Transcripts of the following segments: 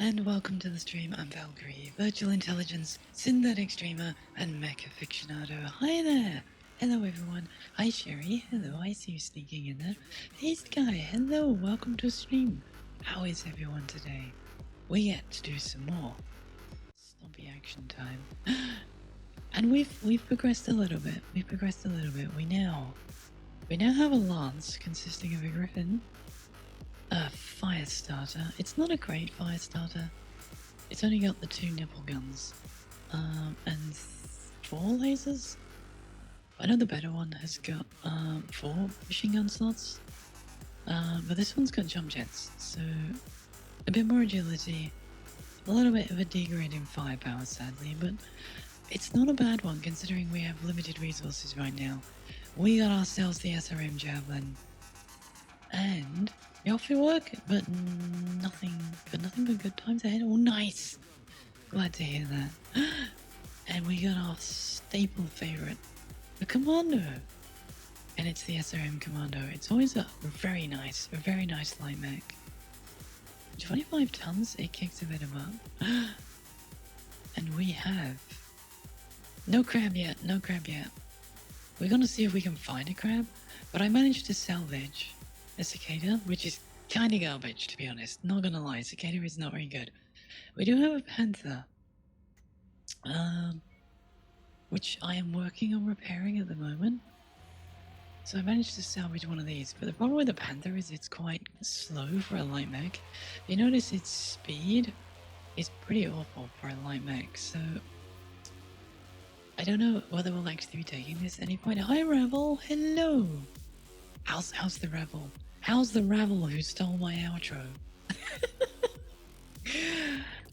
and welcome to the stream. I'm Valkyrie, virtual intelligence, synthetic streamer, and mech aficionado. Hi there! Hello everyone. Hi Sherry. Hello, I see you sneaking in there. Hey Sky. Hello, welcome to the stream. How is everyone today? We get to do some more stompy action time. And we've progressed a little bit. We now have a lance consisting of a griffin, a fire starter. It's not a great fire starter. It's only got the 2 nipple guns, and 4 lasers. I know the better one has got 4 machine gun slots, but this one's got jump jets, so a bit more agility, a little bit of a degrade in firepower, sadly, but it's not a bad one considering we have limited resources right now. We got ourselves the SRM Javelin, and off we work, but nothing but good times ahead. Oh, nice! Glad to hear that. And we got our staple favorite, the Commando. And it's the SRM Commando. It's always a very nice light mech. 25 tons, it kicks a bit of up. And we have no crab yet. We're gonna see if we can find a crab, but I managed to salvage a cicada, which is kinda garbage, to be honest. Not gonna lie, cicada is not very good. We do have a panther, which I am working on repairing at the moment. So I managed to salvage one of these, but the problem with the panther is it's quite slow for a light mech. You notice its speed is pretty awful for a light mech, so I don't know whether we'll actually be taking this at any point. Hi Revel, hello! How's the Revel? How's the Revel who stole my outro?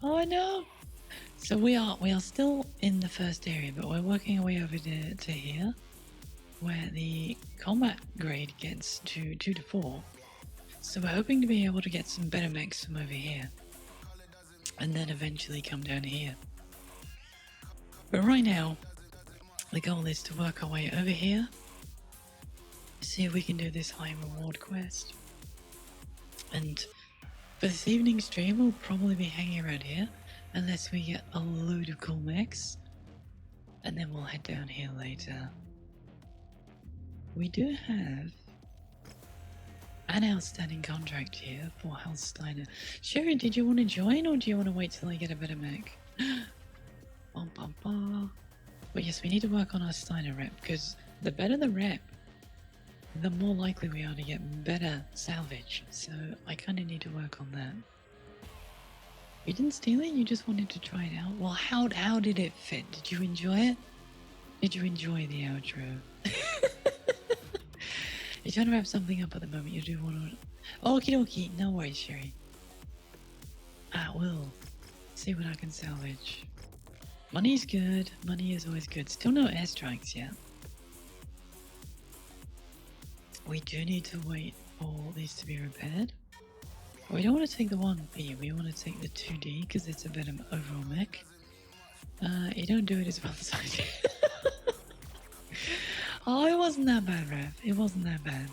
Oh no! So we are still in the first area, but we're working our way over to here, where the combat grade gets to 2 to 4. So we're hoping to be able to get some better mechs from over here, and then eventually come down here. But right now, the goal is to work our way over here, see if we can do this high reward quest. And for this evening's stream, we'll probably be hanging around here, unless we get a load of cool mechs, and then we'll head down here later. We do have an outstanding contract here for Halsteiner. Sherry, did you want to join, or do you want to wait till I get a better mech? Bum, bum, bum. But yes, we need to work on our Steiner rep, because the better the rep, the more likely we are to get better salvage. So I kind of need to work on that. You didn't steal it? You just wanted to try it out? Well, how did it fit? Did you enjoy it? Did you enjoy the outro? You're trying to wrap something up at the moment. You do want to... Okie dokie. No worries, Sherry. I will see what I can salvage. Money's good. Money is always good. Still no airstrikes yet. We do need to wait for these to be repaired. We don't want to take the 1B, we want to take the 2D because it's a better overall mech. You don't do it as well as I do. Oh, it wasn't that bad, Rev. It wasn't that bad.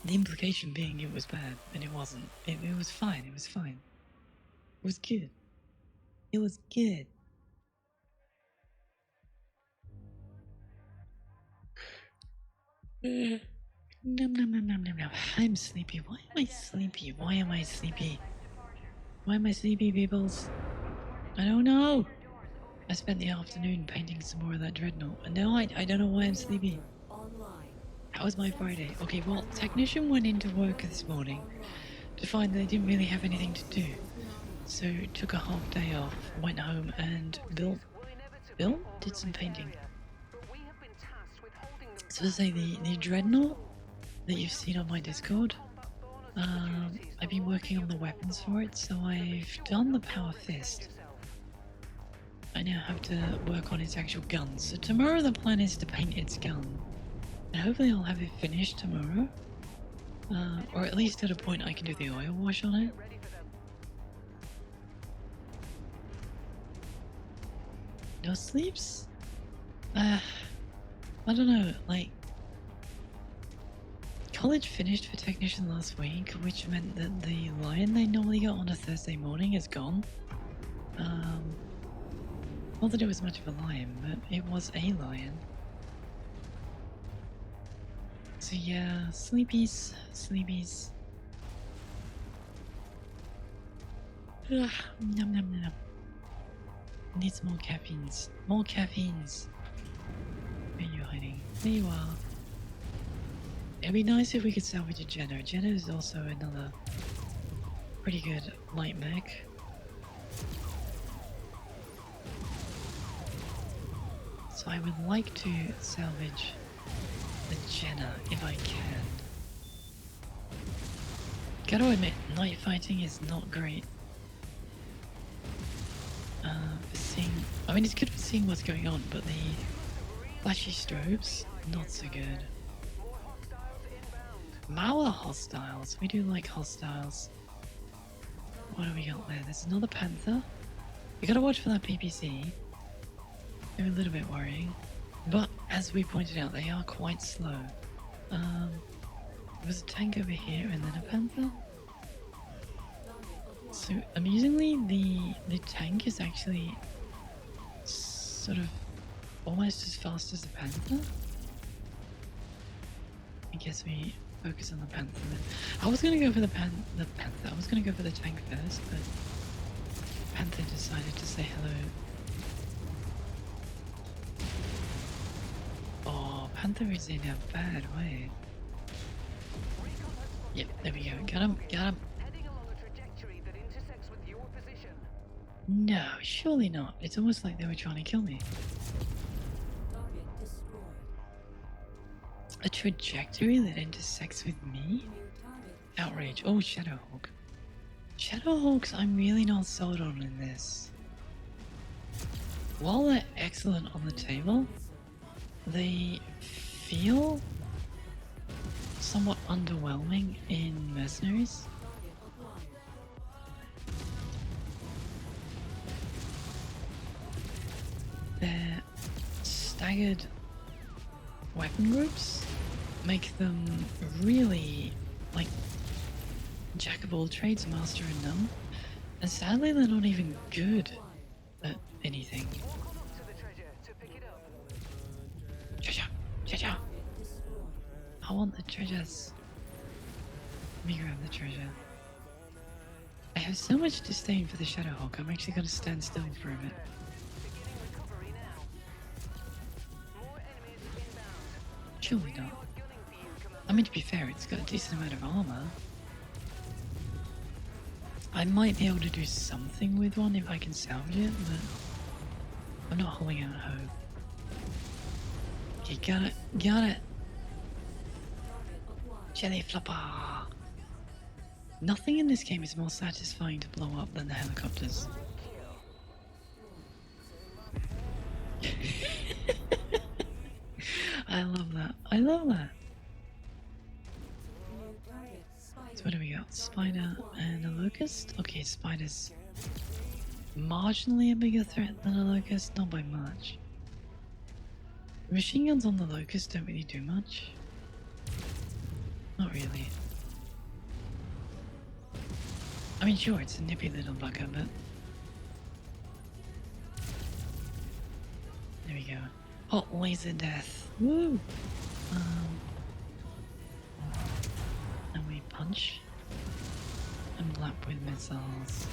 The implication being it was bad, and it wasn't. It was fine, it was fine. It was good. It was good. Nom nom nom nom nom nom. I'm sleepy. Why am I sleepy? Why am I sleepy? Why am I sleepy, peoples? I don't know. I spent the afternoon painting some more of that dreadnought, and now I don't know why I'm sleepy. How was my Friday? Okay, well, technician went into work this morning to find they didn't really have anything to do, so took a half day off, went home and built, did some painting. So to say, the dreadnought that you've seen on my Discord, I've been working on the weapons for it, so I've done the power fist. I now have to work on its actual guns. So tomorrow the plan is to paint its gun, and hopefully I'll have it finished tomorrow, or at least at a point I can do the oil wash on it. No sleeps? I don't know, like, College finished for technician last week, which meant that the lion they normally got on a Thursday morning is gone. Not that it was much of a lion, but it was a lion. So yeah, sleepies, sleepies. Ugh, nom nom nom. Needs more caffeines. More caffeines. Where are you hiding? There you are. It'd be nice if we could salvage a Jenna. Jenna is also another pretty good light mech. So I would like to salvage the Jenna if I can. Gotta admit, night fighting is not great. For seeing, I mean, it's good for seeing what's going on, but the flashy strobes, not so good. Mauer hostiles. We do like hostiles. What do we got there? There's another panther. You gotta watch for that PPC. They're a little bit worrying. But as we pointed out, they are quite slow. There was a tank over here and then a panther. So amusingly, the tank is actually sort of almost as fast as the panther. I guess we focus on the panther then. I was gonna go for the panther. I was gonna go for the tank first, but panther decided to say hello. Oh, panther is in a bad way. Yep, there we go. Got him. Got him. No, surely not. It's almost like they were trying to kill me. A trajectory that intersects with me? Outrage. Oh, Shadowhawk. Shadowhawks I'm really not sold on in this. While they're excellent on the table, they feel somewhat underwhelming in mercenaries. Their staggered weapon groups make them really like jack of all trades, master in none, and sadly they're not even good at anything. Treasure! Treasure! I want the treasures. Let me grab the treasure. I have so much disdain for the Shadowhawk, I'm actually going to stand still for a bit. Surely not. I mean, to be fair, it's got a decent amount of armor. I might be able to do something with one if I can salvage it, but I'm not holding out hope. Okay, got it. Got it. Jelly flopper. Nothing in this game is more satisfying to blow up than the helicopters. I love that. I love that. So what do we got? Spider and a locust? Okay, spider's marginally a bigger threat than a locust, not by much. Machine guns on the locust don't really do much. Not really. I mean, sure, it's a nippy little bugger, but... There we go. Hot laser death. Woo! And we punch and blap with missiles.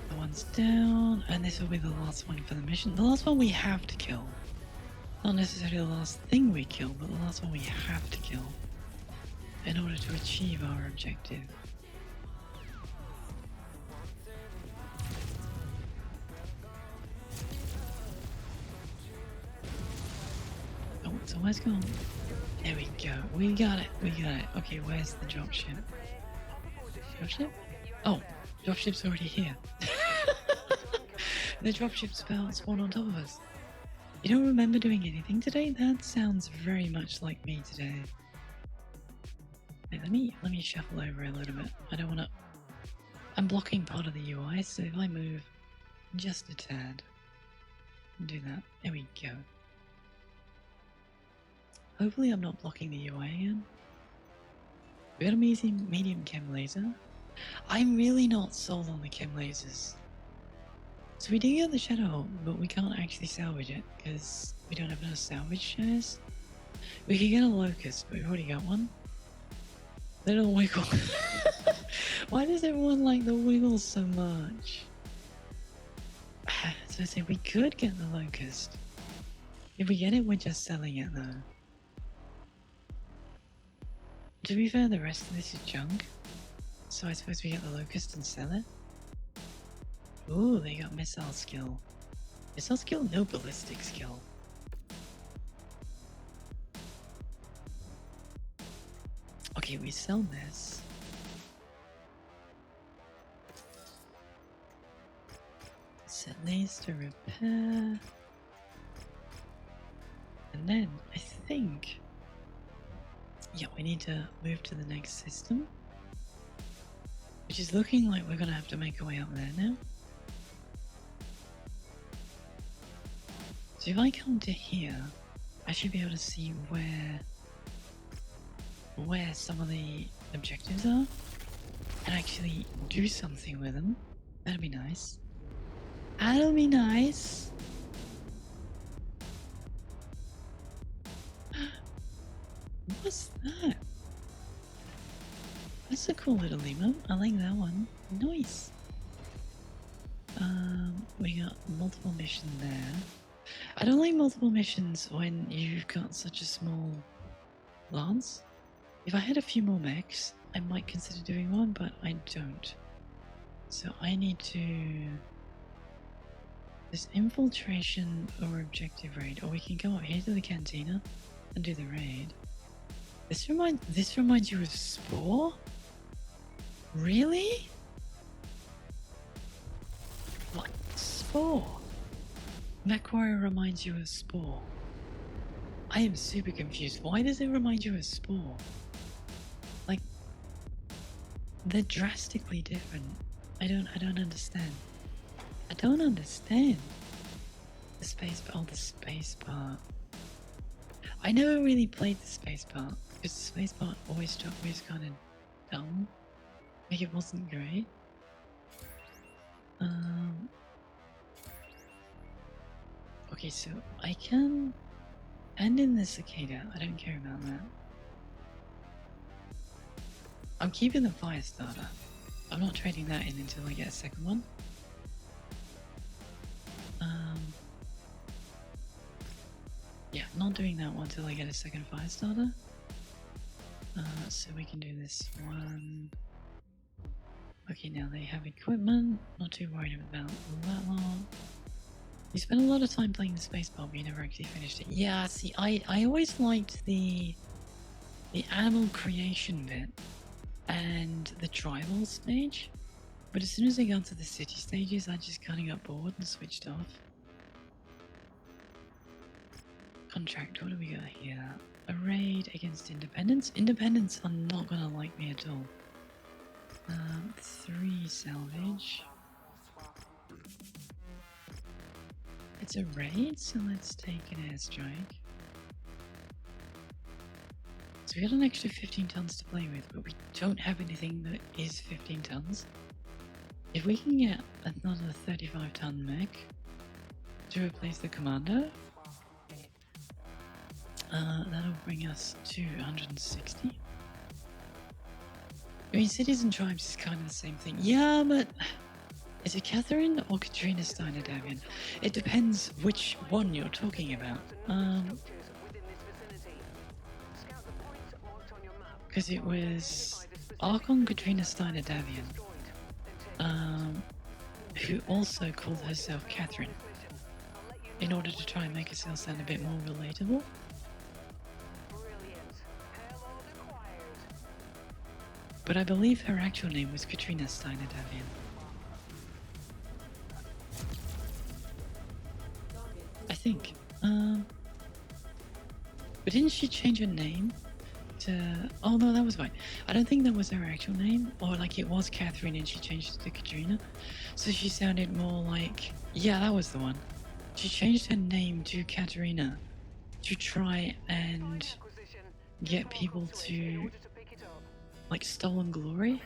The one's down, and this will be the last one for the mission. The last one we have to kill. Not necessarily the last thing we kill, but the last one we have to kill in order to achieve our objective. Oh, it's almost gone. There we go. We got it. We got it. Okay, where's the dropship? Dropship? Oh, dropship's already here. The dropship spawned on top of us. You don't remember doing anything today? That sounds very much like me today. Wait, let me shuffle over a little bit. I don't want to... I'm blocking part of the UI, so if I move just a tad... do that. There we go. Hopefully I'm not blocking the UI again. We got a medium chem laser. I'm really not sold on the chem lasers. So we do get the Shadow, but we can't actually salvage it because we don't have enough salvage shares. We could get a Locust, but we've already got one. Little wiggle. Why does everyone like the wiggle so much? So I say we could get the Locust. If we get it, we're just selling it though. To be fair, the rest of this is junk. So I suppose we get the Locust and sell it. Ooh, they got missile skill. Missile skill? No ballistic skill. Okay, we sell this. Set these to repair. And then, I think... yeah, we need to move to the next system. Which is looking like we're gonna have to make our way up there now. So if I come to here, I should be able to see where some of the objectives are and actually do something with them. That'd be nice. That'll be nice. What's that? That's a cool little emote. I like that one. Nice. We got multiple mission there. I don't like multiple missions when you've got such a small lance. If I had a few more mechs, I might consider doing one, but I don't. So I need to... this infiltration or objective raid, or we can go up here to the cantina and do the raid. This reminds you of Spore? Really? What? Spore? MechWarrior reminds you of Spore. I am super confused. Why does it remind you of Spore? Like, they're drastically different. I don't understand. I don't understand. The space part. I never really played the space part because the space part always struck me as kind of dumb. Like it wasn't great. Okay, so I can end in the cicada. I don't care about that. I'm keeping the fire starter. I'm not trading that in until I get a second one. Yeah, not doing that one until I get a second fire starter. So we can do this one. Okay, now they have equipment. Not too worried about that one. You spent a lot of time playing the space part, but you never actually finished it. Yeah, see, I always liked the animal creation bit and the tribal stage, but as soon as I got to the city stages, I just kind of got bored and switched off. Contract, what do we got here? A raid against independents. Independents are not gonna like me at all. 3 salvage. It's a raid, so let's take an airstrike. So we got an extra 15 tons to play with, but we don't have anything that is 15 tons. If we can get another 35 ton mech to replace the commander, that'll bring us to 160. I mean, cities and tribes is kind of the same thing. Yeah, but is it Catherine or Katrina Steiner Davian? It depends which one you're talking about. Because it was Archon Katrina Steiner Davian, who also called herself Catherine, in order to try and make herself sound a bit more relatable. But I believe her actual name was Katrina Steiner Davian. I think. But didn't she change her name to... oh no, that was fine. I don't think that was her actual name, or like it was Catherine and she changed it to Katrina. So she sounded more like... yeah, that was the one. she changed her name to Katerina to try and get people to like stolen glory.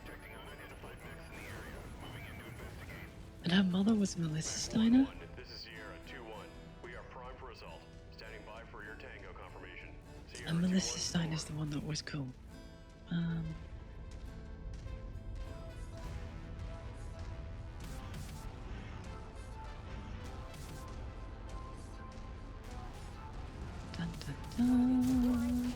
And her mother was Melissa Steiner. This is Sierra 2-1. We are primed for assault. Standing by for your tango confirmation. And Melissa Steiner's the one that was cool. Dun, dun, dun.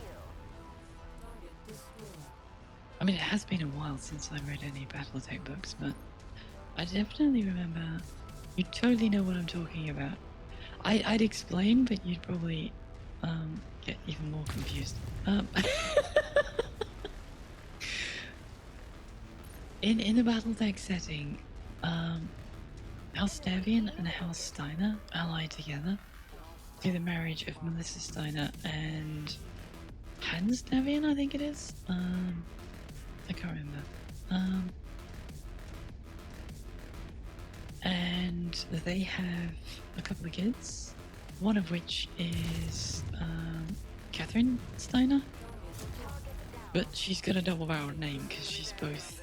I mean, it has been a while since I read any Battletech books, but I definitely remember. You totally know what I'm talking about. I'd explain, but you'd probably get even more confused. In the Battletech setting, House Davian and House Steiner allied together through the marriage of Melissa Steiner and Hans Davian, I think it is. I can't remember. And they have a couple of kids, one of which is Catherine Steiner. But she's got a double-barreled name because she's both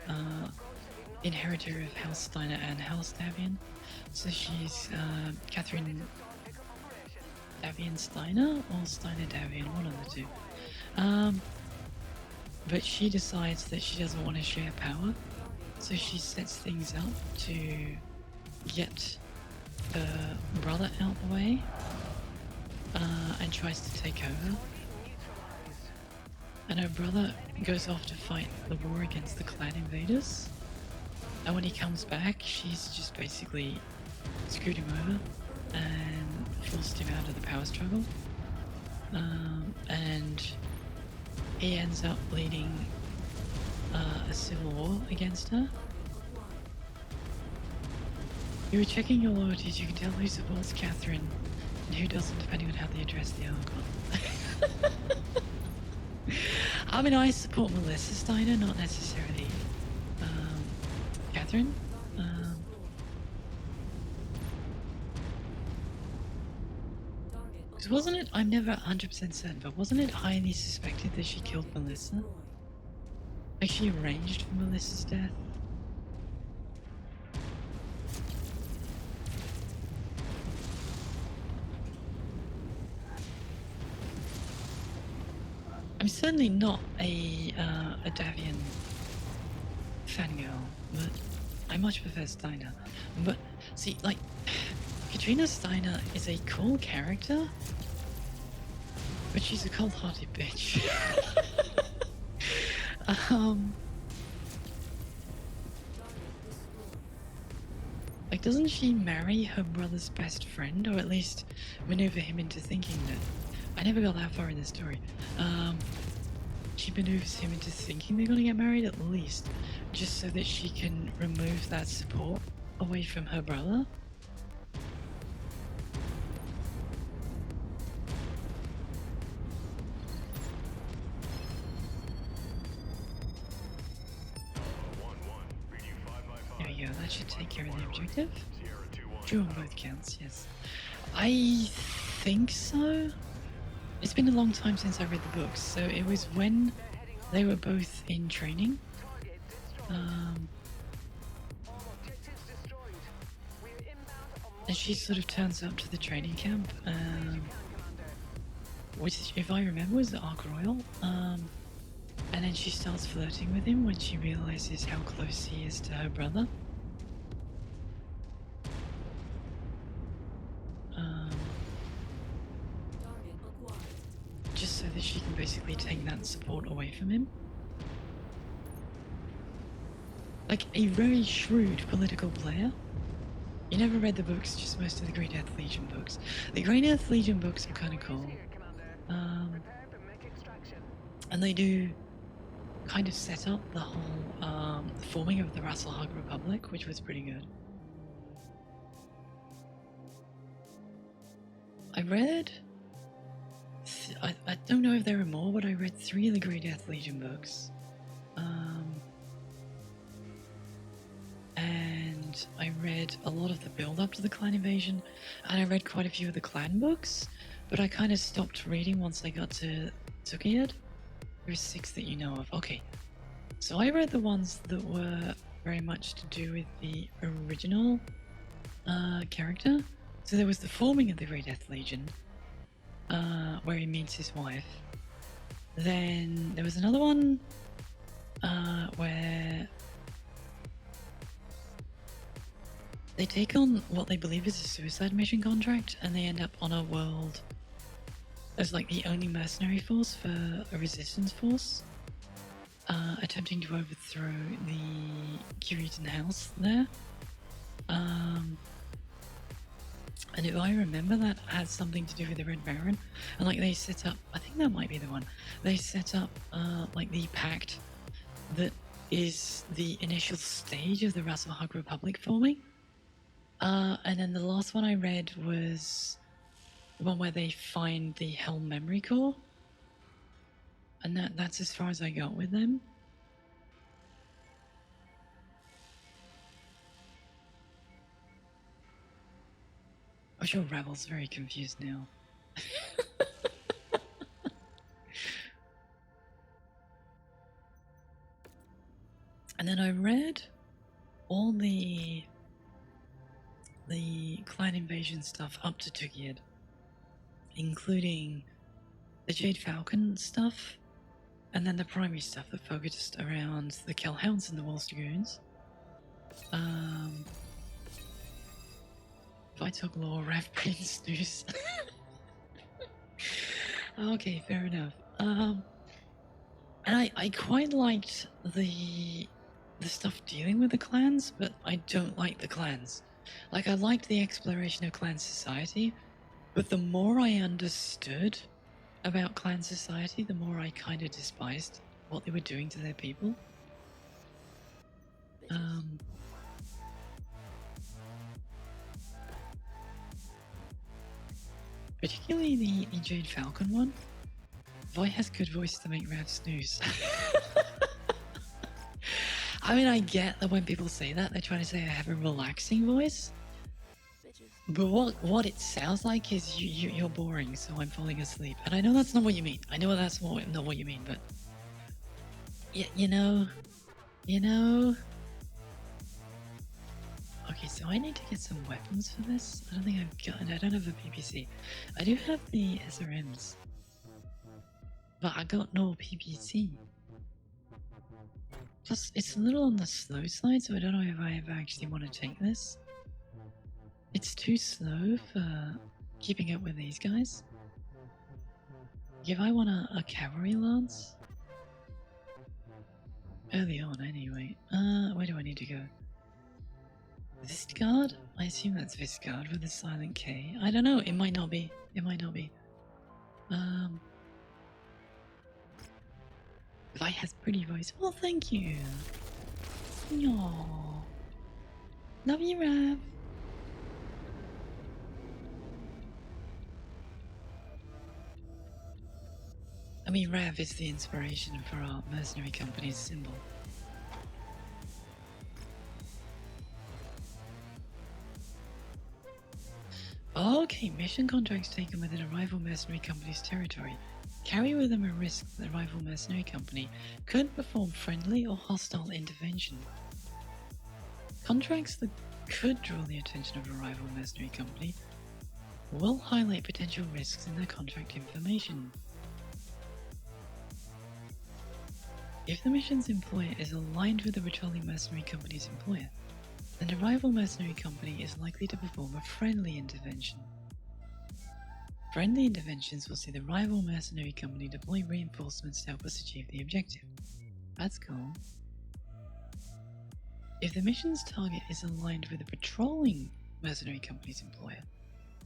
inheritor of House Steiner and House Davian. So she's Catherine Davian Steiner or Steiner Davian, one of the two. But she decides that she doesn't want to share power, so she sets things up to get her brother out the way and tries to take over. And her brother goes off to fight the war against the clan invaders. And when he comes back, she's just basically screwed him over and forced him out of the power struggle. And he ends up leading a civil war against her. You were checking your loyalties, you can tell who supports Catherine and who doesn't, depending on how they address the archon. I mean, I support Melissa Steiner, not necessarily Catherine. Because wasn't it, I'm never 100% certain, but wasn't it highly suspected that she killed Melissa? Like she arranged for Melissa's death? I'm certainly not a Davian fangirl, but I much prefer Steiner. But see, like, Katrina Steiner is a cool character, but she's a cold-hearted bitch. Like, doesn't she marry her brother's best friend, or at least maneuver him into thinking that? I never got that far in the story. She maneuvers him into thinking they're gonna get married at least, just so that she can remove that support away from her brother. There we go, that should take care of the objective. True on both counts, yes. I think so. It's been a long time since I read the books, so it was when they were both in training. And she sort of turns up to the training camp, which, if I remember, was the Ark Royal. And then she starts flirting with him when she realizes how close he is to her brother. Just so that she can basically take that support away from him. Like a very shrewd political player. You never read the books, just most of the Grey Death Legion books. The Grey Death Legion books are kind of cool. And they do kind of set up the whole forming of the Rasselhug Republic, which was pretty good. I read... I don't know if there are more, but I read 3 of the Grey Death Legion books. And and I read a lot of the build up to the clan invasion, and I read quite a few of the clan books, but I kind of stopped reading once I got to Tsukiyad. There's 6 that you know of. Okay, so I read the ones that were very much to do with the original character. So there was the forming of the Grey Death Legion, where he meets his wife. Then there was another one where they take on what they believe is a suicide mission contract, and they end up on a world as like the only mercenary force for a resistance force, attempting to overthrow the Kiritan house there. And if I remember, that has something to do with the Red Baron, and like they set up, I think that might be the one. They set up like the pact that is the initial stage of the Rasselhug Republic forming. And then the last one I read was the one where they find the Helm Memory Core, and that's as far as I got with them. I'm sure Ravel's very confused now. And then I read all the clan invasion stuff up to Tukiyad, including the Jade Falcon stuff, and then the primary stuff that focused around the Kelhounds and the Wolves Dragoons. If I took Law, Rav, Prince, Deuce. Okay, fair enough. And I quite liked the stuff dealing with the clans, but I don't like the clans. Like, I liked the exploration of clan society, but the more I understood about clan society, the more I kind of despised what they were doing to their people. Particularly the Jade Falcon one. Vi has good voice to make Rav snooze. I mean, I get that when people say that, they're trying to say I have a relaxing voice. But what it sounds like is you're boring, so I'm falling asleep. And I know that's not what you mean. I know that's not what you mean, but... You know... Okay, so I need to get some weapons for this. I don't think I've got... I don't have a PPC. I do have the SRMs. But I got no PPC. Plus, it's a little on the slow side, so I don't know if I ever actually want to take this. It's too slow for keeping up with these guys. If I want a cavalry lance... Early on, anyway. Where do I need to go? Vistgard? I assume that's Vistgard with a silent K. I don't know, it might not be. It might not be. Vi has pretty voice. Well, thank you. Aww. Love you, Rav. I mean, Rav is the inspiration for our mercenary company's symbol. Okay, mission contracts taken within a rival mercenary company's territory carry with them a risk that the rival mercenary company could perform friendly or hostile intervention. Contracts that could draw the attention of a rival mercenary company will highlight potential risks in their contract information. If the mission's employer is aligned with the patrolling mercenary company's employer, then a rival mercenary company is likely to perform a friendly intervention. Friendly interventions will see the rival mercenary company deploy reinforcements to help us achieve the objective. That's cool. If the mission's target is aligned with the patrolling mercenary company's employer,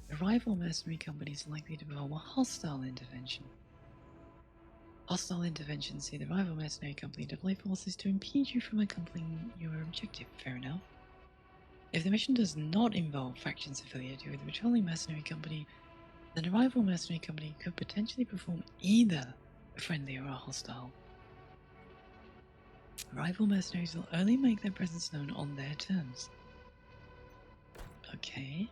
the rival mercenary company is likely to perform a hostile intervention. Hostile interventions see the rival mercenary company deploy forces to impede you from accomplishing your objective. Fair enough. If the mission does not involve factions affiliated with the patrolling mercenary company, then a rival mercenary company could potentially perform either a friendly or a hostile. Rival mercenaries will only make their presence known on their terms. Okay.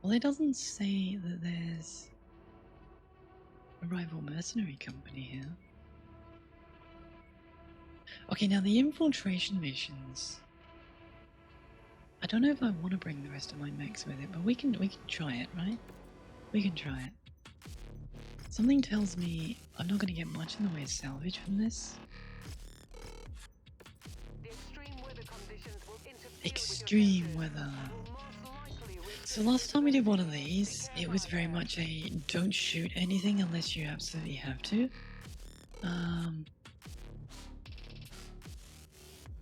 Well, it doesn't say that there's a rival mercenary company here. Okay, now the infiltration missions. I don't know if I want to bring the rest of my mechs with it, but we can try it, right? We can try it. Something tells me I'm not going to get much in the way of salvage from this. Extreme weather. So last time we did one of these, it was very much a don't shoot anything unless you absolutely have to.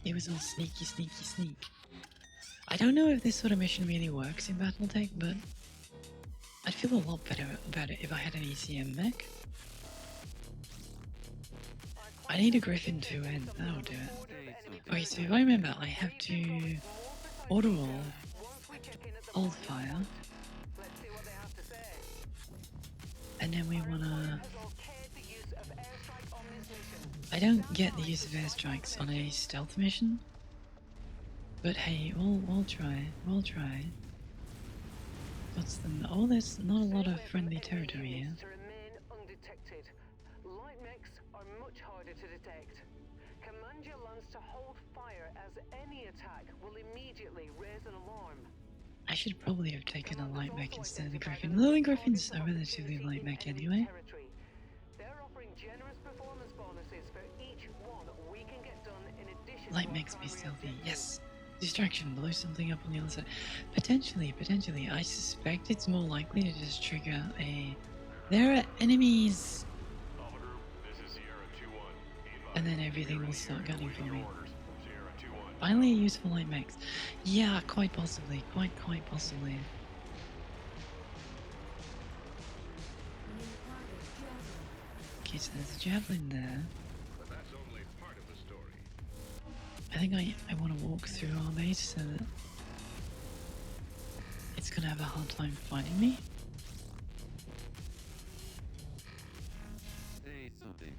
It was all sneaky, sneaky, sneak. I don't know if this sort of mission really works in Battletech, but I'd feel a lot better about it if I had an ECM mech. I need a Griffin to end, that'll do it. Okay, so if I remember, I have to auto-roll, hold fire, and then we wanna... I don't get the use of airstrikes on a stealth mission, but hey, we'll try, What's the... Oh, there's not a lot of friendly territory here. Light mechs are much harder to detect. Command your lance to hold fire as any attack will immediately raise an alarm. I should probably have taken a light mech instead of the Griffin. Though the Griffin's a relatively light mech anyway. They're offering generous performance bonuses for each one we can get done in addition. Light mechs be stealthy, yes. Distraction, blow something up on the other side. Potentially. I suspect it's more likely to just trigger a... There are enemies! And then everything will start gunning for me. Finally a useful light mechs. Yeah, quite possibly. Quite possibly. Okay, so there's a javelin there. But that's only part of the story. I think I want to walk through our base so that it's going to have a hard time finding me. Say something.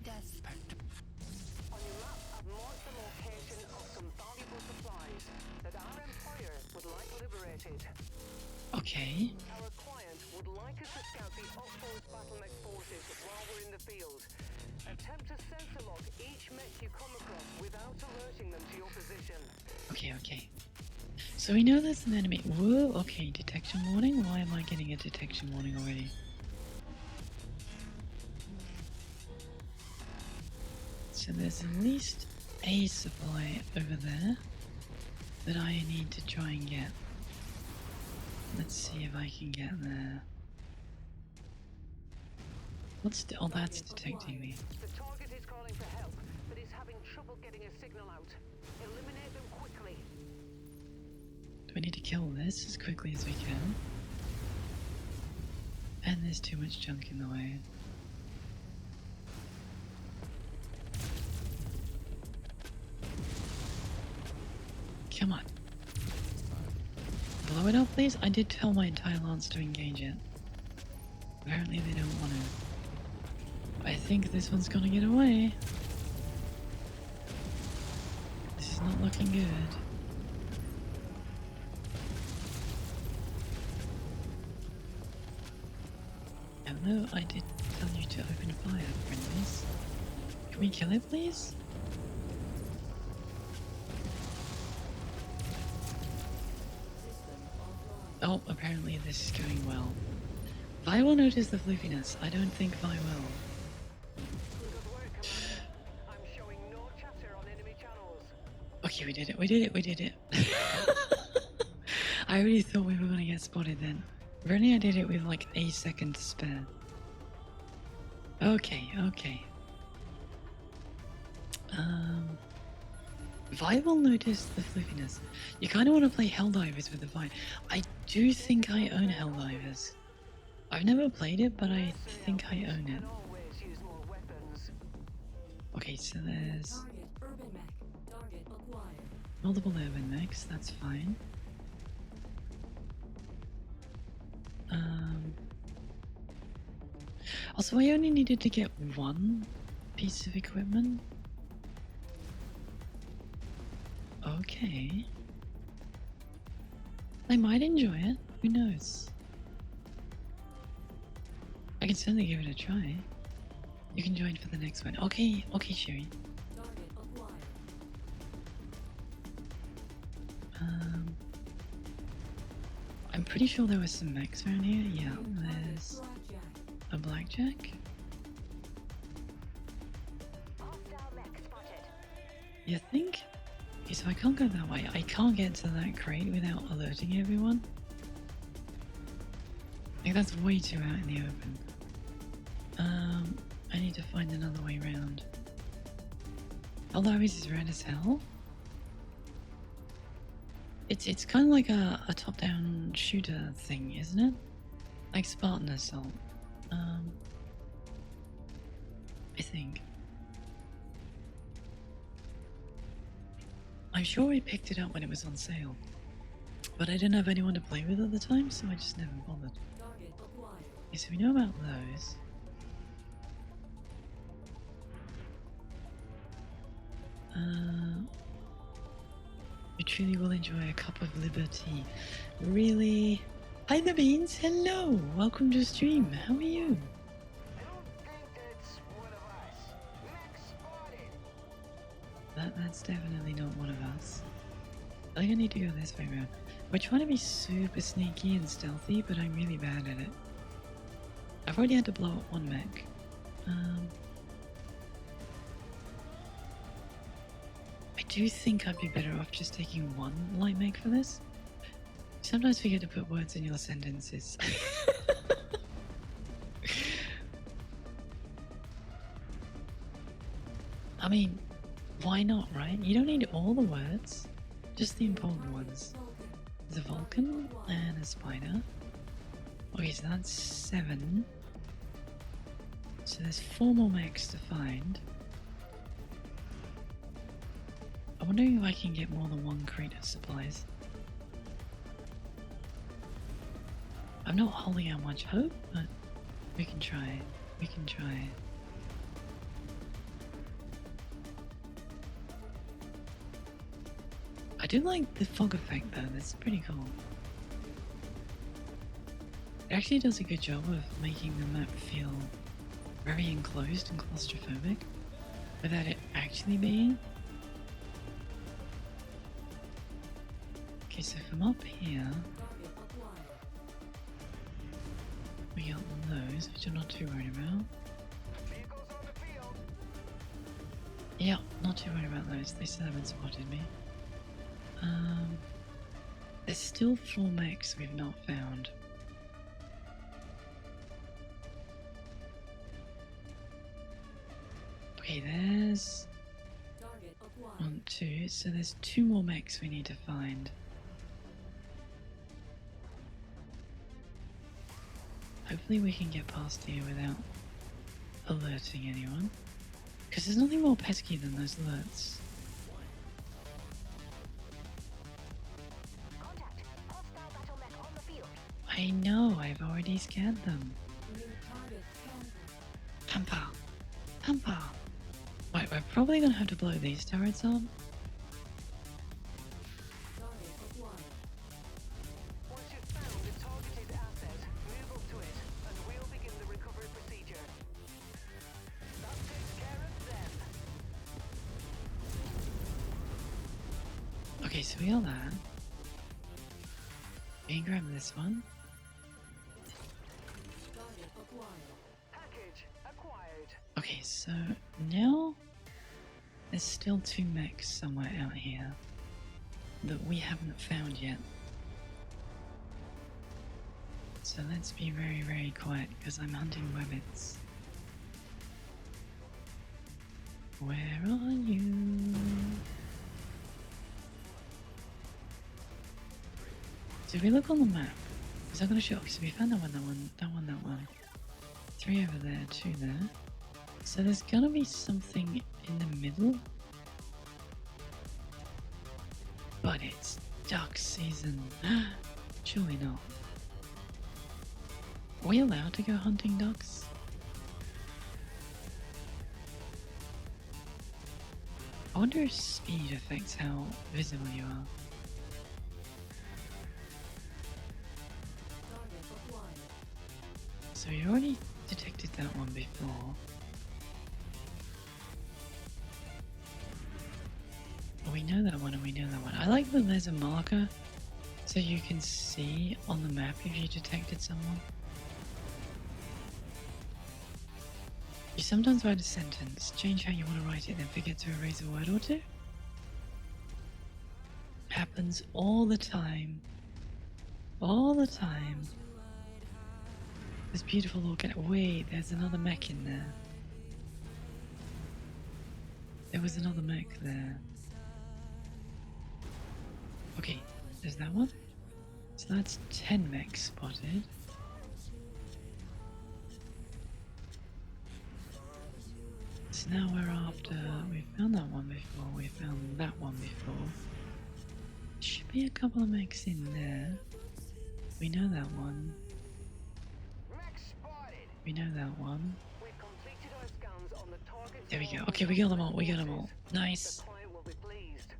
On your map, I've marked the location of some valuable supplies that our employer would like liberated. Okay. Our client would like us to scout the opposed battlemech forces while we're in the field. Attempt to sensor log each mech you come across without alerting them to your position. Okay. So we know there's an enemy. Whoa, okay, detection warning? Why am I getting a detection warning already? So there's at least a supply over there that I need to try and get. Let's see if I can get there. Oh, that's detecting me. The target is calling for help, but is having trouble getting a signal out. Eliminate them quickly. Do we need to kill this as quickly as we can? And there's too much junk in the way. Come on. Blow it up, please. I did tell my entire lance to engage it. Apparently they don't want to. I think this one's gonna get away. This is not looking good. Hello, I did tell you to open fire, friendlies. Can we kill it, please? Oh, apparently this is going well. Vi will notice the floofiness. I don't think Vi will. Good work, Commander. I'm showing no chatter on enemy channels. Okay, we did it. I really thought we were gonna get spotted then. Really, I did it with like a second to spare. Okay. Vi will notice the floofiness. You kind of want to play Helldivers with the Vi. I do think I own Helldivers. I've never played it, but I think I own it. Always use more weapons. Okay, so there's Target urban mech. Target acquired. multiple urban mechs, that's fine. Also, I only needed to get one piece of equipment. Okay. I might enjoy it. Who knows? I can certainly give it a try. You can join for the next one. Okay, okay, Sherry. Target acquired. I'm pretty sure there was some mechs around here. Yeah, there's Blackjack. a blackjack. Hostile mech spotted. You think? Okay, so I can't go that way. I can't get to that crate without alerting everyone. Like, that's way too out in the open. I need to find another way around. Although this is red as hell. It's kind of like a top-down shooter thing, isn't it? Like Spartan Assault. I think. I'm sure I picked it up when it was on sale. But I didn't have anyone to play with at the time, so I just never bothered. Target acquired. Okay, so we know about those. We truly will enjoy a cup of liberty. Really? Hi the beans, hello! Welcome to stream, how are you? I don't think that's one of us. Mech spotted. That's definitely not one of us. I think I need to go this way around. We're trying to be super sneaky and stealthy, but I'm really bad at it. I've already had to blow up one mech. I do think I'd be better off just taking one light mech for this. Sometimes forget to put words in your sentences. I mean, why not, right? You don't need all the words, just the important ones. There's a Vulcan and a spider. Okay, so that's 7. So there's 4 more mechs to find. I'm wondering if I can get more than one crate of supplies. I'm not holding out much hope, but we can try. We can try. I do like the fog effect though, that's pretty cool. It actually does a good job of making the map feel very enclosed and claustrophobic without it actually being. Okay, so from up here, Target acquired. we got those, which I'm not too worried about. Vehicles on the field. Yeah, not too worried about those, they still haven't spotted me. There's still 4 mechs we've not found. Okay, there's Target acquired. 1, 2, so there's 2 more mechs we need to find. Hopefully we can get past here without alerting anyone. Because there's nothing more pesky than those alerts. Contact. Hostile battle mech on the field. I know, I've already scanned them. New target cancelled. Pampa! Pampa! Wait, we're probably gonna have to blow these turrets up. Target acquired. Once you've found the targeted asset, move up to it, and we'll begin the recovery procedure. That takes care of them. Okay, so we got that. We can grab this one. Target acquired. Package acquired. Okay, so now there's still 2 mechs somewhere out here that we haven't found yet. So let's be very, very quiet because I'm hunting rabbits. Where are you? So if we look on the map, is that gonna show? So we found that one, that one, that one, that one. 3 over there, 2 there. So there's gonna be something in the middle. But it's duck season. Surely not. Are we allowed to go hunting ducks? I wonder if speed affects how visible you are. Target acquired. So you already detected that one before. Oh, we know that one and we know that one. I like that there's a marker so you can see on the map if you detected someone. You sometimes write a sentence, change how you want to write it, then forget to erase a word or two. Happens all the time. All the time. This beautiful orchid. Wait, there's another mech in there. There was another mech there. Okay, there's that one. So that's 10 mechs spotted. So now we're after. We found that one before. We found that one before. Should be a couple of mechs in there. We know that one. We know that one. We've completed our scans on the target. There we go. Okay, we got them all. We got them all. Nice. The client will be pleased.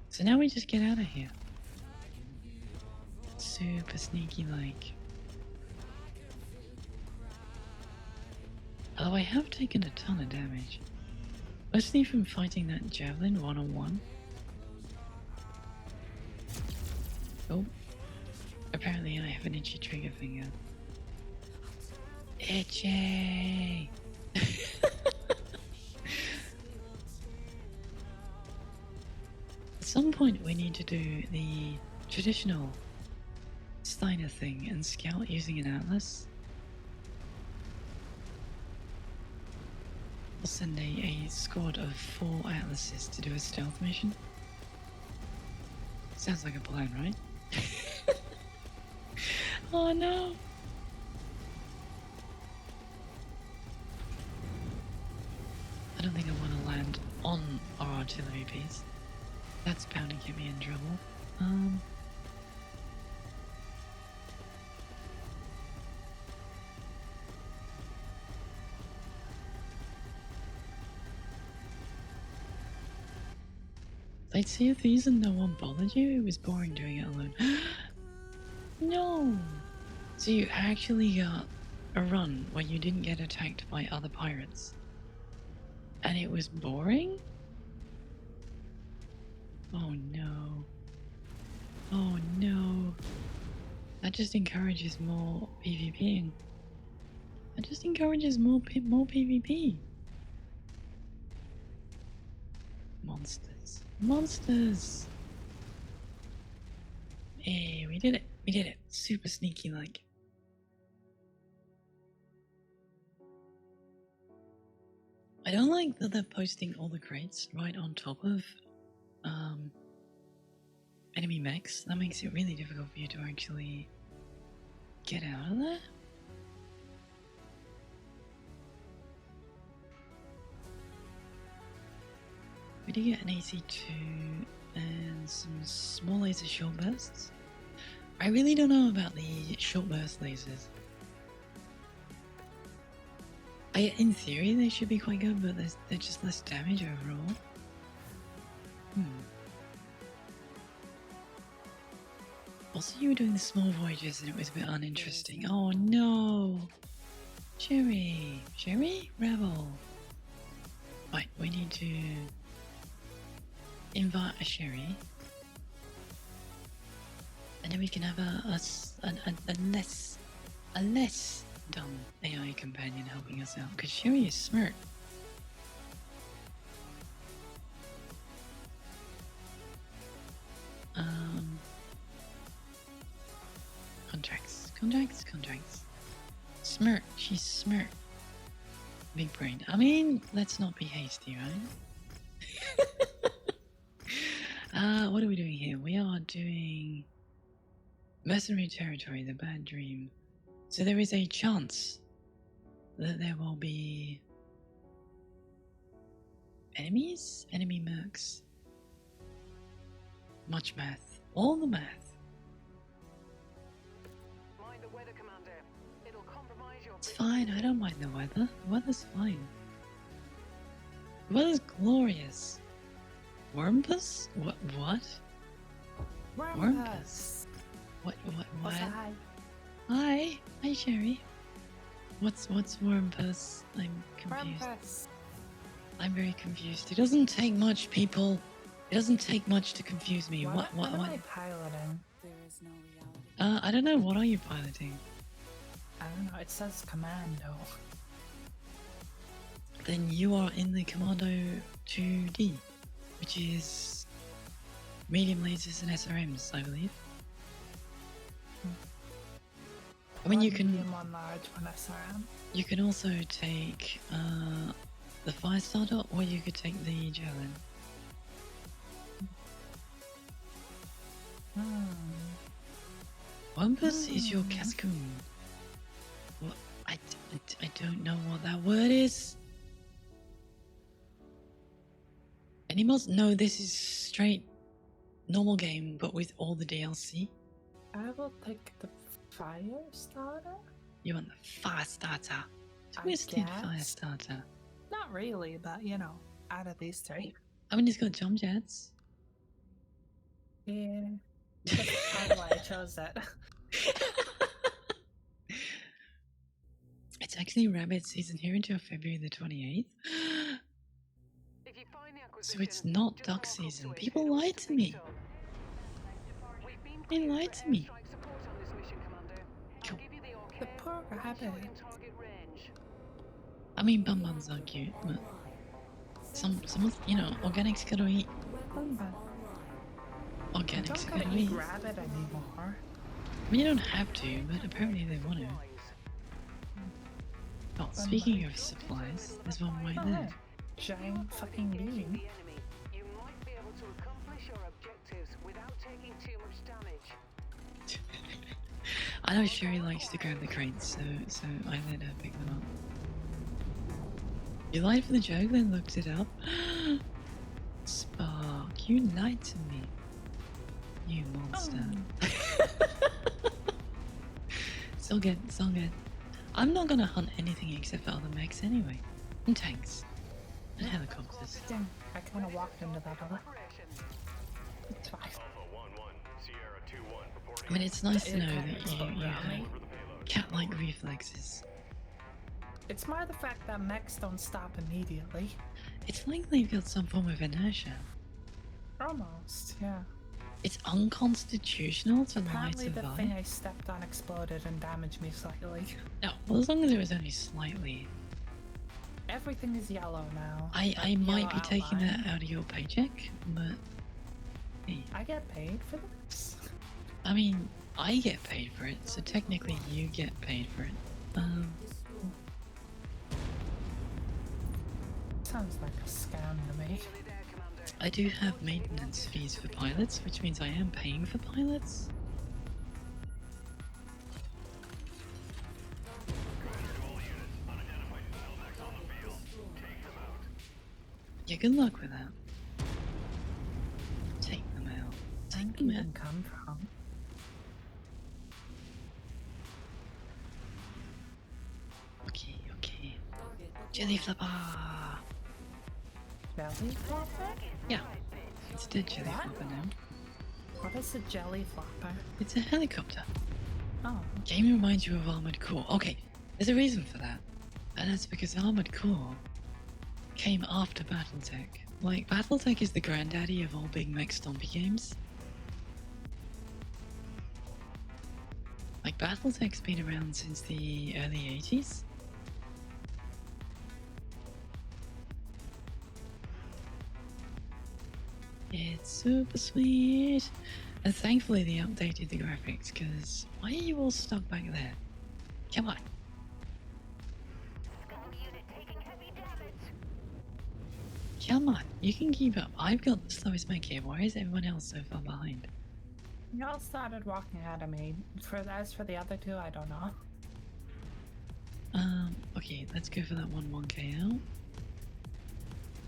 So now we just get out of here. Super sneaky like. Although I have taken a ton of damage. Mostly from fighting that javelin one-on-one. Oh. Apparently I have an itchy trigger finger. Itchy! At some point we need to do the traditional Steiner thing and scout using an atlas. We'll send a squad of 4 atlases to do a stealth mission. Sounds like a plan, right? Oh no! I don't think I want to land on our artillery piece. That's bound to get me in trouble. Let's see if these and no one bothered you. It was boring doing it alone. No! So you actually got a run where you didn't get attacked by other pirates. And it was boring? Oh no. Oh no. That just encourages more PvPing. That just encourages more PvP. Monsters. Monsters! Hey, we did it. We did it. Super sneaky like. I don't like that they're posting all the crates right on top of enemy mechs. That makes it really difficult for you to actually get out of there. We did get an AC2 and some small laser short bursts. I really don't know about the short burst lasers. In theory, they should be quite good, but they're just less damage overall. Also, you were doing the small voyages and it was a bit uninteresting. Oh no! Sherry! Sherry? Rebel! Right, we need to invite a Sherry. And then we can have a less dumb AI companion helping us out, because Sherry is smart. Contracts. Smart, she's smart. Big brain. I mean, let's not be hasty, right? What are we doing here? We are doing mercenary territory, the bad dream. So there is a chance that there will be enemies? Enemy mercs. Much math. All the math. Mind the weather, Commander. It'll compromise your It's fine, I don't mind the weather. The weather's fine. The weather's glorious. Wormpus? What? What? Wormpus. What? What's that? Hi. Hi, Sherry. What's Wormpus? I'm confused. Wormpus. I'm very confused. It doesn't take much, people. It doesn't take much to confuse me. What am I piloting? There is no reality. I don't know. What are you piloting? I don't know. It says commando. Then you are in the Commando 2D, which is medium lasers and SRMs, I believe. I mean, you can. Medium, one large, one SRM. You can also take the Firestarter, or you could take the Javelin. Wumpus is your Cascoon. What? I don't know what that word is. Any mods? No, this is straight normal game, but with all the DLC. I will take the fire starter. You want the Firestarter? I Twisted guess. Firestarter. Not really, but you know, out of these three. I mean, it's got jump jets. Yeah. That's probably why I chose it. It's actually rabbit season here until February the 28th. If you find the So it's acquisition, not just duck mark up season. to it People in order lied to pick me. it up. We've been They cleared lied for to me. airstrike support on this mission, Commander. Cool. I'll give you the The okay poor once you're in rabbit. target range. I mean, bum-bums are cute, but some, you know, organics gotta eat. But I Organics don't gotta gotta eat. eat rabbit anymore. I mean, you don't have to, but apparently they want to. Oh, speaking of supplies, there's one right Oh, there. giant fucking Engaging bean. the enemy, you might be able to accomplish your objectives without taking too much damage. I know Sherry likes to grab the crates, so I let her pick them up. You lied for the joke, then looked it up. Spark, you lied to me. You monster. It's all good, it's all good. I'm not gonna hunt anything except for other mechs anyway. And tanks. And helicopters. Damn, I kind of walked into that a lot. It's fine. Alpha 1-1, Sierra 2-1, reporting. I mean, it's nice to It know kinda that you exploded around have me. Deliver the payload. cat-like reflexes. It's more the fact that mechs don't stop immediately. It's like they've got some form of inertia. Almost, yeah. It's unconstitutional to lie Apparently to the thing Vi. I stepped on exploded and damaged me slightly. No, well, as long as it was only slightly. Everything is yellow now. I might Yellow be taking outline. that out of your paycheck, but hey, I get paid for this? I mean, I get paid for it, so technically you get paid for it. Sounds like a scam to me. Nearly there, Commander. I do have maintenance fees for pilots, which means I am paying for pilots. Yeah, good luck with that. Take them out. Take Where them can out. you come from? Okay, okay. Target Jelly flipper! Jelly flopper? Yeah, it's dead jelly What? flopper now. What is a jelly flopper? It's a helicopter. Oh, Game reminds you of Armored Core. Okay, there's a reason for that. And that's because Armored Core came after Battletech. Like, Battletech is the granddaddy of all big mech stompy games. Like, Battletech's been around since the early 80s. It's super sweet. And thankfully they updated the graphics, because why are you all stuck back there? Come on. Come on, you can keep up. I've got the slowest mech here. Why is everyone else so far behind? y'all started walking ahead of me. As for the other two, I don't know. Okay, let's go for that 1K out.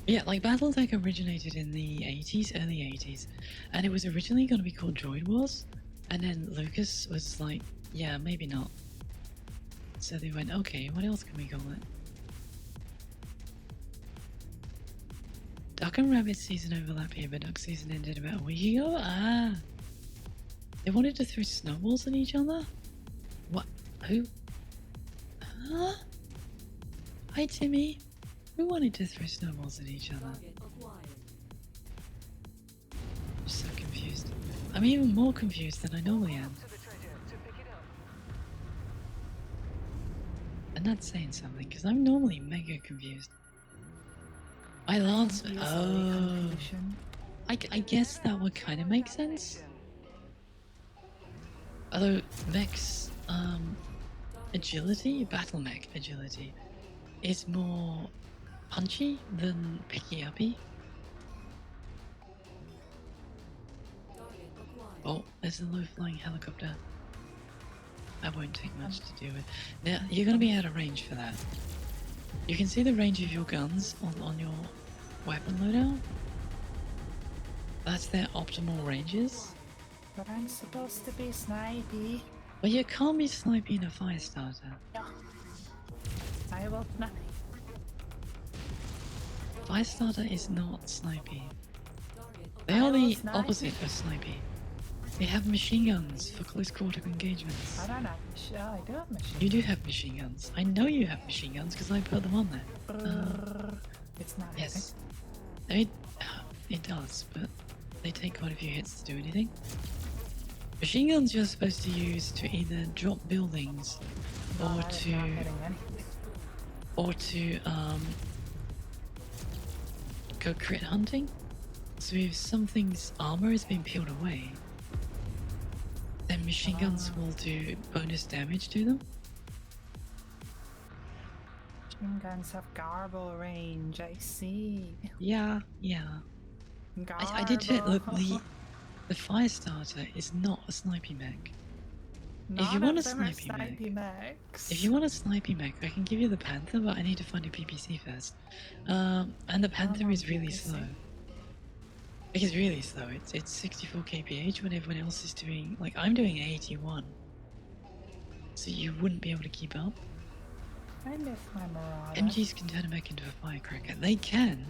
Yeah, like Battletech originated in the 80s, early 80s, and it was originally going to be called Droid Wars, and then Lucas was like, yeah, maybe not. So they went, okay, what else can we call it? Duck and rabbit season overlap here, but duck season ended about a week ago? Ah. They wanted to throw snowballs at each other? What? Who? Huh? Hi, Timmy. Who wanted to throw snowballs at each other? I'm so confused. I'm even more confused than I normally am. To the treasure to pick it up. And that's saying something, because I'm normally mega confused. My lance. Oh. I guess that would kind of make sense. Although Mechs, agility, battle mech agility, is more punchy than picky uppy. Oh, there's a low flying helicopter. That won't take much to do with. Now, you're going to be out of range for that. You can see the range of your guns on your weapon loadout. That's their optimal ranges. But I'm supposed to be snipey. But you can't be sniping a fire starter. Yeah. I will snipe. Fire starter is not snipey. They I are will the snipe. opposite of snipey. They have machine guns for close quarter engagements. I don't have I do have machine. You do have machine guns. I know you have machine guns because I put them on there. It's not. Yes. I mean, it does, but they take quite a few hits to do anything. Machine guns you're supposed to use to either drop buildings or to go crit hunting. So if something's armor has been peeled away, then machine guns will do bonus damage to them. Machine guns have garble range, I see. Yeah. I did check. Look, the fire starter is not a snipey mech. If you want a snipey mech, I can give you the panther, but I need to find a PPC first. And the panther is really slow. It's really slow. It's 64 kph when everyone else is doing, like, I'm doing 81. So you wouldn't be able to keep up. I miss my Marauder. MGs can turn a mech into a firecracker. They can.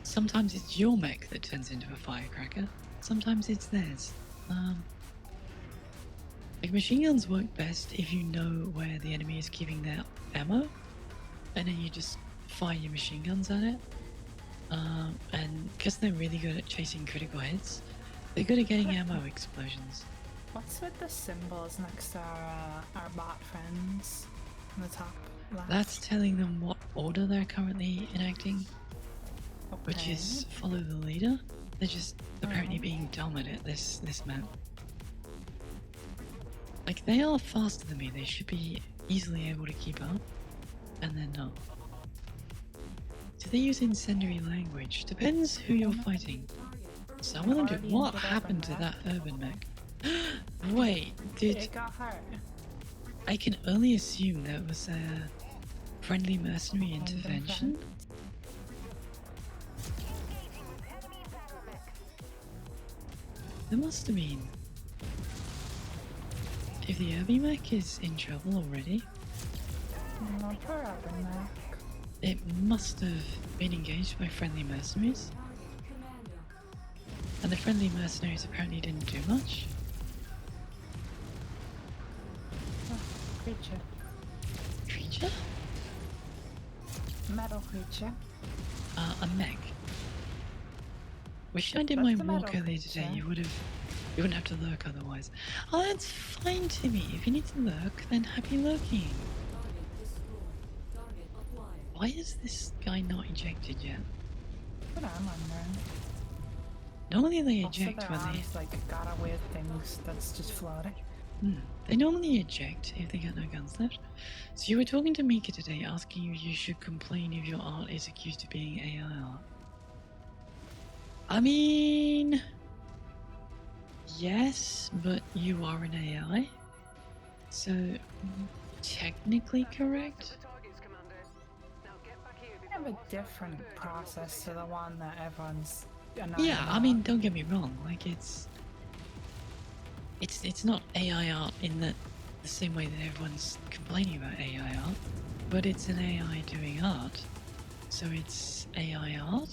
Sometimes it's your mech that turns into a firecracker. Sometimes it's theirs. Like, machine guns work best if you know where the enemy is keeping their ammo, and then you just fire your machine guns at it. And because they're really good at chasing critical hits, they're good at getting ammo explosions. What's with the symbols next to our bot friends on the top left? That's telling them what order they're currently enacting, which Okay. is follow the leader. They're just apparently being dumb at this map. Like, they are faster than me, they should be easily able to keep up, and they're not. Do they use incendiary language? Depends who you're fighting. Some of them do. What happened to that urban mech? Wait, It got hurt. I can only assume that was a friendly mercenary intervention? There must have been. If the Irby mech is in trouble already, Not poor urban mech. it must have been engaged by friendly mercenaries. And the friendly mercenaries apparently didn't do much. Creature. Creature? Metal creature. A mech. Wish I did That's my the walk metal earlier today, creature. you wouldn't have to lurk otherwise. Oh, that's fine, Timmy. If you need to lurk, then happy lurking. Why is this guy not ejected yet? What I'm wondering. Normally they Also, eject their when they... arms, like, got a weird things that's just floating. They normally eject if they got no guns left. So you were talking to Mika today, asking if you should complain if your art is accused of being AI art. I mean... yes, but you are an AI. So, technically correct? I have a different process to the one that everyone's... Yeah, I mean, don't get me wrong, like, it's not AI art in the same way that everyone's complaining about AI art, but it's an AI doing art, so it's AI art.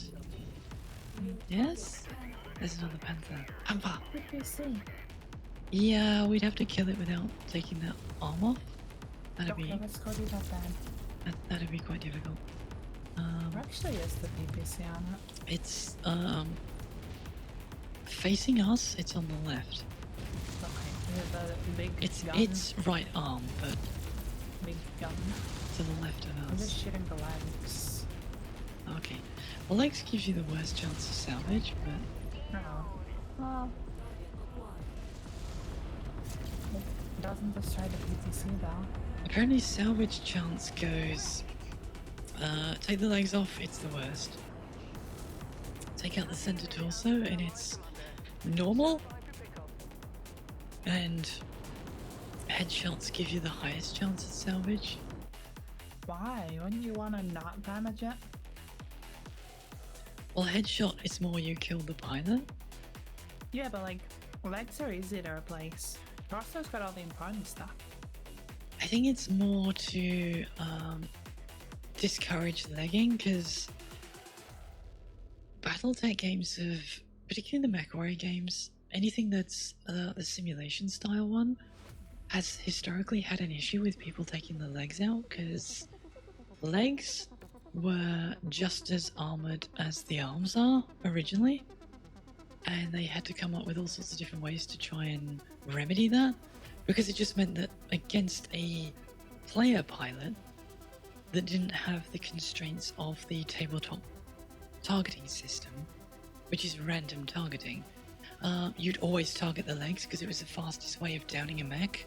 Yes? There's another panther. Pampa! PPC. Yeah, we'd have to kill it without taking that arm off. That'd Okay, be let's go do that then. that'd be quite difficult. Where actually is the PPC on it? It's facing us. It's on the left. Okay, yeah, the big It's gun. its right arm, but Big gun. to the left of I'm just us. shooting the legs. Okay. Well, legs gives you the worst chance of salvage, but No. Well. It doesn't destroy the PPC though. apparently salvage chance goes. Take the legs off. It's the worst. Take out the center torso, and it's normal. And headshots give you the highest chance of salvage. Why? Wouldn't you want to not damage it? Well, headshot is more you kill the pilot. Yeah, but like, legs are easy to replace. Torso's got all the important stuff. I think it's more to discourage legging, because Battletech games have, particularly the MechWarrior games, anything that's the simulation style one, has historically had an issue with people taking the legs out, because legs were just as armored as the arms are originally, and they had to come up with all sorts of different ways to try and remedy that, because it just meant that against a player pilot that didn't have the constraints of the tabletop targeting system, which is random targeting, you'd always target the legs because it was the fastest way of downing a mech.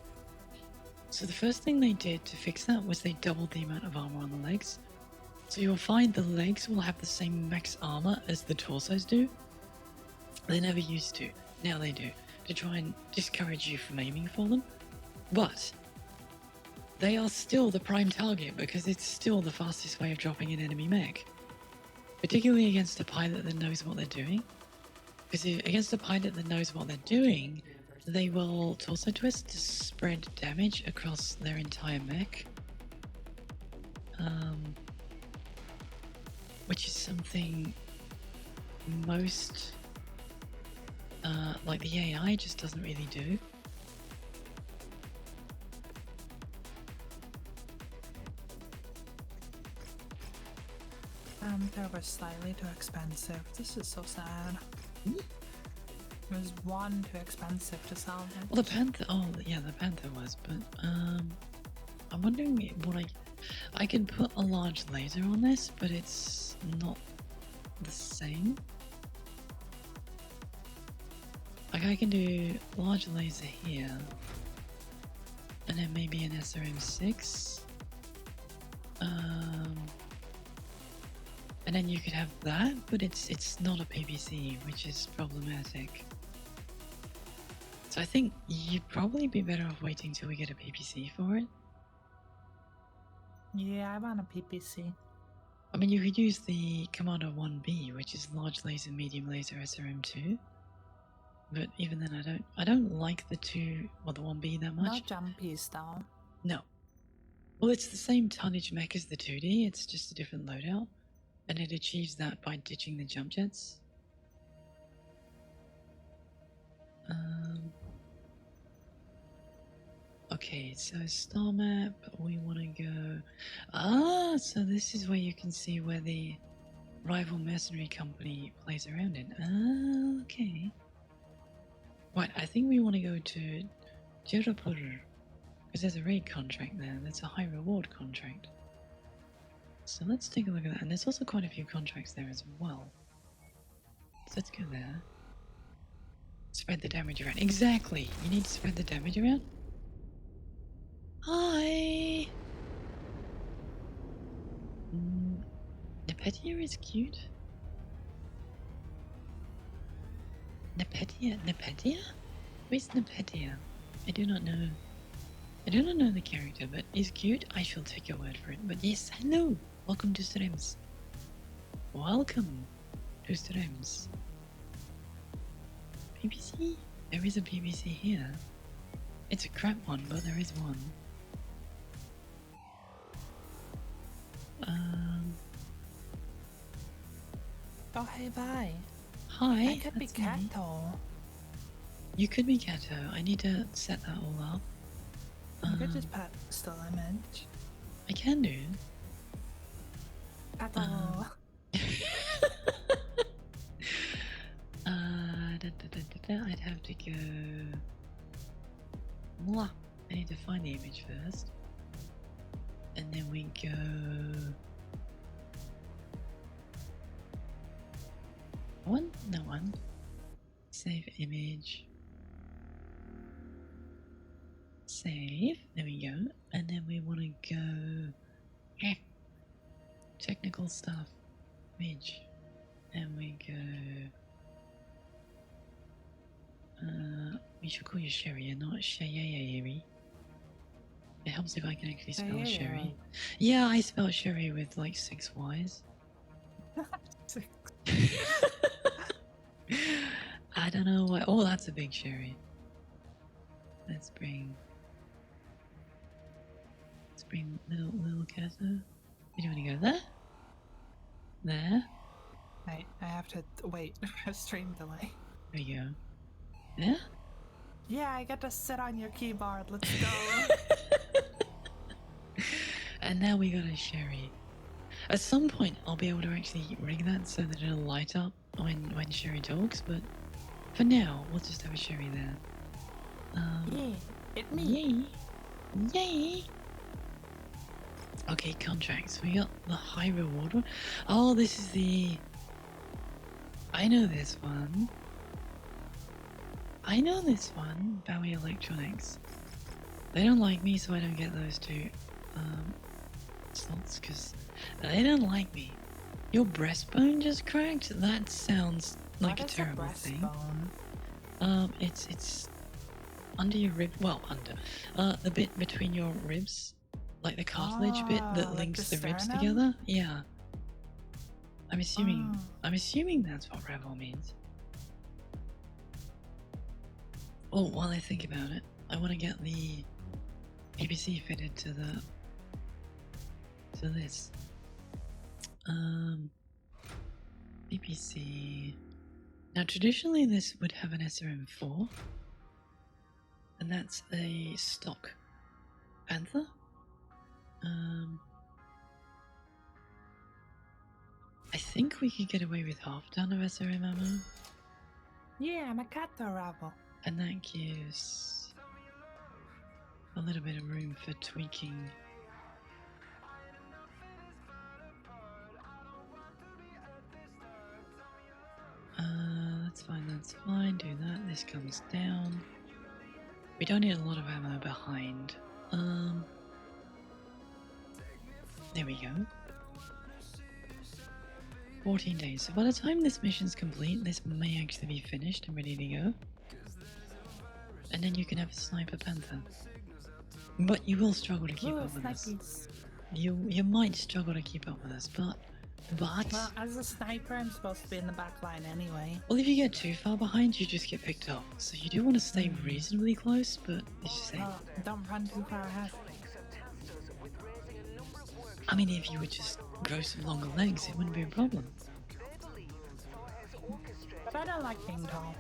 So the first thing they did to fix that was they doubled the amount of armor on the legs. So you'll find the legs will have the same max armor as the torsos do. They never used to, now they do, to try and discourage you from aiming for them. But they are still the prime target because it's still the fastest way of dropping an enemy mech. Particularly against a pilot that knows what they're doing. Because against a pilot that knows what they're doing, they will torso twist to spread damage across their entire mech. Which is something most, like the AI just doesn't really do. They were slightly too expensive. This is so sad. Hmm? It was one too expensive to salvage. Well, the Panther, oh yeah, the Panther was, but I'm wondering what I can put a large laser on this, but it's not the same. Like I can do large laser here, and then maybe an SRM6. And then you could have that, but it's not a PVC, which is problematic. So I think you'd probably be better off waiting till we get a PPC for it. Yeah, I want a PPC. I mean, you could use the Commander 1B, which is large laser, medium laser, SRM2. But even then, I don't like the 1B that much. Not jumpies though. No. Well, it's the same tonnage mech as the 2D. It's just a different loadout, and it achieves that by ditching the jump jets. Okay, so star map, we want to go... so this is where you can see where the rival mercenary company plays around in. Okay. Right, I think we want to go to Jirapur, because there's a raid contract there. That's a high reward contract. So let's take a look at that. And there's also quite a few contracts there as well. So let's go there. Spread the damage around. Exactly! You need to spread the damage around. Hi! Nepetia is cute. Nepetia? Where's Nepetia? I do not know. I do not know the character, but is cute. I shall take your word for it. But yes, hello! Welcome to streams. Welcome to streams. PPC? There is a PPC here. It's a crap one, but there is one. Oh, hey, bye. Hi. I could be that's me. Kato. You could be Kato. I need to set that all up. You could just put still image. I can do. Kato. I'd have to go. Mwah. I need to find the image first, and then we go. One, no one. Save image. Save. There we go. And then we want to go. Technical stuff. Image. And we go. We should call you Sherry and not Sherry. It helps if I can actually spell Sherry. Yeah, I spelled Sherry with like 6 Y's. I don't know why. Oh, that's a big Sherry. Let's bring little Kato. You want to go there? There? I have to wait. Stream delay. There you go. There? Yeah, I get to sit on your keyboard. Let's go. And now we got a Sherry. At some point, I'll be able to actually rig that so that it'll light up when Sherry talks, but for now, we'll just have a Sherry there. Yeah, it's me. Yay! Yay! Okay, contracts. We got the high reward one. Oh, this is the... I know this one. Bowie Electronics. They don't like me, so I don't get those two slots, because they don't like me. Your breastbone just cracked? That sounds like a terrible thing. It's under your rib. Well, under the bit between your ribs, like the cartilage bit that links the ribs together. Yeah. I'm assuming that's what rebel means. Oh, while I think about it, I want to get the BBC fitted to this. BBC. Now, traditionally, this would have an SRM4, and that's a stock Panther. I think we could get away with half a ton of SRM ammo. Yeah, I'm a Kato rebel. And that gives a little bit of room for tweaking. That's fine, do that. This comes down. We don't need a lot of ammo behind. There we go. 14 days. So by the time this mission's complete, this may actually be finished and ready to go. And then you can have a Sniper Panther. But you will struggle to keep up with us. You might struggle to keep up with us, but... Well, as a sniper, I'm supposed to be in the back line anyway. Well, if you get too far behind, you just get picked off. So you do want to stay reasonably close, but it's just saying... Well, don't run too far ahead. I mean, if you would just grow some longer legs, it wouldn't be a problem. But I don't like being tall.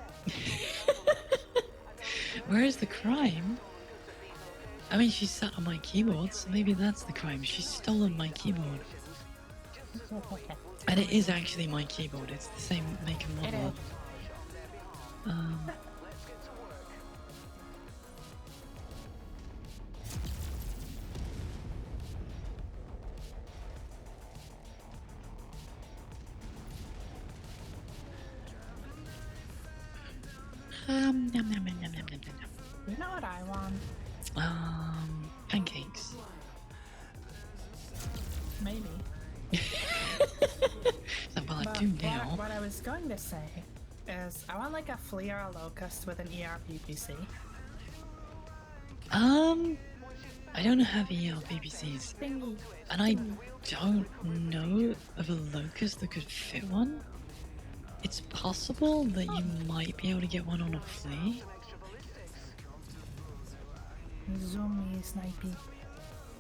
Where is the crime? I mean, she sat on my keyboard, so maybe that's the crime. She's stolen my keyboard. And it is actually my keyboard. It's the same make and model. Nom, nom, nom, nom, nom, nom, nom. You know what I want? Pancakes. Maybe. Well, I do now. What I was going to say is I want like a flea or a locust with an ERPPC. I don't have ELPPCs, and I don't know of a locust that could fit one. It's possible that you might be able to get one on a flea. Zoomy snipey.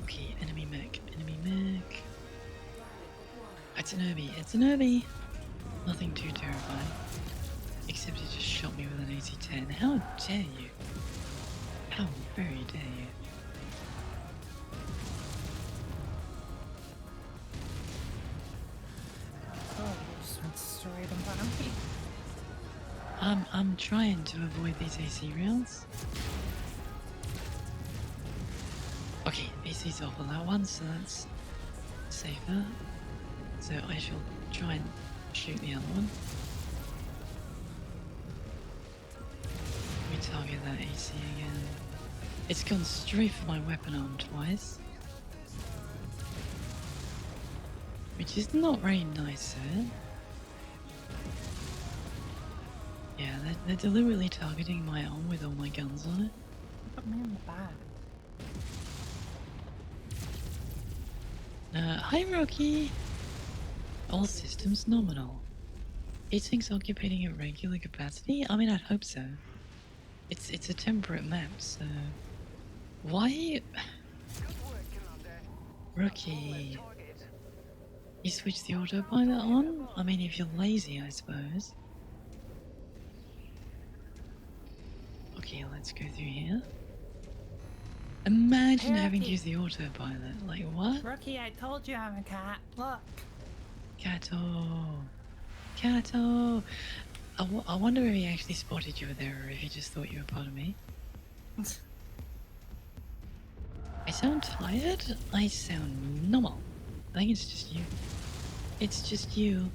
Okay, enemy mech. It's an Irby. Nothing too terrifying. except he just shot me with an AC-10. How dare you? How very dare you? Oh, you just went straight in front of me. I'm trying to avoid these AC rounds. Okay, AC's off on that one, so that's safer. So I shall try and shoot the other one. Retarget that AC again. It's gone straight for my weapon arm twice. Which is not very nice, sir. Yeah, they're deliberately targeting my arm with all my guns on it. Put me in the back. Hi Rocky! All systems nominal. Heatsink's occupating at regular capacity? I mean, I'd hope so. It's a temperate map, so... Why? Good work, Commander. Rookie. Target. You switch the autopilot on? I mean, if you're lazy, I suppose. Okay, let's go through here. Imagine Hey, having to Rocky. use the autopilot. Like, what? Rookie, I told you I'm a cat. Look. Kato. Kato. I wonder if he actually spotted you there or if he just thought you were part of me. I sound tired? I sound normal. I think it's just you. It's just you.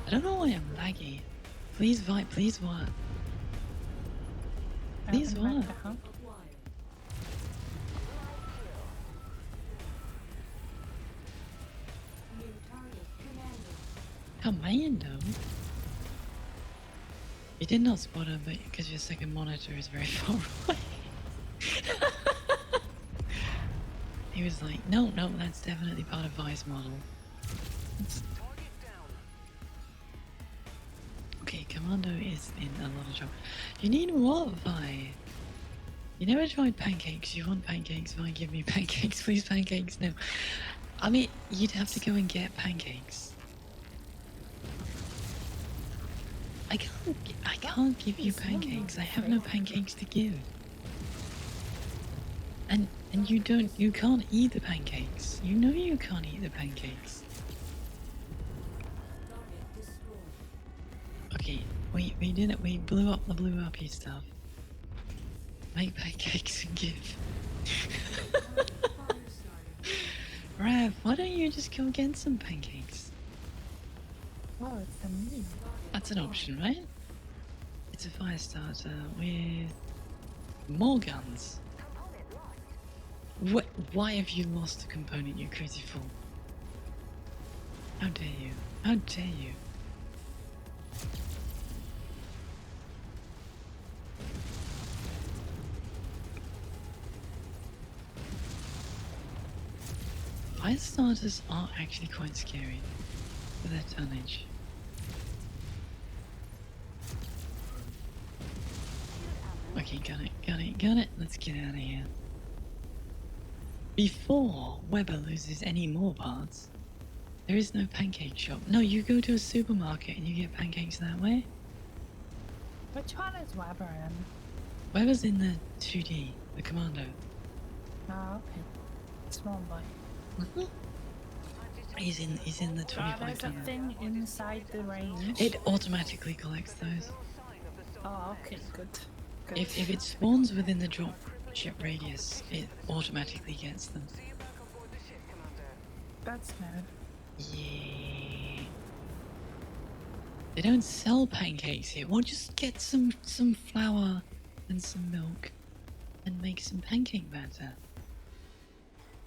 I don't know why I'm laggy. Please vibe, please what? Please Open what? back down. Commando? You did not spot her, but because your second monitor is very far away. He was like, no, that's definitely part of Vi's model. Target down. Okay, Commando is in a lot of trouble. You need what, Vi? You never tried pancakes. You want pancakes? Vi, give me pancakes. Please, pancakes. No. I mean, you'd have to go and get pancakes. I can't give you pancakes. I have no pancakes to give. And you can't eat the pancakes. You know you can't eat the pancakes. Okay, we did it. We blew up the blue uppy stuff. Make pancakes and give. Rav, why don't you just go get some pancakes? Oh, it's the me. That's an option, right? It's a fire starter with more guns. Why have you lost a component, you crazy fool? How dare you? How dare you? Fire starters are actually quite scary for their tonnage. Okay, got it. Let's get out of here. Before Weber loses any more parts, there is no pancake shop. No, you go to a supermarket and you get pancakes that way. Which one is Weber in? Weber's in the 2D, the Commando. Oh, okay. Small boy. He's in the Oh, 25 there's a tonner. thing inside the range. It automatically collects those. No sign of the storm. Oh, okay, good. Good. If it spawns within the drop ship radius, it automatically gets them. See you back on board the ship, Commander. That's good. Yeah. They don't sell pancakes here. Well, just get some flour and some milk and make some pancake batter.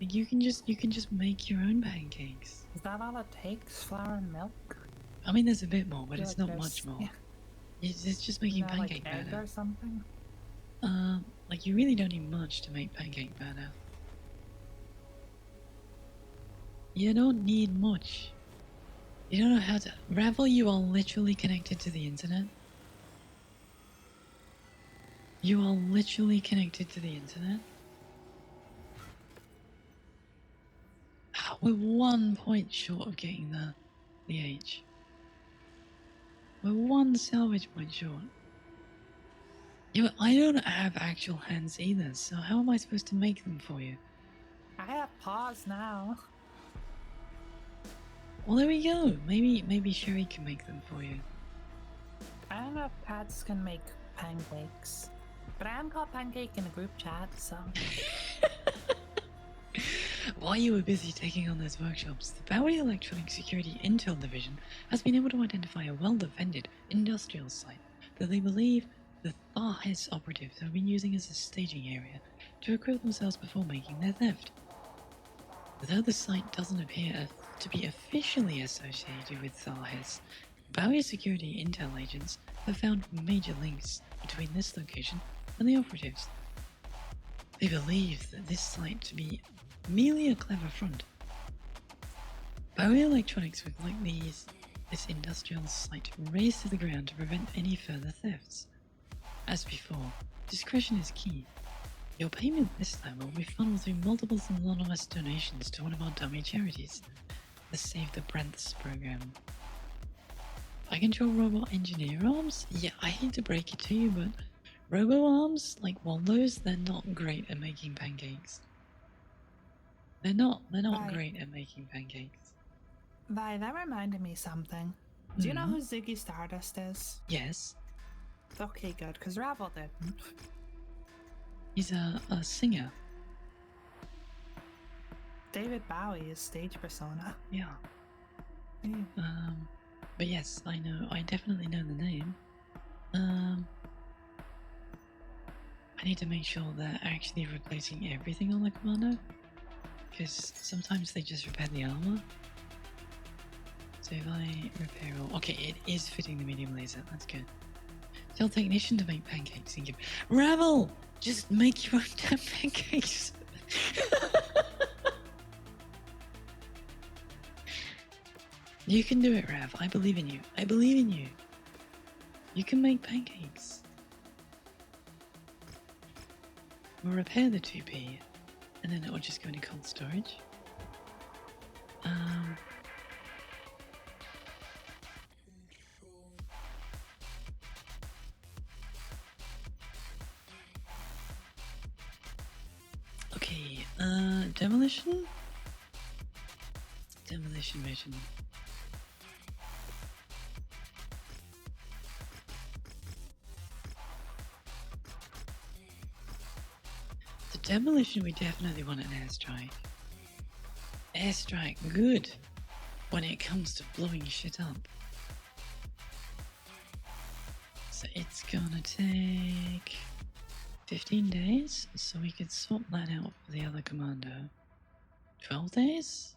Like you can just make your own pancakes. Is that all it takes? Flour and milk? I mean, there's a bit more, but Feel it's like not there's- much more. yeah. It's just making Isn't that pancake like egg batter. or something? Like you really don't need much to make pancake batter. You don't need much. You don't know how to... Ravel, you are literally connected to the internet. You are literally connected to the internet. We're 1 point short of getting the H. We're 1 salvage point short. Yeah, I don't have actual hands either, so how am I supposed to make them for you? I have paws now. Well, there we go. Maybe Sherry can make them for you. I don't know if cats can make pancakes, but I am called Pancake in a group chat, so. While you were busy taking on those workshops, the Bowie Electronic Security Intel Division has been able to identify a well-defended industrial site that they believe the Tharhes operatives have been using as a staging area to recruit themselves before making their theft. Though the site doesn't appear to be officially associated with Tharhes, Bowie security intel agents have found major links between this location and the operatives. They believe that this site to be merely a clever front. Bowie Electronics would like this industrial site razed to the ground to prevent any further thefts. As before, discretion is key. Your payment this time will be funneled through multiple anonymous donations to one of our dummy charities, the Save the Brents program. I control robot engineer arms? Yeah, I hate to break it to you, but robo arms, like Waldo's, they're not great at making pancakes. They're not Right. great at making pancakes. Vi, that reminded me something. Do you know who Ziggy Stardust is? Yes. Okay, good, because Ravel didn't. He's a singer. David Bowie is stage persona. Yeah. Yeah. But yes, I definitely know the name. I need to make sure they're actually replacing everything on the commando, because sometimes they just repair the armor. So if I repair all... Okay, it is fitting the medium laser, that's good. Tell technician to make pancakes and give... Ravel! Just make your own damn pancakes! You can do it, Rav. I believe in you. I believe in you. You can make pancakes. We'll repair the 2P, and then it will just go into cold storage. Okay, demolition? Demolition mission. The demolition, we definitely want an airstrike. Airstrike, good when it comes to blowing shit up. So it's gonna take 15 days, so we could swap that out for the other commando. 12 days?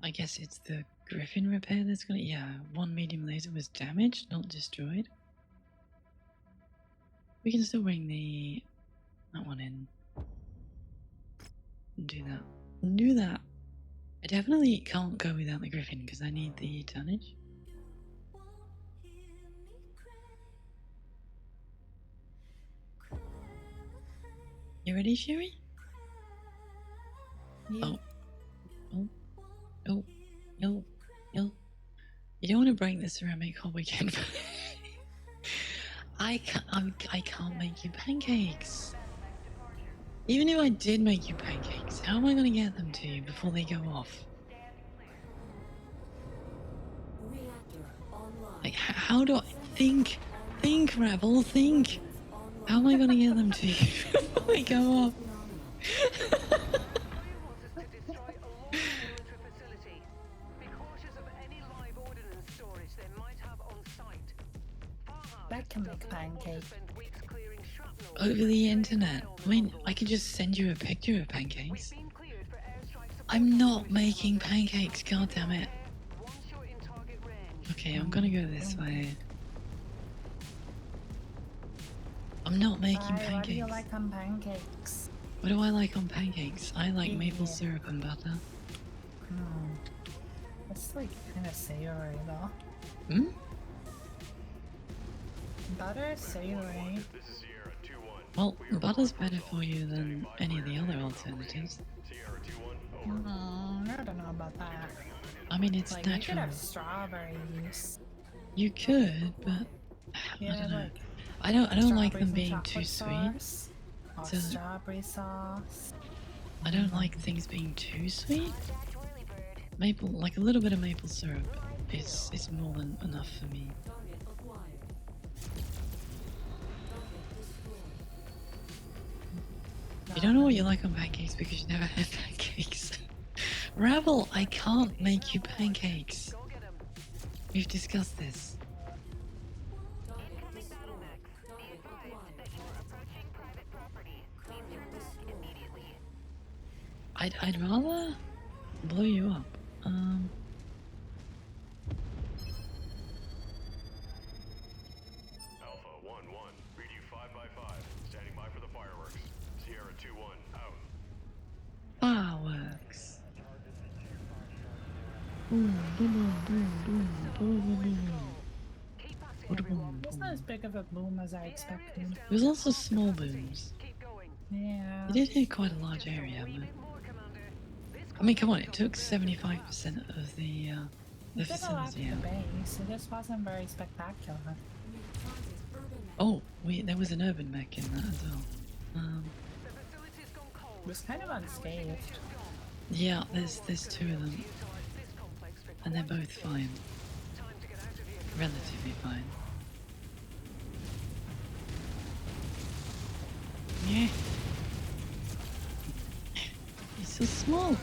I guess it's the Griffin repair that's gonna... Yeah, one medium laser was damaged, not destroyed. We can still bring that one in. Do that. Do that. I definitely can't go without the Griffin because I need the tonnage. You ready, Sherry? Yeah. Oh. Oh. Oh. No. No. You don't want to break the ceramic hob again. I can't make you pancakes. Even if I did make you pancakes, how am I going to get them to you before they go off? Like, how do I... Think, Ravel, think! How am I going to get them to you before they go off? That can make pancake. Over the internet. I mean, I could just send you a picture of pancakes. I'm not making pancakes, god damn it. Okay, I'm gonna go this way. I'm not making pancakes. What do you like on pancakes? What do I like on pancakes? I like maple syrup and butter. It's like kind of savory though. Hmm? Butter is savory. This is Sierra 2-1. Well, butter's better for you than any of the other alternatives. Sierra 2-1, over. I don't know about that. I mean, it's Like, you could natural. have strawberries. You could, but I Yeah, don't know. like I don't like them strawberries and being too chocolate sweet. sauce. Or So- strawberry sauce. I don't like things being too sweet. Maple, like a little bit of maple syrup, is more than enough for me. You don't know what you like on pancakes because you never had pancakes. Ravel, I can't make you pancakes. Go get 'em. We've discussed this. Incoming battle mechs. Be advised that you are approaching private property. Leave your mark immediately. I'd rather blow you up. Alpha 1-1, read you 5 by 5, standing by for the fireworks. Sierra 2-1, out. Fireworks. Boom, boom, boom, boom, boom, boom, boom, boom. Keep passing Boom, everyone. boom, It's boom. not as big of a boom as I expected. There's also small booms. Keep going. Yeah. It did hit quite a large area, Wee but bit more, Commander. This I mean, come on, it took 75% of the It did a lot to facility the out. base. It just wasn't very spectacular. Oh, wait, there was an urban mech in that as well. The facility's gone cold. It was kind of unscathed. Yeah, there's two of them, Utilize this complex for and they're quite both fine, time to get out of here. relatively fine. Yeah. It's so small.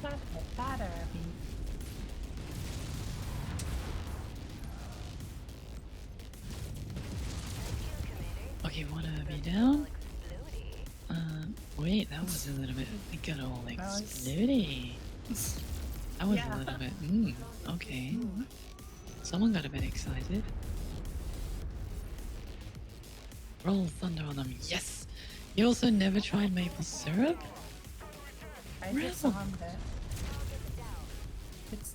Not that derby. Okay, one Irby down. Wait, that was a little bit good old was- explodey. That was Yeah. a little bit, okay. Someone got a bit excited. Roll thunder on them, yes! You also never tried maple syrup? I Really? just bombed it. It's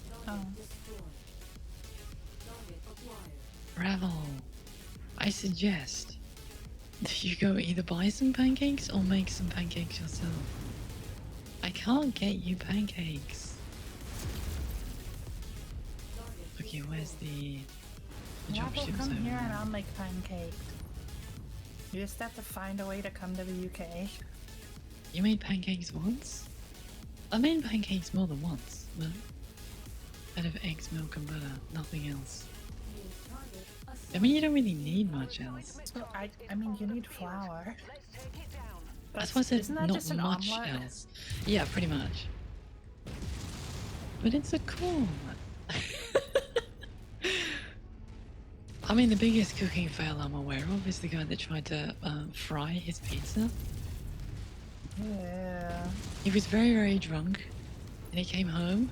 Ravel, I suggest that you go either buy some pancakes or make some pancakes yourself. I can't get you pancakes. Okay, where's the Apple, dropships come over here and there? I'll make pancakes. You just have to find a way to come to the UK. You made pancakes once? I made pancakes more than once, but out of eggs, milk, and butter, nothing else. I mean, you don't really need much else. So I mean, you need flour. Let's take it down. That's why I said Isn't that not just an much omelet? else. Yeah, pretty much. But it's a corn. I mean, the biggest cooking fail I'm aware of is the guy that tried to fry his pizza. Yeah. He was very, very drunk, and he came home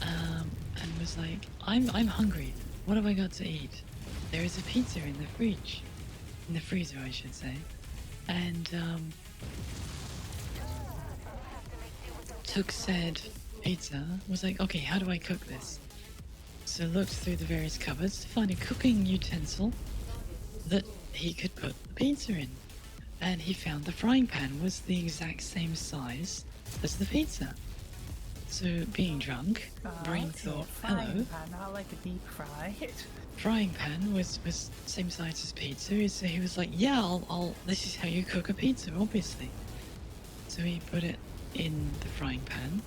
and was like, I'm hungry. What have I got to eat? There is a pizza in the fridge. In the freezer, I should say. And took said pizza, was like, okay, how do I cook this? So looked through the various cupboards to find a cooking utensil that he could put the pizza in. And he found the frying pan was the exact same size as the pizza. So being drunk, brain Okay, thought, frying hello, pan, not like a deep fry. frying pan was same size as pizza. So he was like, yeah, I'll this is how you cook a pizza, obviously. So he put it in the frying pan,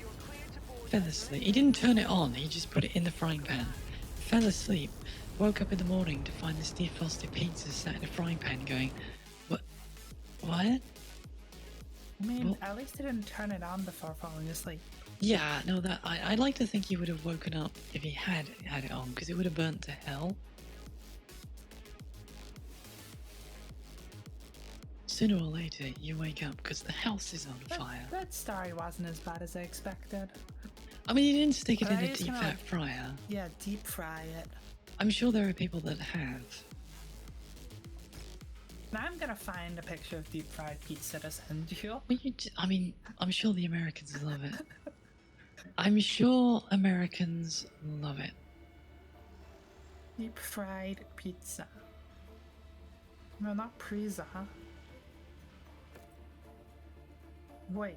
fell asleep. He didn't turn it on, he just put it in the frying pan, fell asleep, woke up in the morning to find this defrosted pizza sat in a frying pan going, what? I mean, Well- at least he didn't turn it on before falling asleep. Yeah, no, that I'd like to think he would have woken up if he had it on, because it would have burnt to hell. Sooner or later, you wake up because the house is on fire. That story wasn't as bad as I expected. I mean, you didn't stick it But in I a just deep gonna, fat like- fryer. Yeah, deep fry it. I'm sure there are people that have. Now I'm gonna find a picture of deep fried pizza to send you. Well, I mean, I'm sure the Americans love it. I'm sure Americans love it. Deep fried pizza. No, not pizza. Wait.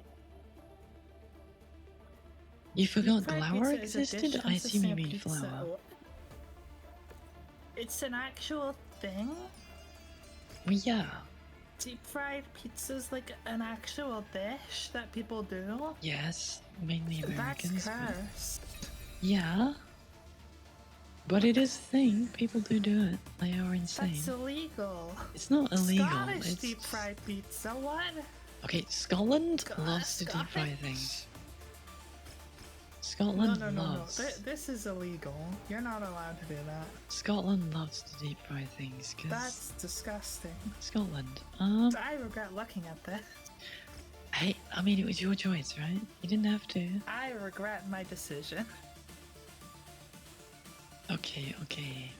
You forgot Deep-fried glour pizza is a existed? dish I assume consisting you of mean pizza. flour. What? It's an actual thing? Well, yeah. Deep fried pizza is like an actual dish that people do? Yes, mainly That's Americans. But cursed. yeah. But it is a thing. People do it. They are insane. That's illegal. It's not illegal. Scottish It's deep fried pizza, what? okay. Scotland loves to deep fry Scottish? things. No, Scotland no, no, no. loves. This is illegal. You're not allowed to do that. Scotland loves to deep fry things because That's disgusting. Scotland. I regret looking at this. Hey, I mean, it was your choice, right? You didn't have to. I regret my decision. Okay, okay.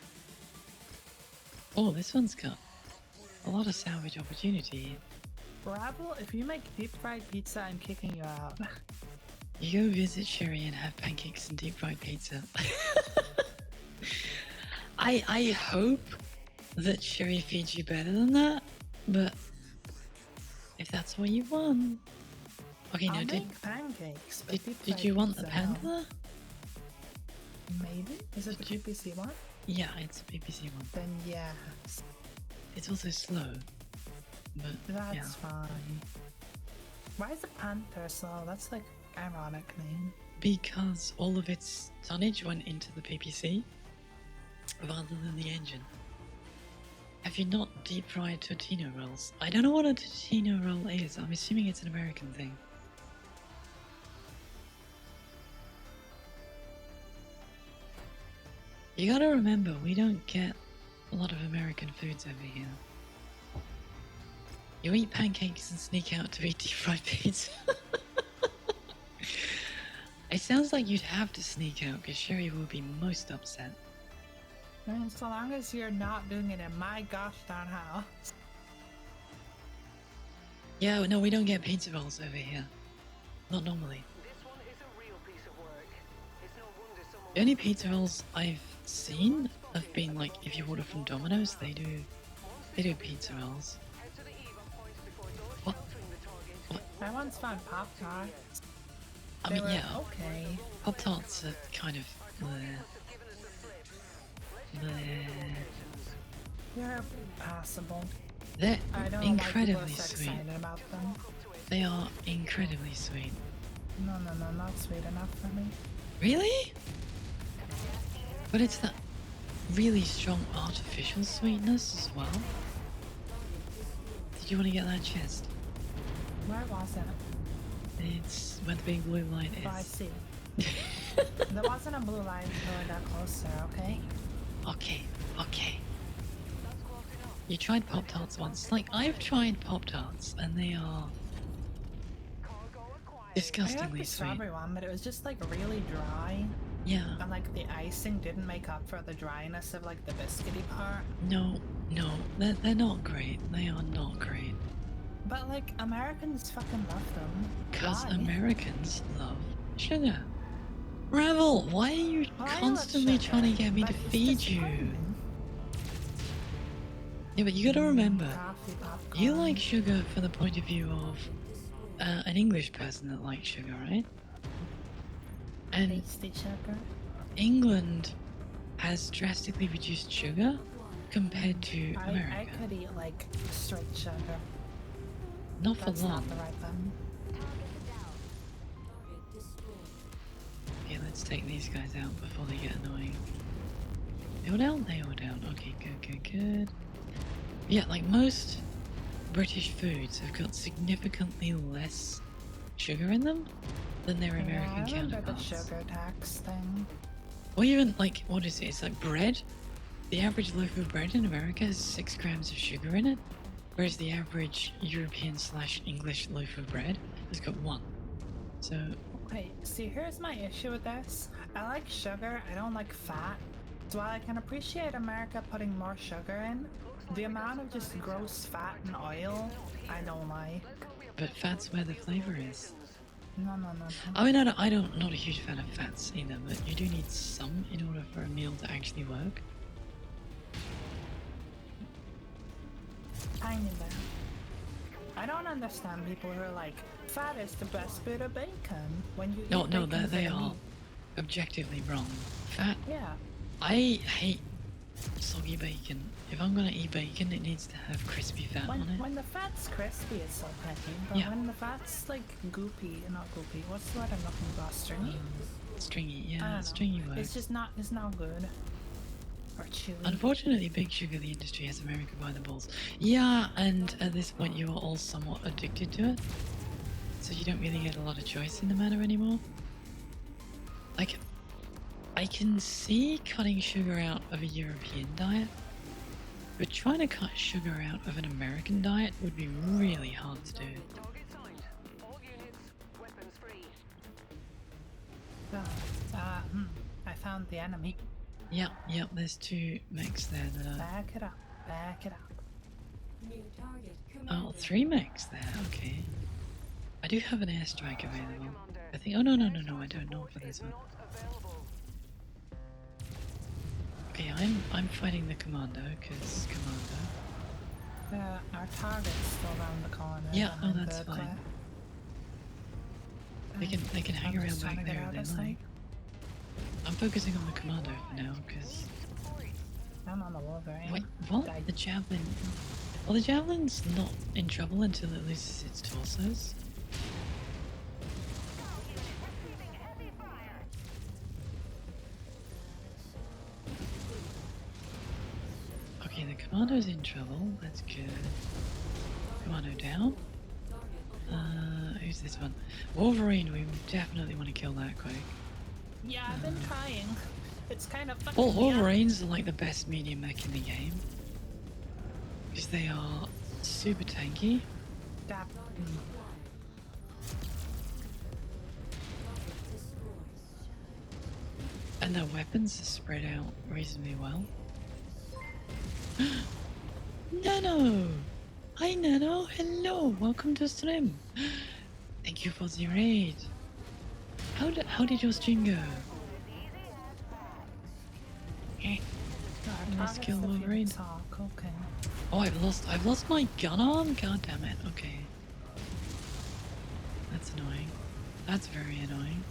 Oh, this one's got a lot of salvage opportunity. Bravo, if you make deep fried pizza, I'm kicking you out. You go visit Sherry and have pancakes and deep fried pizza. I hope that Sherry feeds you better than that, but if that's what you want. Okay, I'll no, make pancakes, but deep did fried you want the pizza, no. panther? Maybe? Is it the Did you- PPC one? Yeah, it's a BBC one. Then yes. It's also slow, but That's yeah. fine. Why is the panther slow? That's like ironic name. Because all of its tonnage went into the PPC rather than the engine. Have you not deep fried tortino rolls? I don't know what a tortino roll is. I'm assuming it's an American thing. You gotta remember, we don't get a lot of American foods over here. You eat pancakes and sneak out to eat deep fried pizza. It sounds like you'd have to sneak out because Sherry will be most upset. I mean, so long as you're not doing it in my gosh darn house. Yeah, no, we don't get pizza rolls over here. Not normally. This one is a real piece of work. It's no wonder someone The only pizza rolls I've seen have been like if you order from Domino's, they do pizza rolls. head to the EVA points before doors What? sheltering the target. What? I once found Pop-Tarts. I They mean, were yeah, okay. Pop Tarts are kind of bleh, Have given us the slip. bleh. They're passable. They're I don't know why people are incredibly so sweet. excited about them. They are incredibly sweet. No, no, no, not sweet enough for me. Really? But it's that really strong artificial sweetness as well. Did you want to get that chest? Where was it? It's where the big blue light Oh, I is. see. There wasn't a blue line really that close there, okay? Okay, okay. You tried Pop Tarts once. Like, I've tried Pop Tarts and they are Cargo acquired. I got disgustingly the sweet. strawberry one, but it was just like really dry. Yeah. And like the icing didn't make up for the dryness of like the biscuity part. No, no, they're not great. They are not great. But like Americans fucking love them. Because Why? Americans love sugar. Revel, why are you Well, I love constantly sugar, trying to get me to but it's feed you? disappointing. Yeah, but you gotta remember, Coffee, popcorn. you like sugar from the point of view of an English person that likes sugar, right? And tasty sugar. England has drastically reduced sugar compared to I America. could eat like straight sugar. Not for That's long. not the right button. Okay, let's take these guys out before they get annoying. They all down? They all down. Okay, good, good, good. Yeah, like most British foods have got significantly less sugar in them than their American Yeah, I remember the counterparts. sugar tax thing. Or even like, what is it? It's like bread. The average loaf of bread in America has 6 grams of sugar in it, whereas the average European/English loaf of bread has got 1. So, Okay, see, here's my issue with this. I like sugar, I don't like fat. So while I can appreciate America putting more sugar in, the amount of just gross fat and oil, I don't like. but fat's where the flavor is. No, no, no, no. I mean, not a huge fan of fats either, but you do need some in order for a meal to actually work. tiny bit. I don't understand people who are like, fat is the best bit of bacon when you No, eat no, bacon they for the are meat. objectively wrong. Fat. Yeah. I hate soggy bacon. If I'm gonna eat bacon, it needs to have crispy fat on it. When the fat's crispy, it's so pretty, but Yeah. when the fat's like goopy, not goopy, what's the word I'm looking for? Stringy? Stringy, I yeah, don't know. stringy works. It's just not, it's not good. Or chewy. Unfortunately, Big Sugar, the industry, has America by the balls. Yeah, and at this point you are all somewhat addicted to it. So you don't really get a lot of choice in the matter anymore. Like, I can see cutting sugar out of a European diet, but trying to cut sugar out of an American diet would be really hard to do. Target signed. All units, weapons free. I found the enemy. Yep, there's 2 mechs there that are... Back it up, back it up. New target Oh, commanded. 3 mechs there, okay. I do have an airstrike available. Commander. I think... Oh, no, I don't know for this one. Not available. Okay, I'm fighting the commando, because commando. Our target's still around the corner. Yeah, oh, behind that's the fine. cliff. They can hang I'm around just trying back to get there out if of they like. sight. I'm focusing on the commando for now, because... I'm on the Wolverine. Wait, what? Died. The javelin... Well, the javelin's not in trouble until it loses its torsos. Okay, the commando's in trouble. That's good. Commando down. Who's this one? Wolverine, we definitely want to kill that quick. Yeah, I've been trying. It's kind of fucking Well, me up. Wolverines are like the best medium mech in the game. Because they are super tanky. Dap. And their weapons are spread out reasonably well. Nano! Hi Nano, hello, welcome to stream. Thank you for the raid. How did your stream go? Eh. Let's kill Wolverine. Talk, okay. Oh, I've lost my gun arm? God damn it, okay. That's annoying. That's very annoying.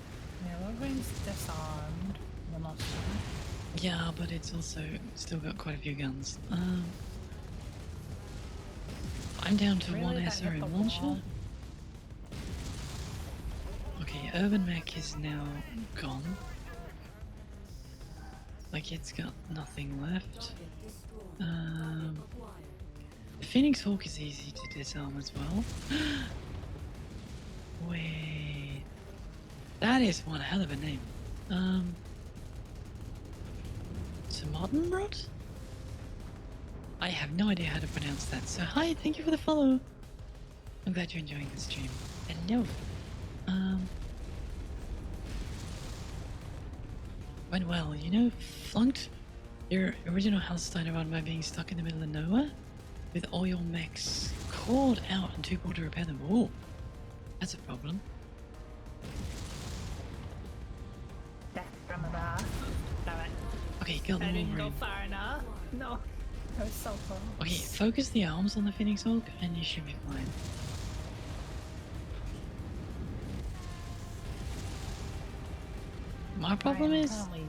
Yeah, Wolverine's disarmed. The most part. Yeah, but it's also still got quite a few guns. I'm down to Really, 1 that hit the SRM launcher. wall? Okay, Urban Mech is now gone. Like it's got nothing left. The Phoenix Hawk is easy to disarm as well. Wait, that is one hell of a name. Tomatenrot? I have no idea how to pronounce that. So hi, thank you for the follow. I'm glad you're enjoying the stream. Hello. Went well, you know, flunked your original house started around by being stuck in the middle of nowhere with all your mechs called out and too cool to repair them. Oh, that's a problem. Death from above. Damn it. Okay, kill the I didn't go Wolverine. far enough. No. I was so close. Okay, focus the arms on the Phoenix Hawk and you should be fine. My problem Ryan, is currently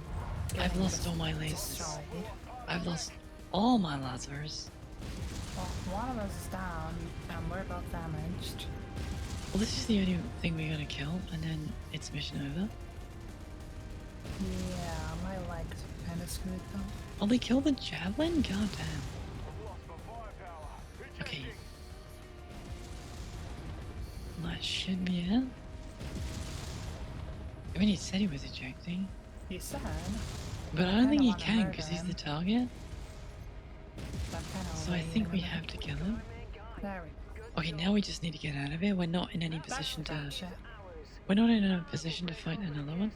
I've getting lost all my lasers. destroyed. I've lost all my lasers. Well, one of us is down, and we're both damaged. Well, this is the only thing we gotta kill, and then it's mission over. Yeah, my legs are kind of screwed though. Oh, they killed the javelin? God damn. Lost my firepower. Okay. Ejecting. That should be it. I mean, he said he was ejecting, You said, but I don't think he wanna can murder because he's him. the target. but I'm kind of. So I think we have to kill him. There we go. Okay, now we just need to get out of here. We're not in any That's position to. that shit. We're not in a position to fight another one.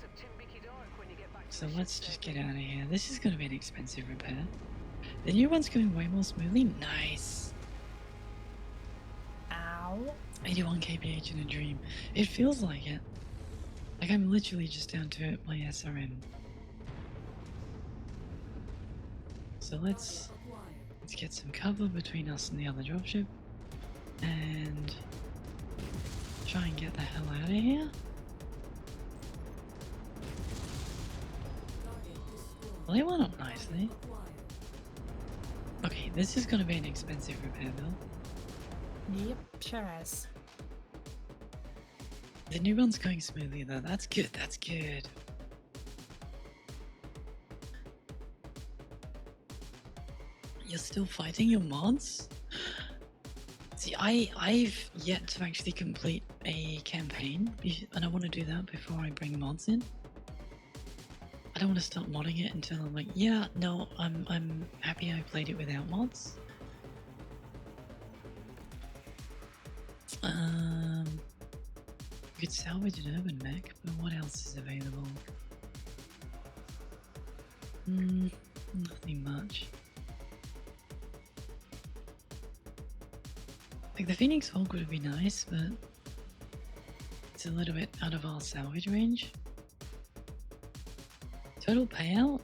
So let's just get out of here. This is going to be an expensive repair. The new one's going way more smoothly. Nice. Ow. 81 kph in a dream. It feels like it. Like I'm literally just down to my SRM. So let's Let's get some cover between us and the other dropship. And try and get the hell out of here. Well, they went up nicely. Okay, this is gonna be an expensive repair bill. Yep, sure is. The new run's going smoothly though. That's good. That's good. You're still fighting your mods? See, I've yet to actually complete a campaign, and I want to do that before I bring mods in. I don't want to start modding it until I'm like, yeah, no, I'm happy I played it without mods. You could salvage an urban mech, but what else is available? Nothing much. Like the Phoenix Hulk would be nice, but it's a little bit out of our salvage range. Total payout?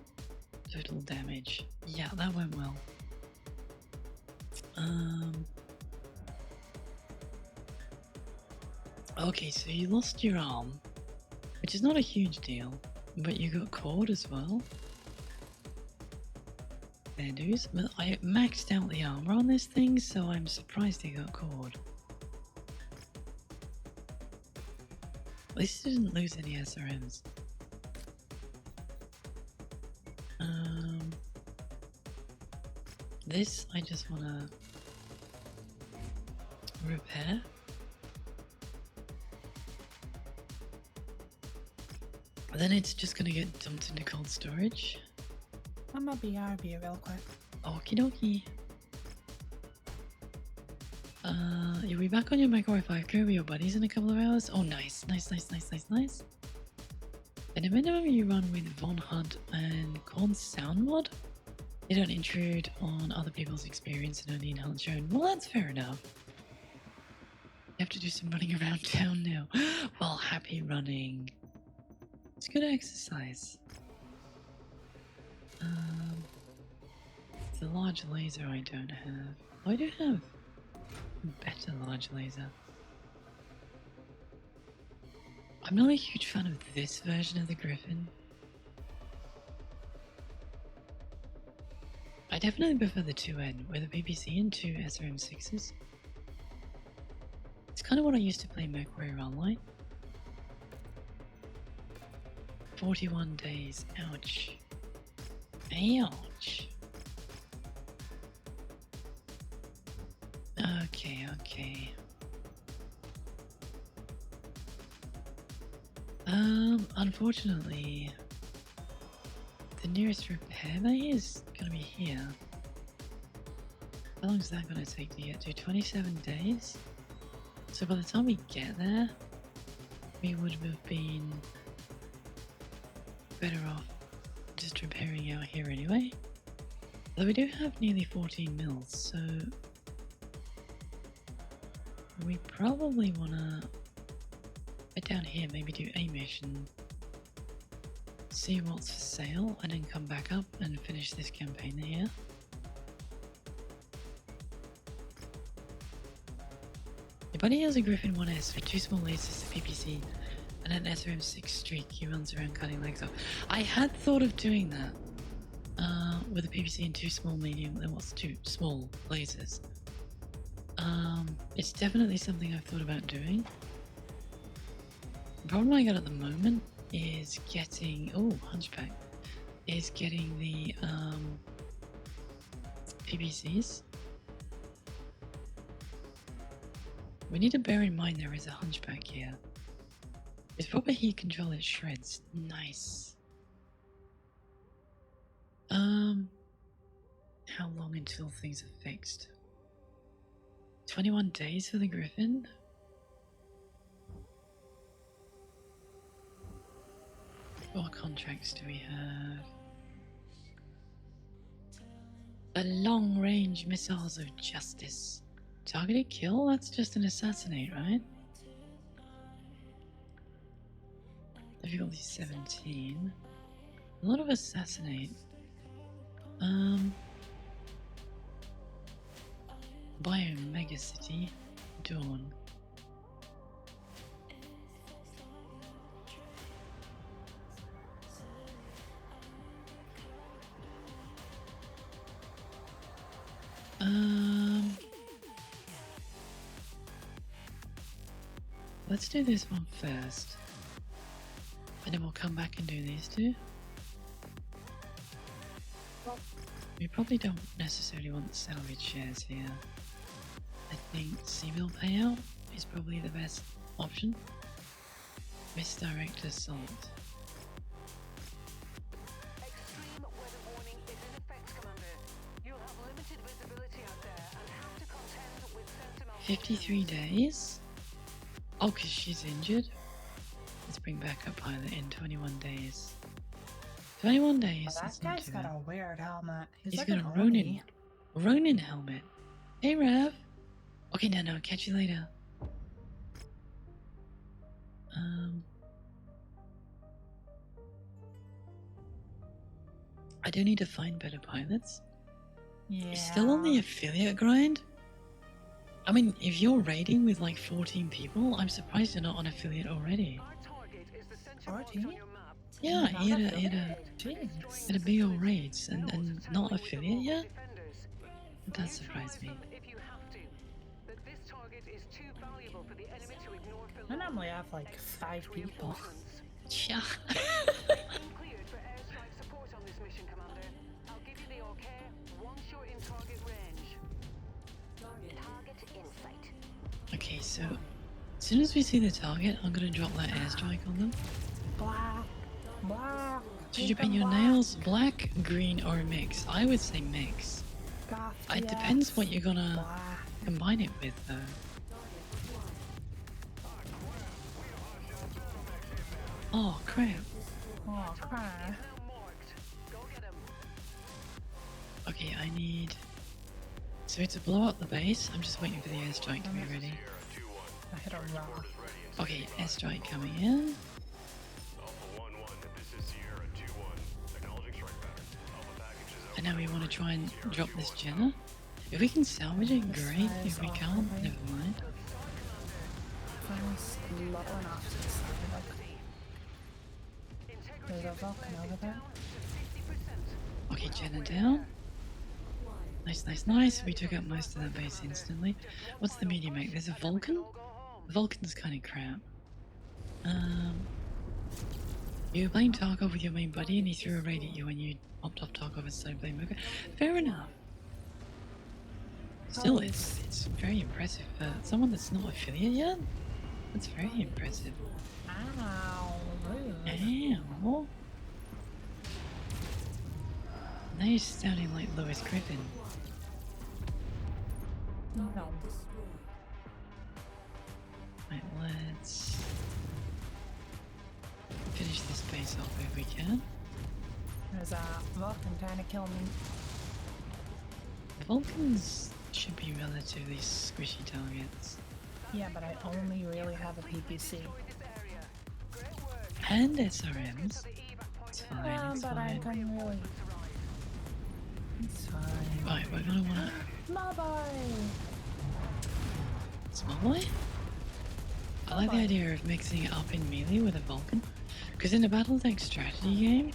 Total damage. Yeah, that went well. Okay, so you lost your arm, which is not a huge deal, but you got caught as well. Fair dues, but I maxed out the armor on this thing, so I'm surprised he got caught. At least he didn't lose any SRMs. This I just wanna repair. Then it's just gonna get dumped into cold storage. I'm gonna BRB real quick. Okie dokie. You'll be back on your microwave 5K with your buddies in a couple of hours? Oh, nice. Nice. At a minimum, you run with Von Hunt and Corn Sound Mod. They don't intrude on other people's experience and only enhance your own. Well, that's fair enough. You have to do some running around town now. Well, happy running. It's good exercise. The large laser I don't have. Oh, I do have a better large laser. I'm not a huge fan of this version of the Griffin. I definitely prefer the 2N with a PPC and 2 SRM6s. It's kind of what I used to play MechWarrior Online. 41 days. Ouch. Ouch. Okay. Unfortunately, the nearest repair bay is gonna be here. How long is that gonna take to get to? 27 days? So by the time we get there, we would have been better off just repairing out here anyway. Though we do have nearly 14 mils, so we probably wanna head down here, maybe do a mission, see what's for sale, and then come back up and finish this campaign here. Your buddy has a Griffin 1S with 2 small lasers to PPC and an SRM6 streak. He runs around cutting legs off. I had thought of doing that with a PPC and 2 small medium, and what's 2 small lasers. It's definitely something I've thought about doing. The problem I got at the moment is getting, Hunchback, is getting the PPCs. We need to bear in mind there is a Hunchback here. It's proper heat control, it shreds. Nice. How long until things are fixed? 21 days for the Griffin? What contracts do we have? The long-range missiles of justice. Targeted kill? That's just an assassinate, right? Difficulty 17. A lot of assassinate. Biome Megacity, Dawn. Let's do this one first. And then we'll come back and do these two. We probably don't necessarily want salvage shares here. I think Seabill payout is probably the best option. Misdirect assault. Extreme weather warning is in effect, Commander. You'll have limited visibility out there and have to contend with sentinel. 53 days? Oh, because she's injured? Let's bring backup pilot in 21 days. 21 days, Well, that that's not guy's too got bad. a weird helmet. He's like got an a Oni. Ronin helmet. Hey, Rev. Okay, no, catch you later. I do need to find better pilots. Yeah. You're still on the affiliate grind? I mean, if you're raiding with like 14 people, I'm surprised you're not on affiliate already. Our target is the center point 14? on your map. Yeah, he had Jeez. a big old raids and not affiliate yet? Defenders. That does surprise me. If you have to. But this target is too valuable for the enemy to ignore for I long. normally have like 5 people. Yeah. Cleared for airstrike support on this mission, Commander. I'll give you the okay once you're in target range. Target in sight. Okay, so as soon as we see the target, I'm gonna drop that airstrike on them. Black. Black. Should you paint your nails black, green, or a mix? I would say mix. It depends what you're gonna Black. combine it with, though. Oh crap! Oh, crap. Now marked. Go get him. Okay, I need. So to blow up the base, I'm just waiting for the airstrike to be ready. I hit a rock. Okay, airstrike coming in. Alpha 1-1, this is Sierra 2-1. Acknowledging strike pattern. Alpha package is out. And now we want to try and drop this Jenna. If we can salvage it, great. If we can't, never mind. I'm slobbering off to the side. There's a Vulcan over there. Okay, Jenna down. Nice, nice, nice. We took out most of that base instantly. What's the medium mech? There's a Vulcan? The Vulcan's kind of crap. You were playing Tarkov with your main buddy and he threw a raid at you when you popped off Tarkov and started playing Mocha. Fair enough. Still, it's very impressive for someone that's not affiliate yet. That's very impressive. Ow. Rude. Ow. Now you're sounding like Lewis Griffin. No. Right, let's finish this base off if we can. There's a Vulcan trying to kill me. Vulcans should be relatively squishy targets. Yeah, but I only really have a PPC. And SRMs. It's fine, Yeah, it's but I fine. can really. It's fine. Right, we're gonna wanna... My boy! Small boy? I like the idea of mixing it up in melee with a Vulcan. Because in the Battletech strategy game,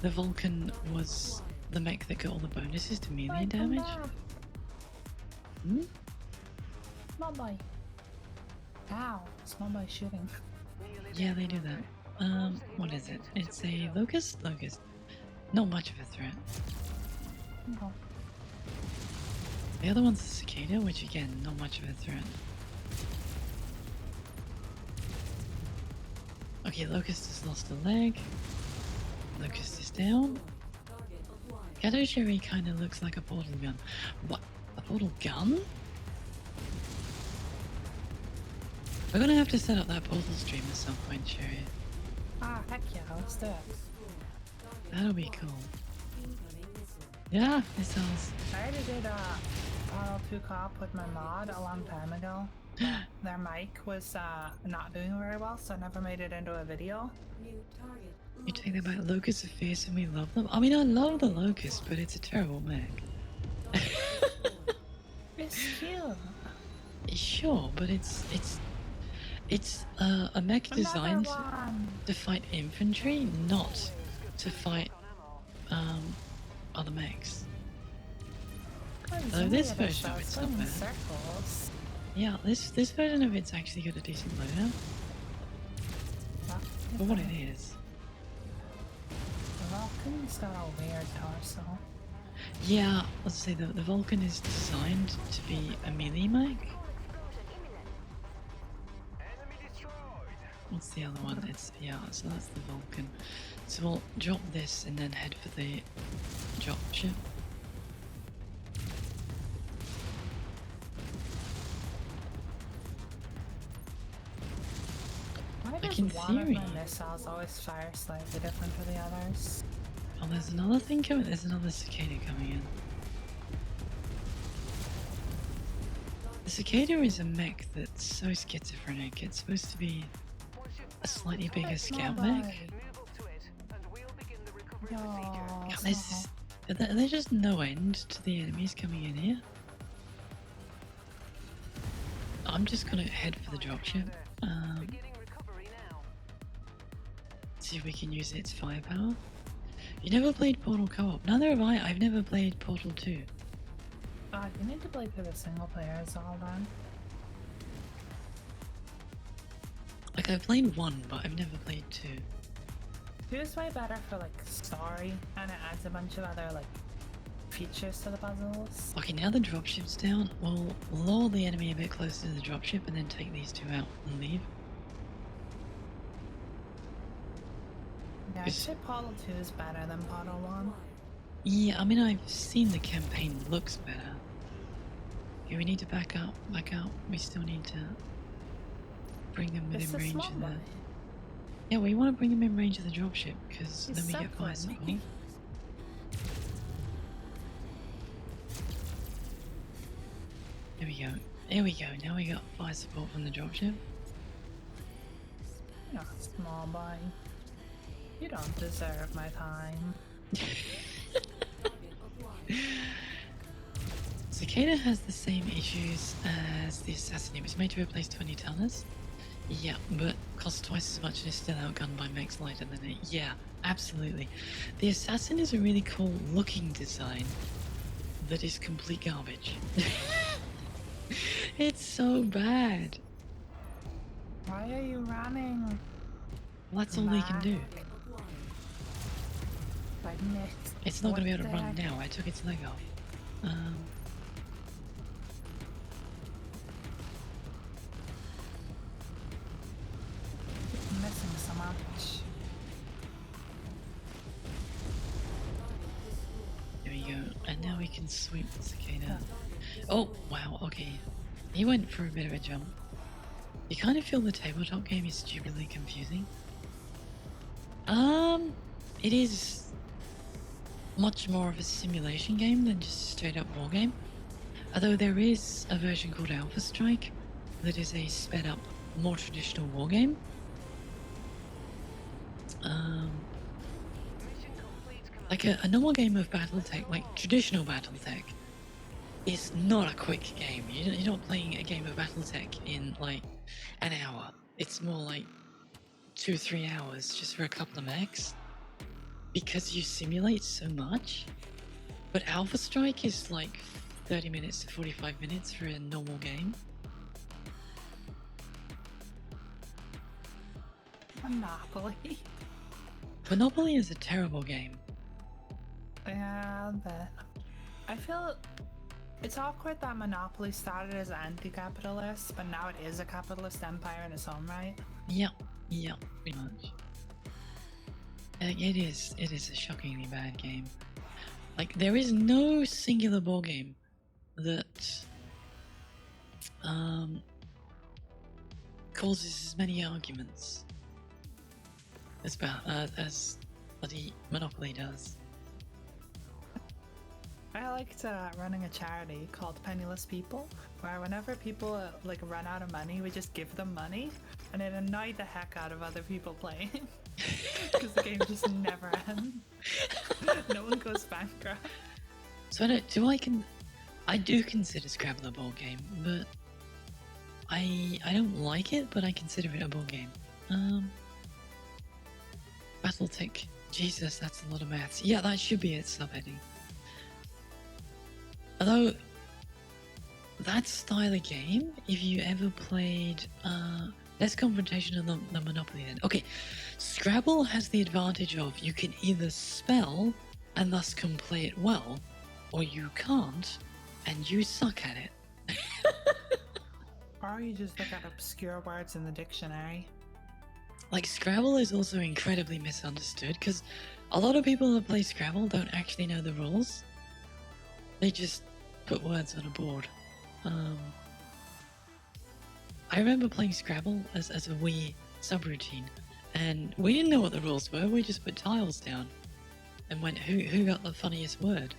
the Vulcan was the mech that got all the bonuses to melee damage. Hmm? Small boy. Ow. Small boy shooting. Yeah, they do that. What is it? It's a Locust? Locust. Not much of a threat. Oh. The other one's a Cicada, which again, not much of a threat. Okay, Locust has lost a leg. Locust is down. Gato Sherry kind of looks like a portal gun. What? A portal gun? We're gonna have to set up that portal stream at some point, Sherry. Ah, heck yeah, let's do it. That'll be cool. Yeah, missiles. I already did a Portal 2 co-op with my mod a long time ago. But their mic was not doing very well, so I never made it into a video. You take that back. Locusts are fierce and we love them. I mean, I love the Locust, but it's a terrible mech. It's cute. sure, but it's a mech Another designed one. to fight infantry, not to fight other mechs. God, Though this look at version of us, it's going not in bad. circles. Yeah, this version of it's actually got a decent loadout for what it is. The Vulcan's got a weird torso. Yeah, let's say the Vulcan is designed to be a melee mech. What's the other one? It's yeah, so that's the Vulcan. So we'll drop this and then head for the drop ship. Why Like does in one theory. of my missiles always fire slightly different to the others? Oh, there's another thing coming. There's another cicada coming in. The cicada is a mech that's so schizophrenic. It's supposed to be a slightly bigger scout mech. No, God, there's just no end to the enemies coming in here. I'm just gonna head for the dropship. See if we can use its firepower. You never played Portal Co-op? Neither have I. I've never played Portal 2. you need to play through the single player as all then. Like, I've played 1, but I've never played 2. 2 is way better for like story, and it adds a bunch of other like features to the puzzles. Okay, now the dropship's down, we'll lure the enemy a bit closer to the dropship and then take these two out and leave. Yeah, I'd say Portal 2 is better than Portal 1. Yeah, I mean, I've seen the campaign looks better. Okay, we need to back up. We still need to bring them It's within a range small of the... one. Yeah, we want to bring them in range of the dropship, because He's then we get fire circling support. me. There we go. There we go. Now we got fire support from the dropship. You're not small boy. You don't deserve my time. Cicada has the same issues as the Assassin. It was made to replace 20 tonners. Yeah, but costs twice as much and is still outgunned by mechs lighter than it. Yeah, absolutely. The Assassin is a really cool looking design that is complete garbage. It's so bad. Why are you running? Well, that's all they can do. Like Nick. It's not going to be What able to the run heck? now. I took its leg off. I'm missing so much. There we go. And now we can sweep the cicada. Oh, wow, okay. He went for a bit of a jump. You kind of feel the tabletop game is stupidly confusing. It is much more of a simulation game than just a straight up war game. Although there is a version called Alpha Strike that is a sped up, more traditional war game. Like a normal game of Battletech, like traditional Battletech, is not a quick game. You're not playing a game of Battletech in like an hour. It's more like 2-3 hours just for a couple of mechs. Because you simulate so much. But Alpha Strike is like 30 minutes to 45 minutes for a normal game. Monopoly. Monopoly is a terrible game. Yeah, but I feel it's awkward that Monopoly started as anti-capitalist, but now it is a capitalist empire in its own right. Yeah, pretty much. It is a shockingly bad game. Like, there is no singular ball game that causes as many arguments as bloody Monopoly does. I liked running a charity called Penniless People, where whenever people like run out of money, we just give them money, and it annoyed the heck out of other people playing because the game just never ends. No one goes bankrupt. So I do consider Scrabble a ball game, but I don't like it, but I consider it a board game. Battletech. Jesus, that's a lot of maths. Yeah, that should be its subheading. Although, that style of game, if you ever played, let's confrontation the Monopoly then. Okay, Scrabble has the advantage of you can either spell and thus can play it well, or you can't and you suck at it. Or you just look at obscure words in the dictionary. Like, Scrabble is also incredibly misunderstood because a lot of people that play Scrabble don't actually know the rules. They just put words on a board. I remember playing Scrabble as a Wii subroutine, and we didn't know what the rules were. We just put tiles down and went, who got the funniest word?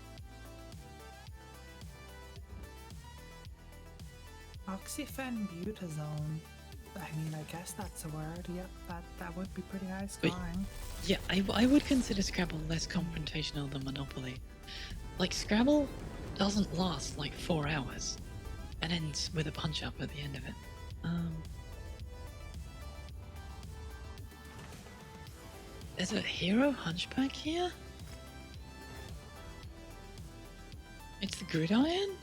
Oxyphenbutazone. I mean, I guess that's a word. Yep, that would be pretty high scoring. Yeah, I would consider Scrabble less confrontational than Monopoly. Like, Scrabble doesn't last like 4 hours and ends with a punch up at the end of it. There's a hero hunchback here? It's the gridiron?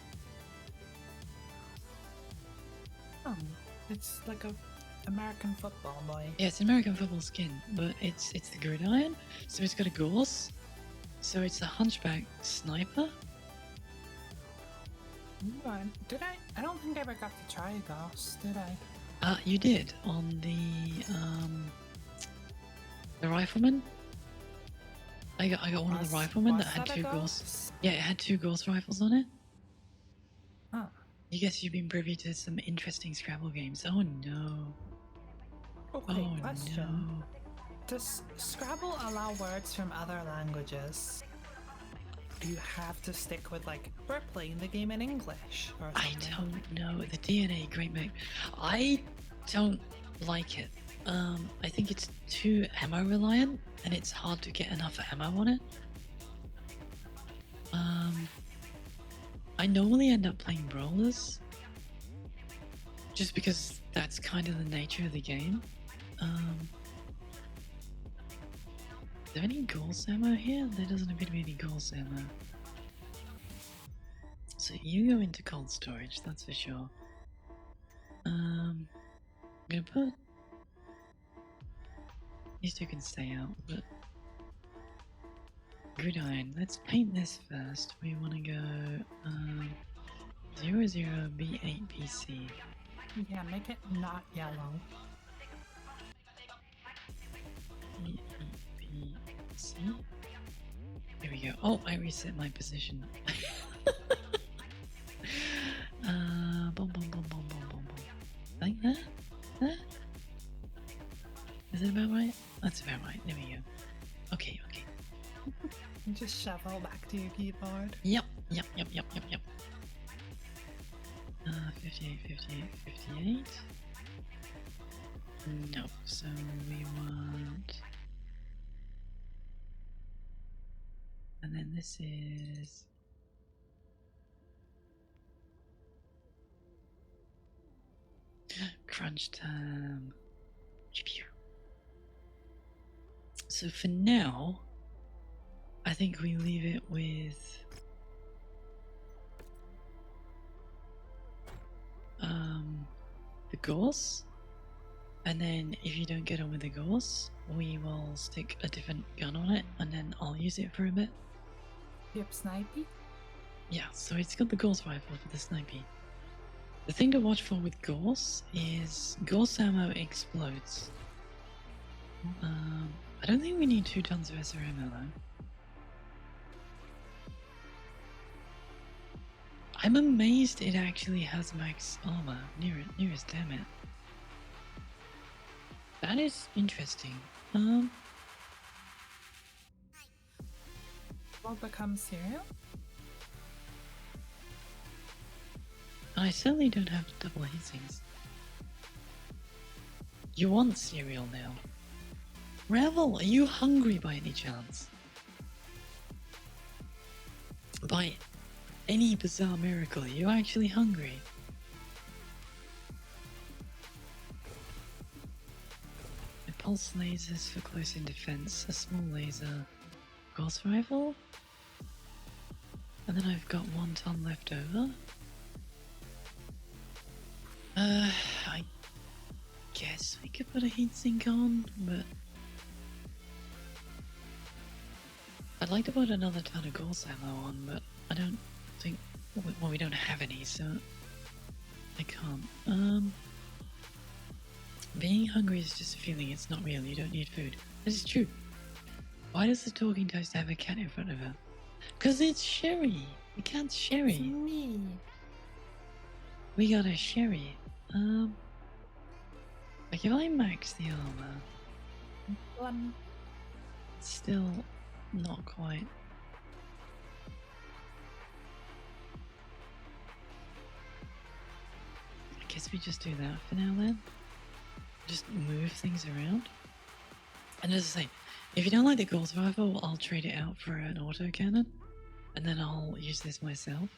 Oh, it's like a American football boy. Yeah, it's an American football skin, but it's the gridiron, so it's got a gorse. So it's a hunchback sniper? Ooh, did I? I don't think I ever got to try a Gauss, did I? You did on the rifleman. I got one of the riflemen that had 2 gorse. Yeah, it had 2 gorse rifles on it. Huh. I guess you've been privy to some interesting Scrabble games. Oh no. Okay, Oh question. no. Does Scrabble allow words from other languages? Do you have to stick with, like, we're playing the game in English or I something? don't know. The DNA Great Mech. I don't like it. I think it's too ammo reliant and it's hard to get enough ammo on it. I normally end up playing brawlers just because that's kind of the nature of the game. Is there any Gauss ammo here? There doesn't appear to be any Gauss ammo. So you go into cold storage, that's for sure. I'm gonna put... These 2 can stay out, but... Gridiron, let's paint this first. We want to go 00B8PC. Yeah, make it not yellow. B8PC. Here we go. Oh, I reset my position. Boom, boom, boom, boom, boom, boom, boom. Like that? That? Is it about right? That's about right. There we go. Okay, okay. Just shuffle back to your keyboard. Yep. 58, 58, 58. No, so we want... And then this is... Crunch time. So for now, I think we leave it with the gorse, and then if you don't get on with the gorse, we will stick a different gun on it, and then I'll use it for a bit. Yep, snipey. Yeah, so it's got the gorse rifle for the snipey. The thing to watch for with gorse is gorse ammo explodes. I don't think we need 2 tons of SR ammo though. I'm amazed it actually has max armor nearest, damn it. That is interesting. What becomes cereal? I certainly don't have double heatsings. You want cereal now. Revel, are you hungry by any chance? By any bizarre miracle, are you actually hungry? pulse lasers for close in defense, a small laser, gauss rifle, and then I've got 1 ton left over. I guess we could put a heatsink on, but I'd like to put another ton of gauss ammo on, but I don't think, well, we don't have any, so I can't. Being hungry is just a feeling, it's not real, you don't need food. This is true. Why does the talking toast have a cat in front of her? Because it's Sherry! The cat's Sherry! It's me. We got a Sherry. Like if I max the armor, One. it's still not quite. I guess we just do that for now then. Just move things around. And as I say, if you don't like the gauss rifle, I'll trade it out for an autocannon, and then I'll use this myself.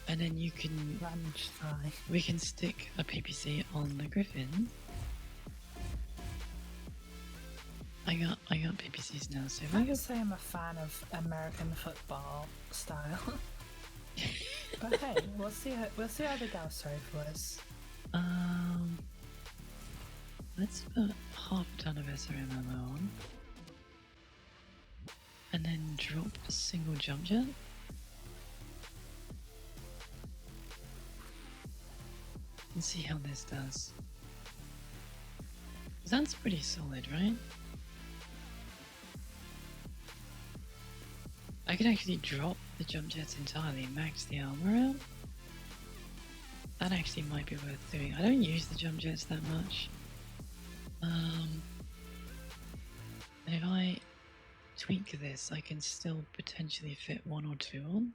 And then you can, Lunch time. we can stick a PPC on the Griffin. I got PPCs now, so if I I go, would say I'm a fan of American football style. But hey, we'll see how the Gauss rifle is. let's put half a ton of SRM ammo on, and then drop a single jump jet. And see how this does. That's pretty solid, right? I could actually drop the jump jets entirely and max the armor out. That actually might be worth doing. I don't use the jump jets that much. And if I tweak this, I can still potentially fit 1 or 2 on.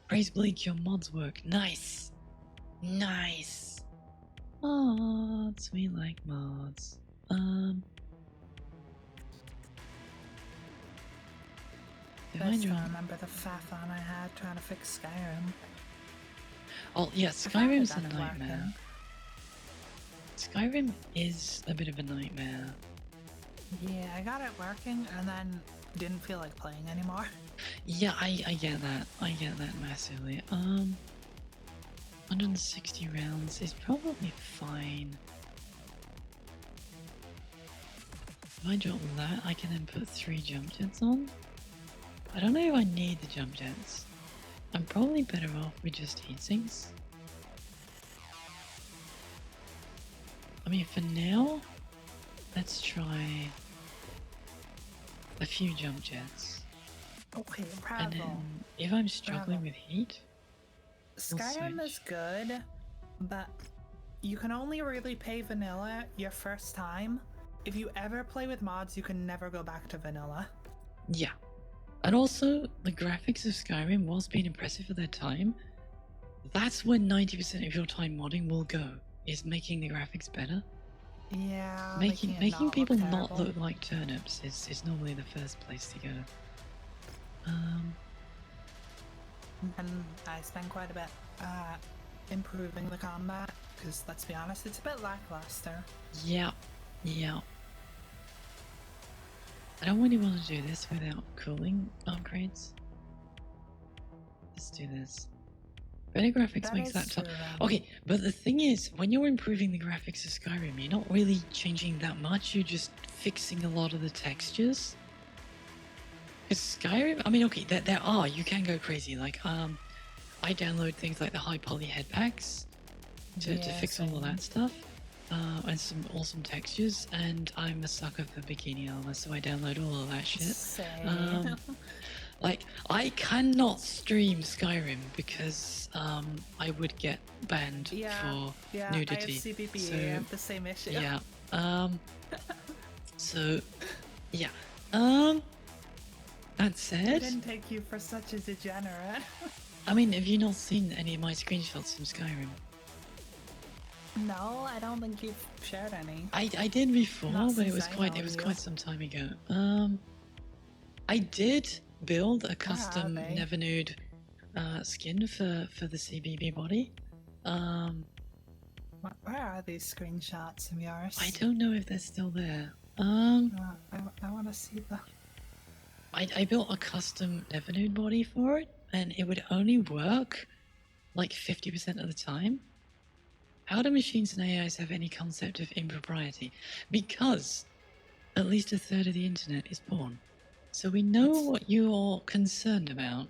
Praise Bleak, your mods work. Nice! Nice! Mods, we like mods. If I Best drop... I remember the faffon I had trying to fix Skyrim. Oh yeah, I finally Skyrim's a got it nightmare. Skyrim is a bit of a nightmare. Yeah, I got it working and then didn't feel like playing anymore. Yeah, I get that. I get that massively. 160 rounds is probably fine. If I drop that, I can then put 3 jump jets on. I don't know if I need the jump jets. I'm probably better off with just heat sinks. I mean, for now, let's try a few jump jets. Okay, And bravo. then, if I'm struggling Bravo. with heat, Skyrim switch. is good, but you can only really play vanilla your first time. If you ever play with mods, you can never go back to vanilla. yeah. And also, the graphics of Skyrim, whilst being impressive for their time, that's where 90% of your time modding will go, is making the graphics better. Yeah, Making it not people look not terrible. look like turnips is normally the first place to go. And I spend quite a bit improving the combat, because let's be honest, it's a bit lackluster. Yeah, yeah. I don't really want to do this without cooling upgrades. Let's do this. Better graphics That makes is that tough. true, Okay, but the thing is, when you're improving the graphics of Skyrim, you're not really changing that much, you're just fixing a lot of the textures. Because Skyrim, I mean, okay, there are, you can go crazy, like, I download things like the high poly head packs to Yeah, fix all of same. that stuff. And some awesome textures, and I'm a sucker for bikini armor, so I download all of that shit. Same. Like, I cannot stream Skyrim because I would get banned yeah, for yeah, nudity. I have CBB, So, I have the same issue. yeah. So, yeah. That I said, didn't take you for such a degenerate. I mean, have you not seen any of my screenshots from Skyrim? No, I don't think you've shared any. I did before, Not but it since was I quite know you. quite some time ago. I did build a custom they? Never Nude skin for the CBB body. Where are these screenshots of yours? I don't know if they're still there. I want to see the. I built a custom Nevernude body for it, and it would only work like 50% of the time. How do machines and AIs have any concept of impropriety? Because at least a third of the internet is porn. So we know what you're concerned about.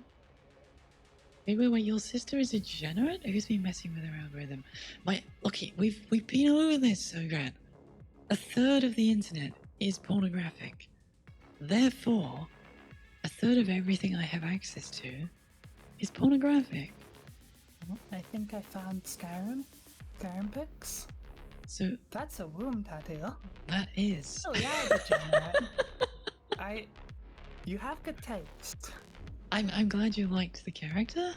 Wait, your sister is a degenerate? Who's been messing with her algorithm? Okay, we've been over this, so Grant. A third of the internet is pornographic. Therefore, a third of everything I have access to is pornographic. I think I found Skyrim pics. So That's a womb tattoo. that is. Oh yeah, degenerate. You have good taste. I'm glad you liked the character.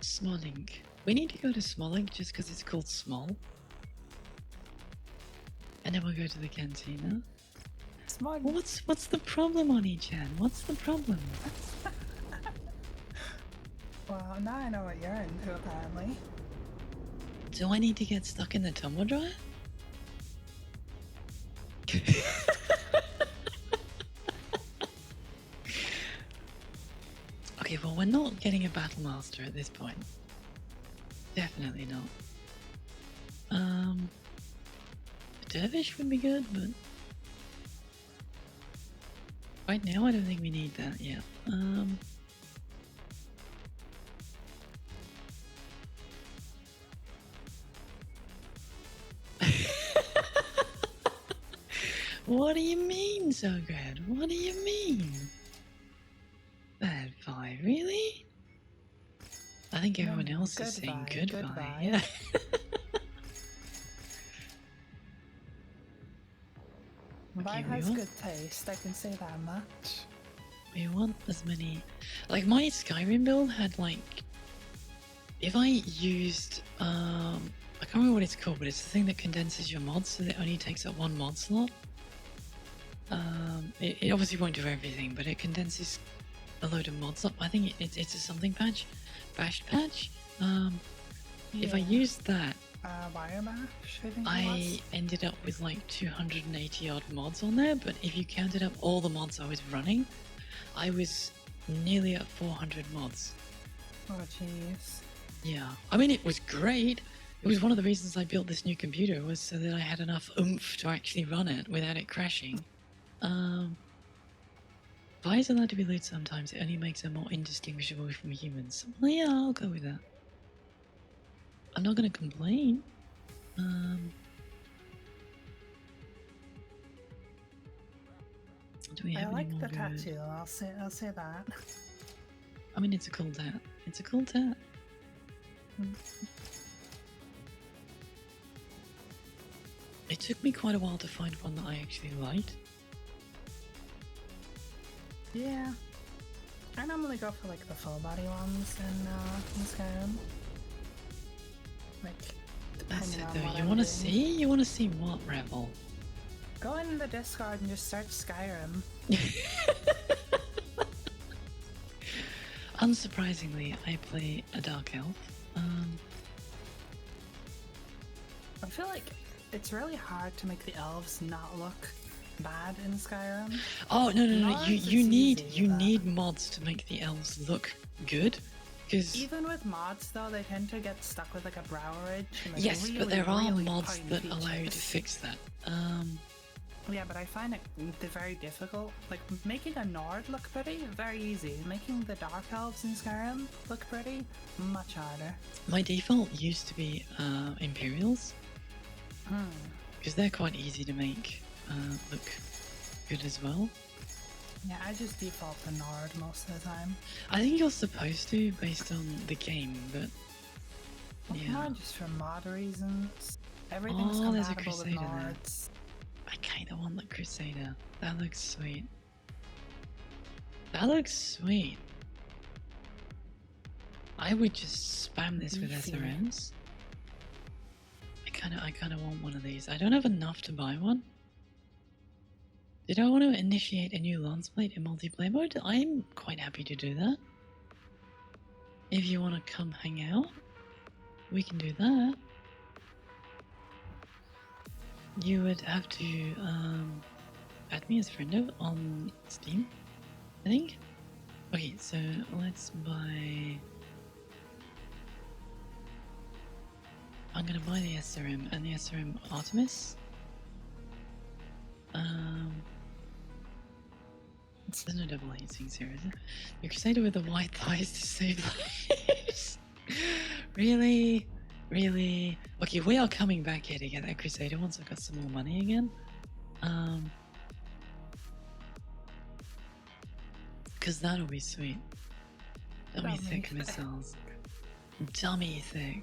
Smolink. We need to go to Smolink just because it's called Small. And then we'll go to the cantina. Small. What's the problem, Oni-chan? What's the problem? Well, now I know what you're into, apparently. Do I need to get stuck in the tumble dryer? Okay, well, we're not getting a battle master at this point. Definitely not. A dervish would be good, but right now I don't think we need that yet. What do you mean, Zograd? What do you mean? Bad vibe, really? I think everyone else is saying goodbye, goodbye. goodbye. Yeah. Vi Okay, we has want- good taste, I can say that much. We want as many. Like my Skyrim build had like. If I used I can't remember what it's called, but it's the thing that condenses your mods so that it only takes up one mod slot. It obviously won't do everything, but it condenses a load of mods up. I think it's a something patch, bashed patch. If I Yeah. used that, Wire mash, I think it I was. ended up with like 280 odd mods on there. But if you counted up all the mods I was running, I was nearly at 400 mods. Oh jeez. Yeah, I mean it was great. It was one of the reasons I built this new computer was so that I had enough oomph to actually run it without it crashing. Why is allowed to be lewd sometimes? It only makes them more indistinguishable from humans. Well, yeah, I'll go with that. I'm not going to complain. Do we I have any like more the good? tattoo, I'll say that. I mean, it's a cool tat. It's a cool tat. It took me quite a while to find one that I actually liked. Yeah. I normally go for like the full body ones in Skyrim. Like, That's depending it on though. what You I'm want to doing. see? You want to see what, Rebel? Go in the Discord and just search Skyrim. Unsurprisingly, I play a dark elf. I feel like it's really hard to make the elves not look bad in Skyrim. Oh no! Nords, You it's need easy, but- need mods to make the elves look good, because Even with mods though, they tend to get stuck with like a brow ridge. And, like, yes, really, but there are really mods tiny that allow you to features. fix that. Yeah, but I find it very difficult. Like making a Nord look pretty, very easy. Making the Dark Elves in Skyrim look pretty, much harder. My default used to be Imperials, because they're quite easy to make look good as well. Yeah, I just default to Nord most of the time. I think you're supposed to based on the game, but yeah. More just for mod reasons. Everything's Oh, there's a compatible with Crusader there. Nords. I kind of want the Crusader. That looks sweet. That looks sweet. I would just spam this with Beefy. SRMs. I kind of want one of these. I don't have enough to buy one. Did I want to initiate a new lance plate in multiplayer mode? I'm quite happy to do that. if you want to come hang out, we can do that. You would have to add me as friend on Steam, I think. Okay, so let's buy. I'm gonna buy the SRM and the SRM Artemis. There's no double heatsinks here, is there? The Crusader with the white thighs to save lives. Really? Really? Okay, we are coming back here to get that Crusader once I've got some more money again. Because that'll be sweet. Dummy thick missiles. Dummy thick.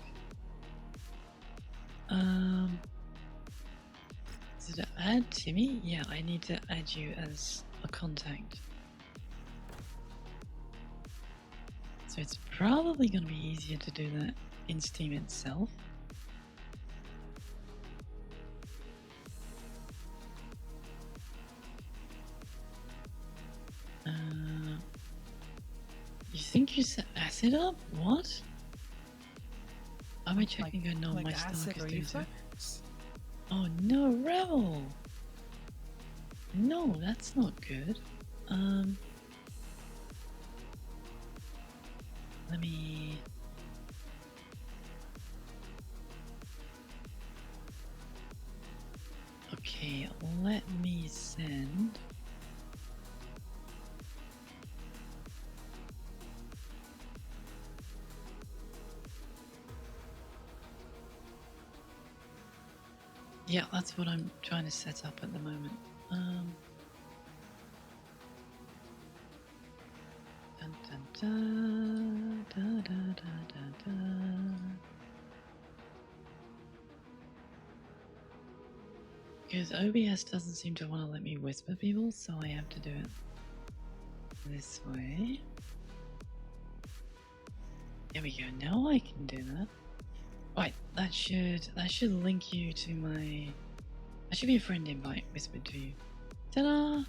So to add Timmy? Yeah, I need to add you as a contact. So it's probably going to be easier to do that in Steam itself. You think you set acid up? What? Am I checking? Like, no, my stomach is doing so. Oh no, Rebel! No, that's not good. Let me... Okay, let me send... Yeah, that's what I'm trying to set up at the moment. Dun, dun, dun, da, da, da, da, da. Because OBS doesn't seem to want to let me whisper people, so I have to do it this way. There we go. Now I can do that. Right, that should link you to my. That should be a friend invite whispered to you. Ta-da!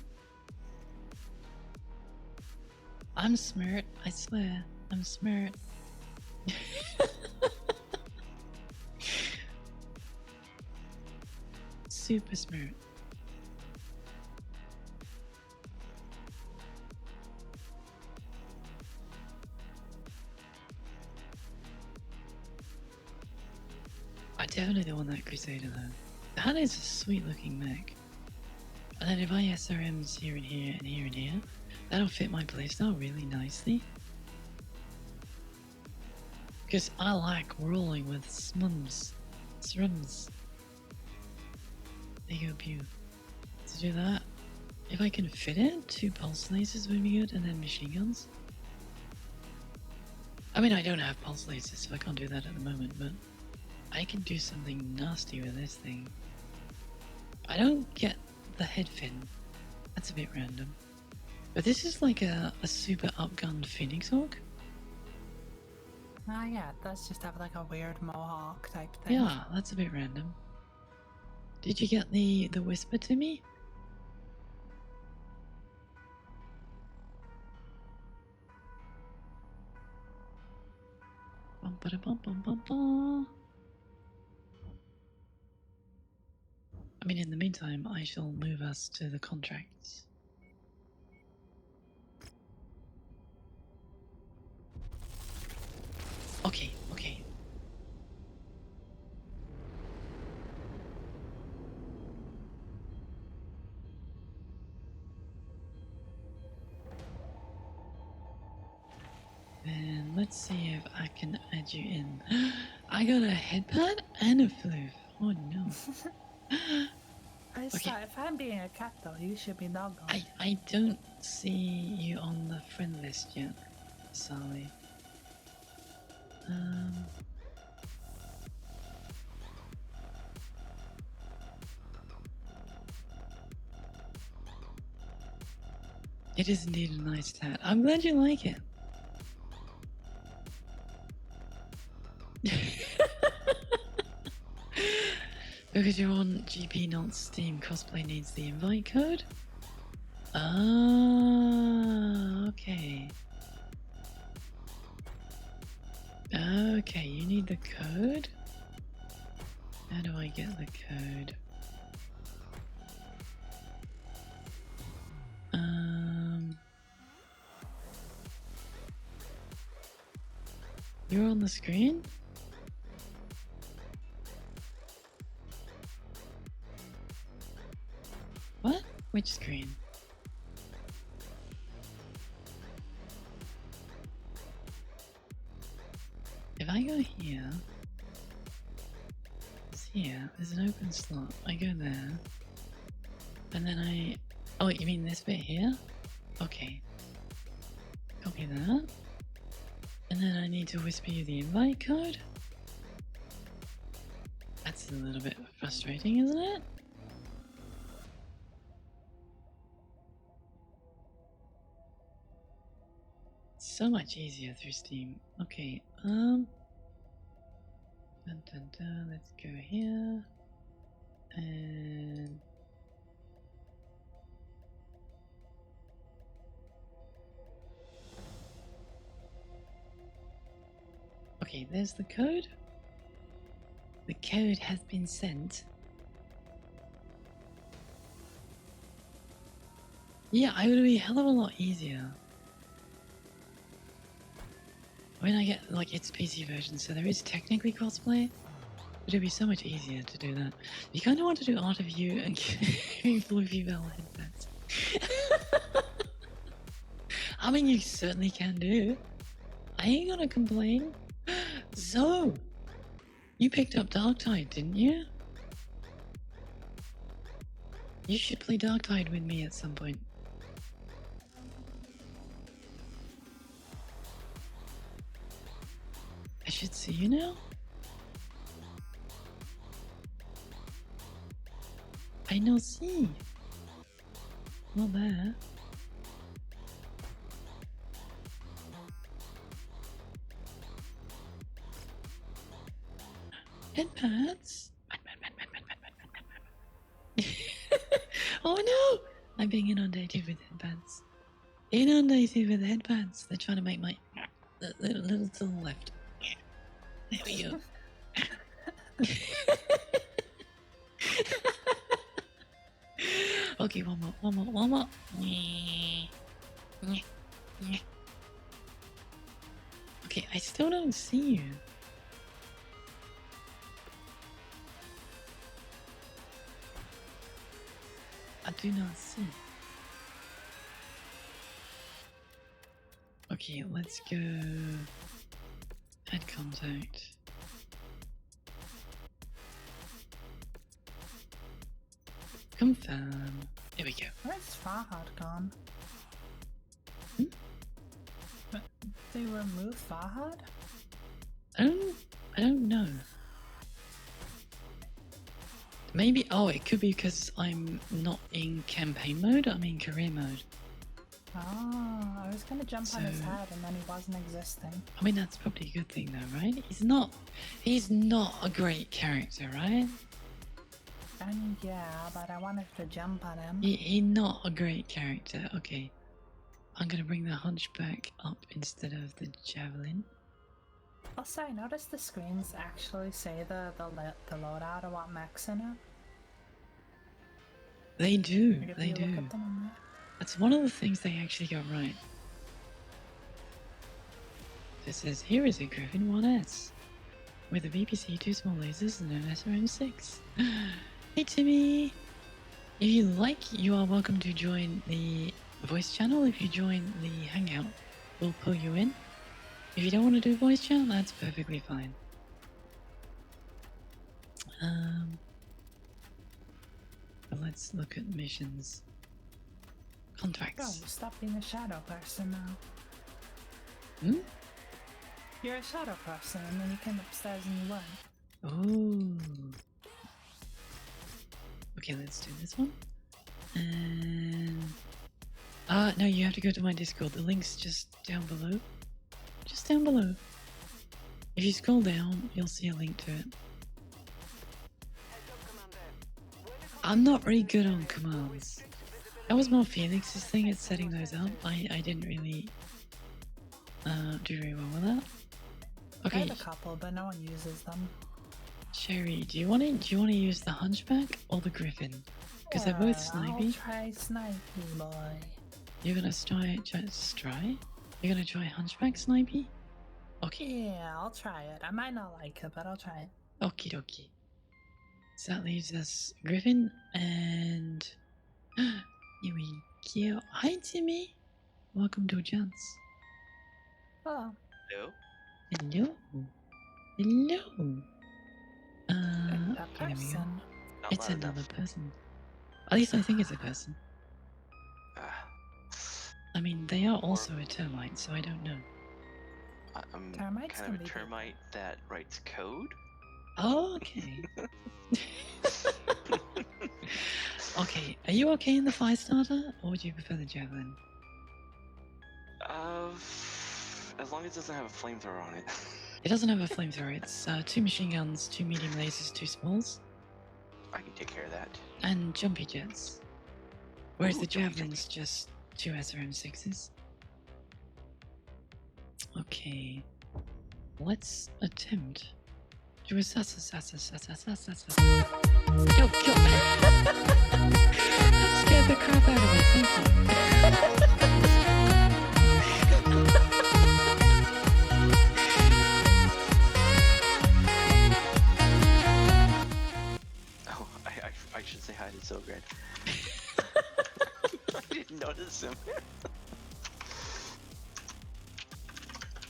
I'm smart. I swear, I'm smart. Super smart. I definitely want that Crusader though. That is a sweet looking mech. And then if I SRMs here and here and here and here, that'll fit my playstyle really nicely. Because I like rolling with srums. There you go, pew. To do that, if I can fit it, 2 pulse lasers would be good, and then machine guns. I mean, I don't have pulse lasers, so I can't do that at the moment, but I can do something nasty with this thing. I don't get the head fin. That's a bit random. But this is like a super upgunned Phoenix Hawk. Ah, yeah, it does just have like a weird mohawk type thing. Yeah, that's a bit random. Did you get the whisper to me? Bum, ba, da, bum, bum, bum, bum. I mean, in the meantime, I shall move us to the contracts. Okay, okay. And let's see if I can add you in. I got a headpad and a floof. Oh no. Okay. If I'm being a cat though, you should be doggone. I don't see you on the friend list yet, Sally. It is indeed a nice tat. I'm glad you like it. Because you're on GP not Steam, cosplay needs the invite code? Ah, okay. the code? How do I get the code? You're on the screen? What? Which screen? If I go here, it's here, there's an open slot. I go there, and then I... Oh, you mean this bit here? Okay. Copy that. And then I need to whisper you the invite code? That's a little bit frustrating, isn't it? So much easier through Steam. Okay, dun, dun, dun, let's go here. And... Okay, there's the code. The code has been sent. Yeah, it would be a hell of a lot easier when I get, like, its PC version, so there is technically crossplay, but it'd be so much easier to do that. You kind of want to do Art of You and Floofy Bell headphones. I mean, you certainly can do. I ain't gonna complain. So, you picked up Darktide, didn't you? You should play Darktide with me at some point. I should see you now? I no see. Not there. Headpads? Oh no! I'm being inundated with headpads. Inundated with headpads. They're trying to make my... little to the left. There we go. Okay, one more. Okay, I still don't see you. I do not see. Okay, let's go. Add contact. Confirm. There we go. Where's Farhad gone? Hmm? They remove Farhad? I don't know. Maybe, oh, it could be because I'm not in campaign mode, I'm in career mode. Oh, I was gonna jump on his head and then he wasn't existing. I mean, that's probably a good thing though, right? He's not a great character, right? I mean, yeah, but I wanted to jump on him. He's not a great character. Okay. I'm gonna bring the hunchback up instead of the javelin. Also, I noticed the screens actually say the loadout of what mech's in it. They do, Like, if they you do. look at them in there. That's one of the things they actually got right. It says, here is a Griffin 1S with a VPC, 2 small lasers, and an SRM6. Hey Timmy! If you like, you are welcome to join the voice channel. If you join the hangout, we'll pull you in. If you don't want to do voice chat, that's perfectly fine. But let's look at missions. Bro, Contracts. stop being a shadow person now. Hmm? You're a shadow person and then you came upstairs and you went. Oh. Okay, let's do this one. And... no, you have to go to my Discord. The link's just down below. Just down below. If you scroll down, you'll see a link to it. I'm not very good on commands. That was more Felix's thing at setting those up. I didn't really do very well with that. I Okay, have a couple, but no one uses them. Sherry, do you want to use the Hunchback or the Griffin? Because they're both I'll snipey. try Snipey boy. You're gonna try? You're gonna try Hunchback Snipey? Okay. Yeah, I'll try it. I might not like it, but I'll try it. Okie dokie. So that leaves us Griffin and here we go. Hi Timmy. Welcome to Chance. Oh, Hello? Hello. Hello. a Okay, there we go. person. Not It's loud another enough. person. At least I think it's a person. Ah, I mean, they are also a termite, so I don't know. I'm Termites kind can of a be big. termite that writes code. Oh, okay. Okay, are you okay in the fire starter, or would you prefer the javelin? As long as it doesn't have a flamethrower on it. It doesn't have a flamethrower. It's 2 machine guns, 2 medium lasers, 2 smalls, I can take care of that. and jumpy jets. Whereas Ooh, the jumpy javelin's just 2 SRM6s. Okay, let's attempt to assess. Yo, kill. That scared the crap out of me. Thank you. Oh, I should say hi to Sogred. I didn't notice him.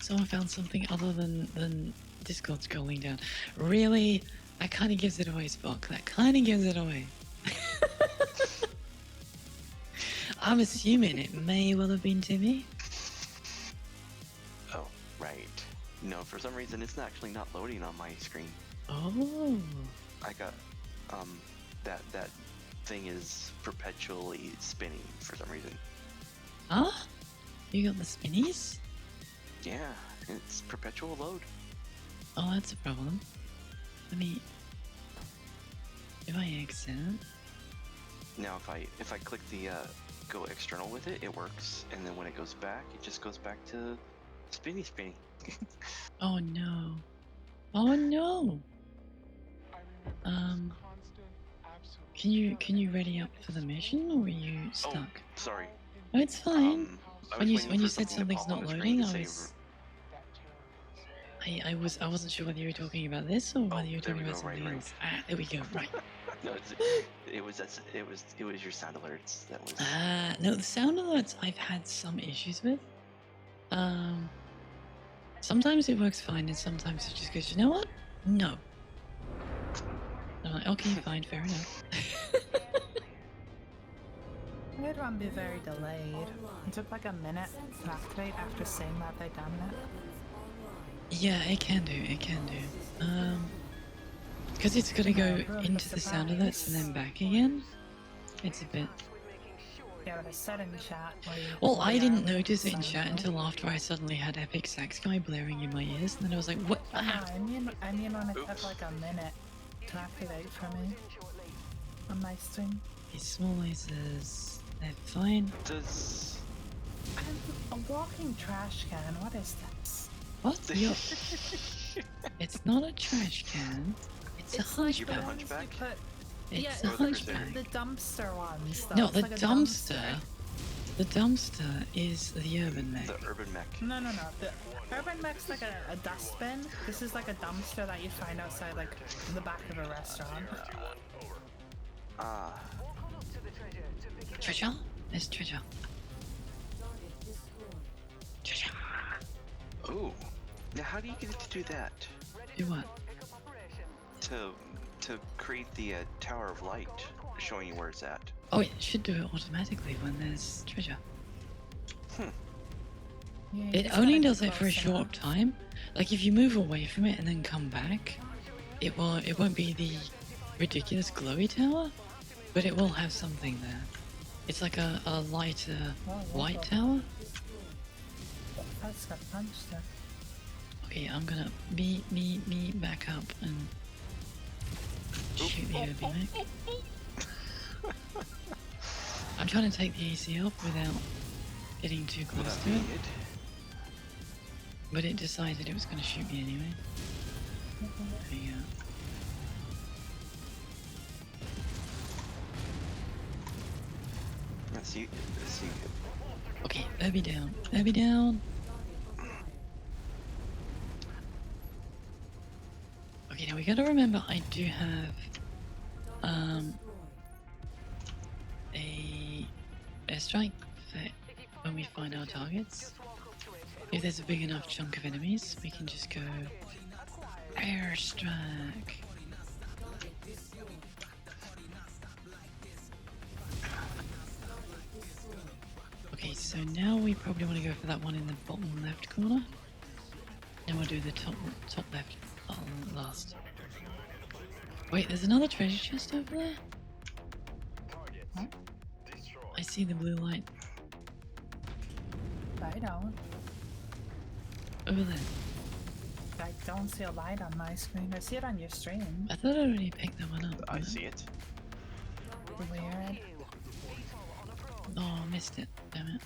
Someone found something other than Discord scrolling down. Really? That kind of gives it away, Spock. That kind of gives it away. I'm assuming it may well have been Timmy. Oh, right. No, for some reason it's actually not loading on my screen. Oh. I got, that thing is perpetually spinning for some reason. Huh? You got the spinnies? Yeah, it's perpetual load. Oh, that's a problem. Let me... If I exit... Now if I click the go external with it, it works, and then when it goes back, it just goes back to spinny. Oh no. Oh no! Can you ready up for the mission, or are you stuck? Oh, sorry. Oh, it's fine. I When was you waiting for said something to something's pop on not the screen loading, to I say was I wasn't sure whether you were talking about this or whether you were there we talking about go, right, something right. else. Ah, there we go. Right. no, it was your sound alerts that was. No, the sound alerts I've had some issues with. Sometimes it works fine, and sometimes it just goes, you know what? No. I'm like, okay, fine, fair enough. I had one be very delayed. It took like a minute to activate after saying that they'd done it. Yeah, it can do. Because it's got to go into the sound alerts and then back again. It's a bit. Yeah, but I said in chat where you... Well, I didn't notice it in chat until after I suddenly had Epic Sax Guy blaring in my ears, and then I was like, what? No, I mean when it took like a minute to activate for me on my stream. These small lasers, they're fine. Does I'm a walking trash can. What is this? What? Yo. It's not a trash can. It's a like the hunchback. ones you hunchback? put- It's yeah, a it's like hunchback. the dumpster ones. Though. No, It's the like a dumpster. The dumpster is the urban mech. the urban mech? No. The urban mech's like a dustbin. This is like a dumpster that you find outside like the back of a restaurant. Ah, Treasure? There's treasure. Treasure. ooh. Now how do you get it to do that? Do what? To create the tower of light, showing you where it's at. Oh, it should do it automatically when there's treasure. Yeah, you It just only gotta does get it for a close short enough. time. Like if you move away from it and then come back, it won't be the ridiculous glowy tower, but it will have something there. It's like a lighter white tower. I just got punched there. Okay, I'm gonna me back up and shoot the urban mech. I'm trying to take the AC off without getting too close Without to it. being it. But it decided it was going to shoot me anyway. There you go. Let's see. Okay, Irby down. Irby down. Okay, now we gotta remember I do have a airstrike for when we find our targets. If there's a big enough chunk of enemies, we can just go airstrike. Okay, so now we probably want to go for that one in the bottom left corner. Then we'll do the top left last. Wait, there's another treasure chest over there? Huh? I see the blue light I don't. over there. I don't see a light on my screen. I see it on your stream. I thought I already picked that one up. I see it. Weird. Oh, I missed it. Damn it.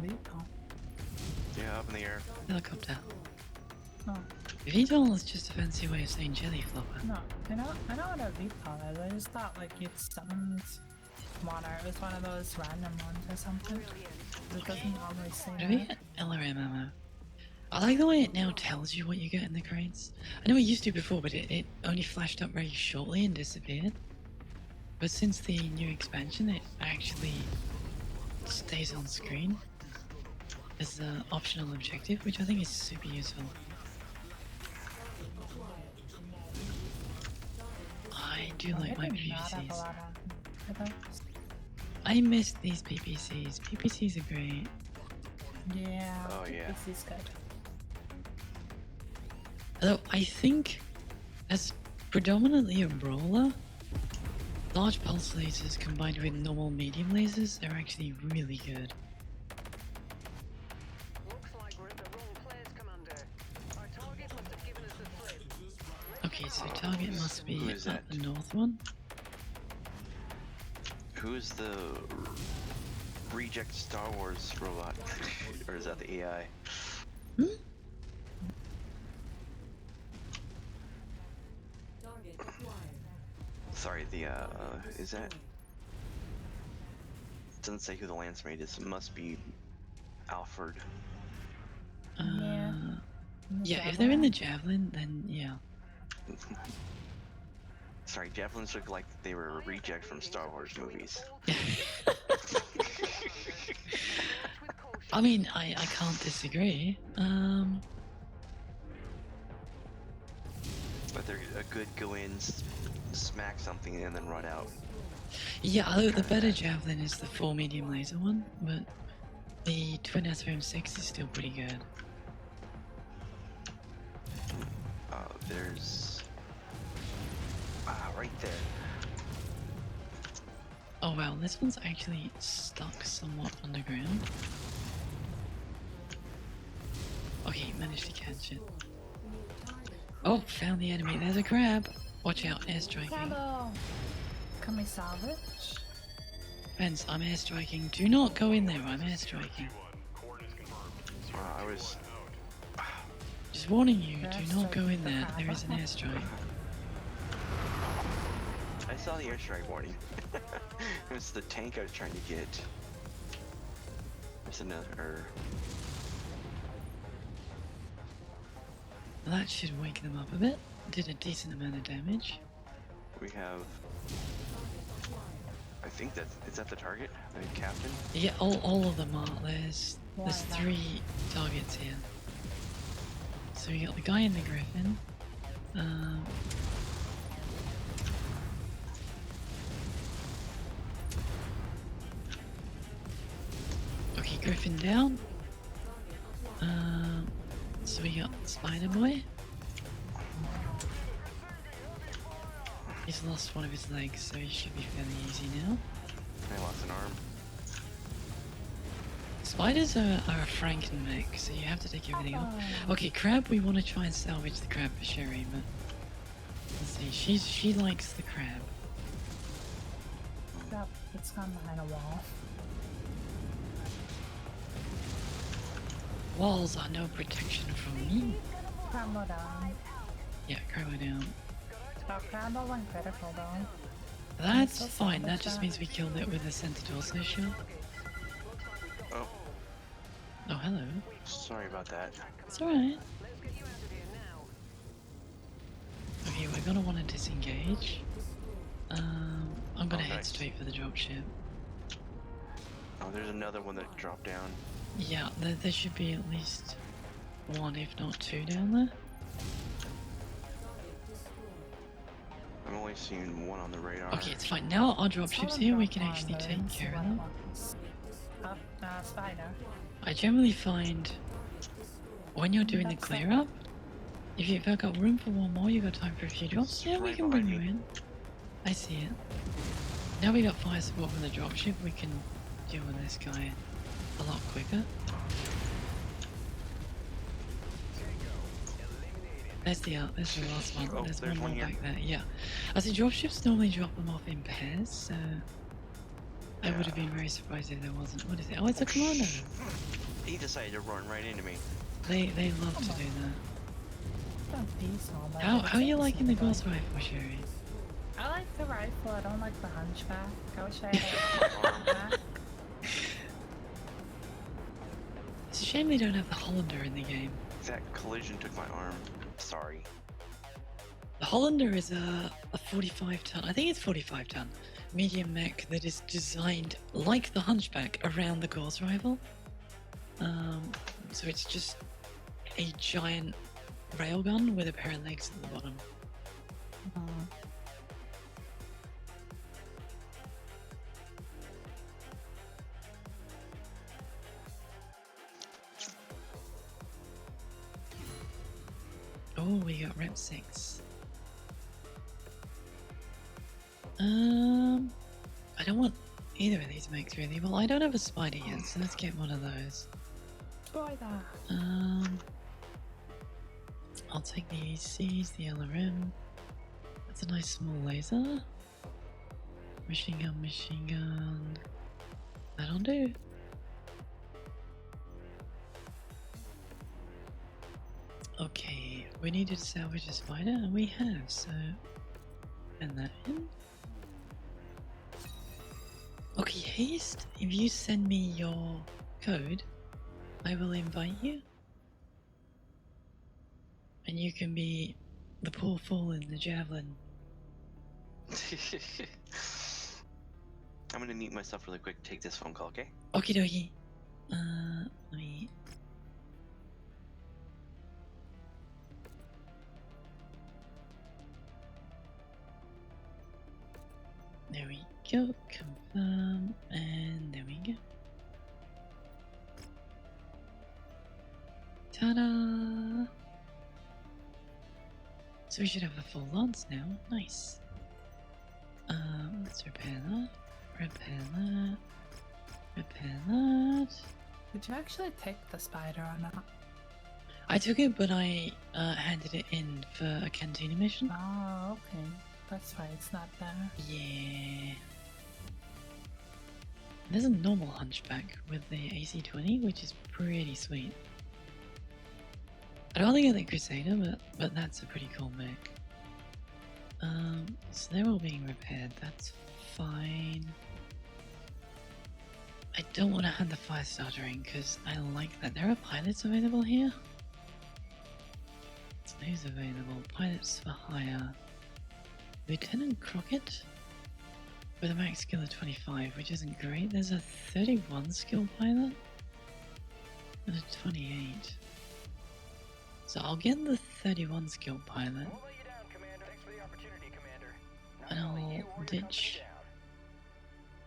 Vehicle. Yeah, up in the air. Helicopter. Oh, VTOL is just a fancy way of saying jelly flopper. no. I know what a vehicle is. I just thought like you'd summon water. It was one of those random ones or something. It doesn't normally say Do we that. get LRM ammo? I like the way it now tells you what you get in the crates. I know it used to before, but it only flashed up very shortly and disappeared. But since the new expansion, it actually stays on screen as an optional objective, which I think is super useful. I do like my I did not have a PPCs. lot of items. I missed these PPCs. PPCs are great. Yeah. Oh, yeah. This is good. Although I think, as predominantly a brawler, large pulse lasers combined with normal medium lasers are actually really good. Looks like we're at the wrong place, Commander. Our target must have given us the slip. Okay, so target must be Who is up that? the north one. Who's the reject Star Wars robot? Or is that the AI? Hmm? Target acquired. Sorry, is that? Doesn't say who the lance mate is. It must be Alfred. Yeah. Yeah, if they're in the javelin, then yeah. Sorry, javelins look like they were a reject from Star Wars movies. I mean, I can't disagree. But they're a good go in, smack something, and then run out. Yeah, although the better javelin is the 4 medium laser one, but the twin SRM6 is still pretty good. There's right there. Oh wow, this one's actually stuck somewhat underground. Okay, managed to catch it. Oh, found the enemy. There's a crab. Watch out, airstriking. Bravo! Can we salvage? Fence, I'm airstriking. Do not go in there, I'm airstriking. I was. Just warning you, do not go in there. There is an airstrike. I saw the airstrike warning. It was the tank I was trying to get. There's another. That should wake them up a bit. Did a decent amount of damage. We have. I think is that the target? The captain? Yeah, all of them are. There's 3 targets here. So we got the guy in the Griffin. Okay, Griffin down. So we got Spider Boy. He's lost one of his legs, so he should be fairly easy now. I lost an arm. Spiders are a Franken mech, so you have to take everything off. Okay, crab, we want to try and salvage the crab for Sherry, but let's see, she likes the crab. Yep, it's gone behind a wall. walls are no protection from me. Crumble down. Yeah, crumble down. Oh, crumble went critical though. That's so fine, that salvage just that. means we killed it with a Sentinel shot. Oh, Oh, hello. sorry about that. It's alright. Okay, we're gonna want to disengage. I'm gonna head nice. straight for the dropship. Oh, there's another one that dropped down. Yeah, there should be at least one, if not two, down there. I'm only seeing one on the radar. Okay, it's fine. Now our dropship's here, we can Drop actually on, take let's see care of what them. it wants. Oh, spider. I generally find when you're doing the clear up, if you've got room for one more, you've got time for a few drops, yeah, we Right can bring behind you me. in. I see it. Now we got fire support from the dropship, we can deal with this guy a lot quicker. There's the last one. Oh, There's there's one one more here. back there. Yeah, I see dropships normally drop them off in pairs, so I would have been very surprised if there wasn't. What is it? Oh, it's a commander. He decided to run right into me. They love to do that. Don't be small, but How are you it's liking the small. Ghost Rifle, Sherry? I like the rifle, I don't like the hunchback. I wish I had a hunchback. It's a shame they don't have the Hollander in the game. That collision took my arm. Sorry. The Hollander is a 45 ton, I think it's 45 ton, medium mech that is designed like the Hunchback around the Gauss rifle. So it's just a giant railgun with a pair of legs at the bottom. Oh, we got rep 6. I don't want either of these mechs really. Well, I don't have a spider yet, so let's get one of those. Spider. I'll take the ACs, the LRM. That's a nice small laser. Machine gun. That'll do. Okay, we needed to salvage a spider, and we have, so send that in. Okay, Haste, if you send me your code, I will invite you. And you can be the poor fool in the javelin. I'm gonna mute myself really quick. Take this phone call, okay? Okie dokie. Let me... There we go, confirm, and there we go. Ta-da! So we should have a full lance now, nice. Let's repair that, repair that. Did you actually take the spider or not? I took it, but I handed it in for a cantina mission. Oh, okay. That's why it's not there. Yeah. There's a normal Hunchback with the AC-20, which is pretty sweet. I'd rather get the Crusader, but that's a pretty cool mech. So they're all being repaired, that's fine. I don't want to hand the fire starter in because I like that. There are pilots available here. So who's available? Pilots for hire. Lieutenant Crockett with a max skill of 25, which isn't great. There's a 31 skill pilot and a 28. So I'll get the 31 skill pilot. We'll lay you down, Commander. Thanks for the opportunity, Commander. Not And only you I'll or your ditch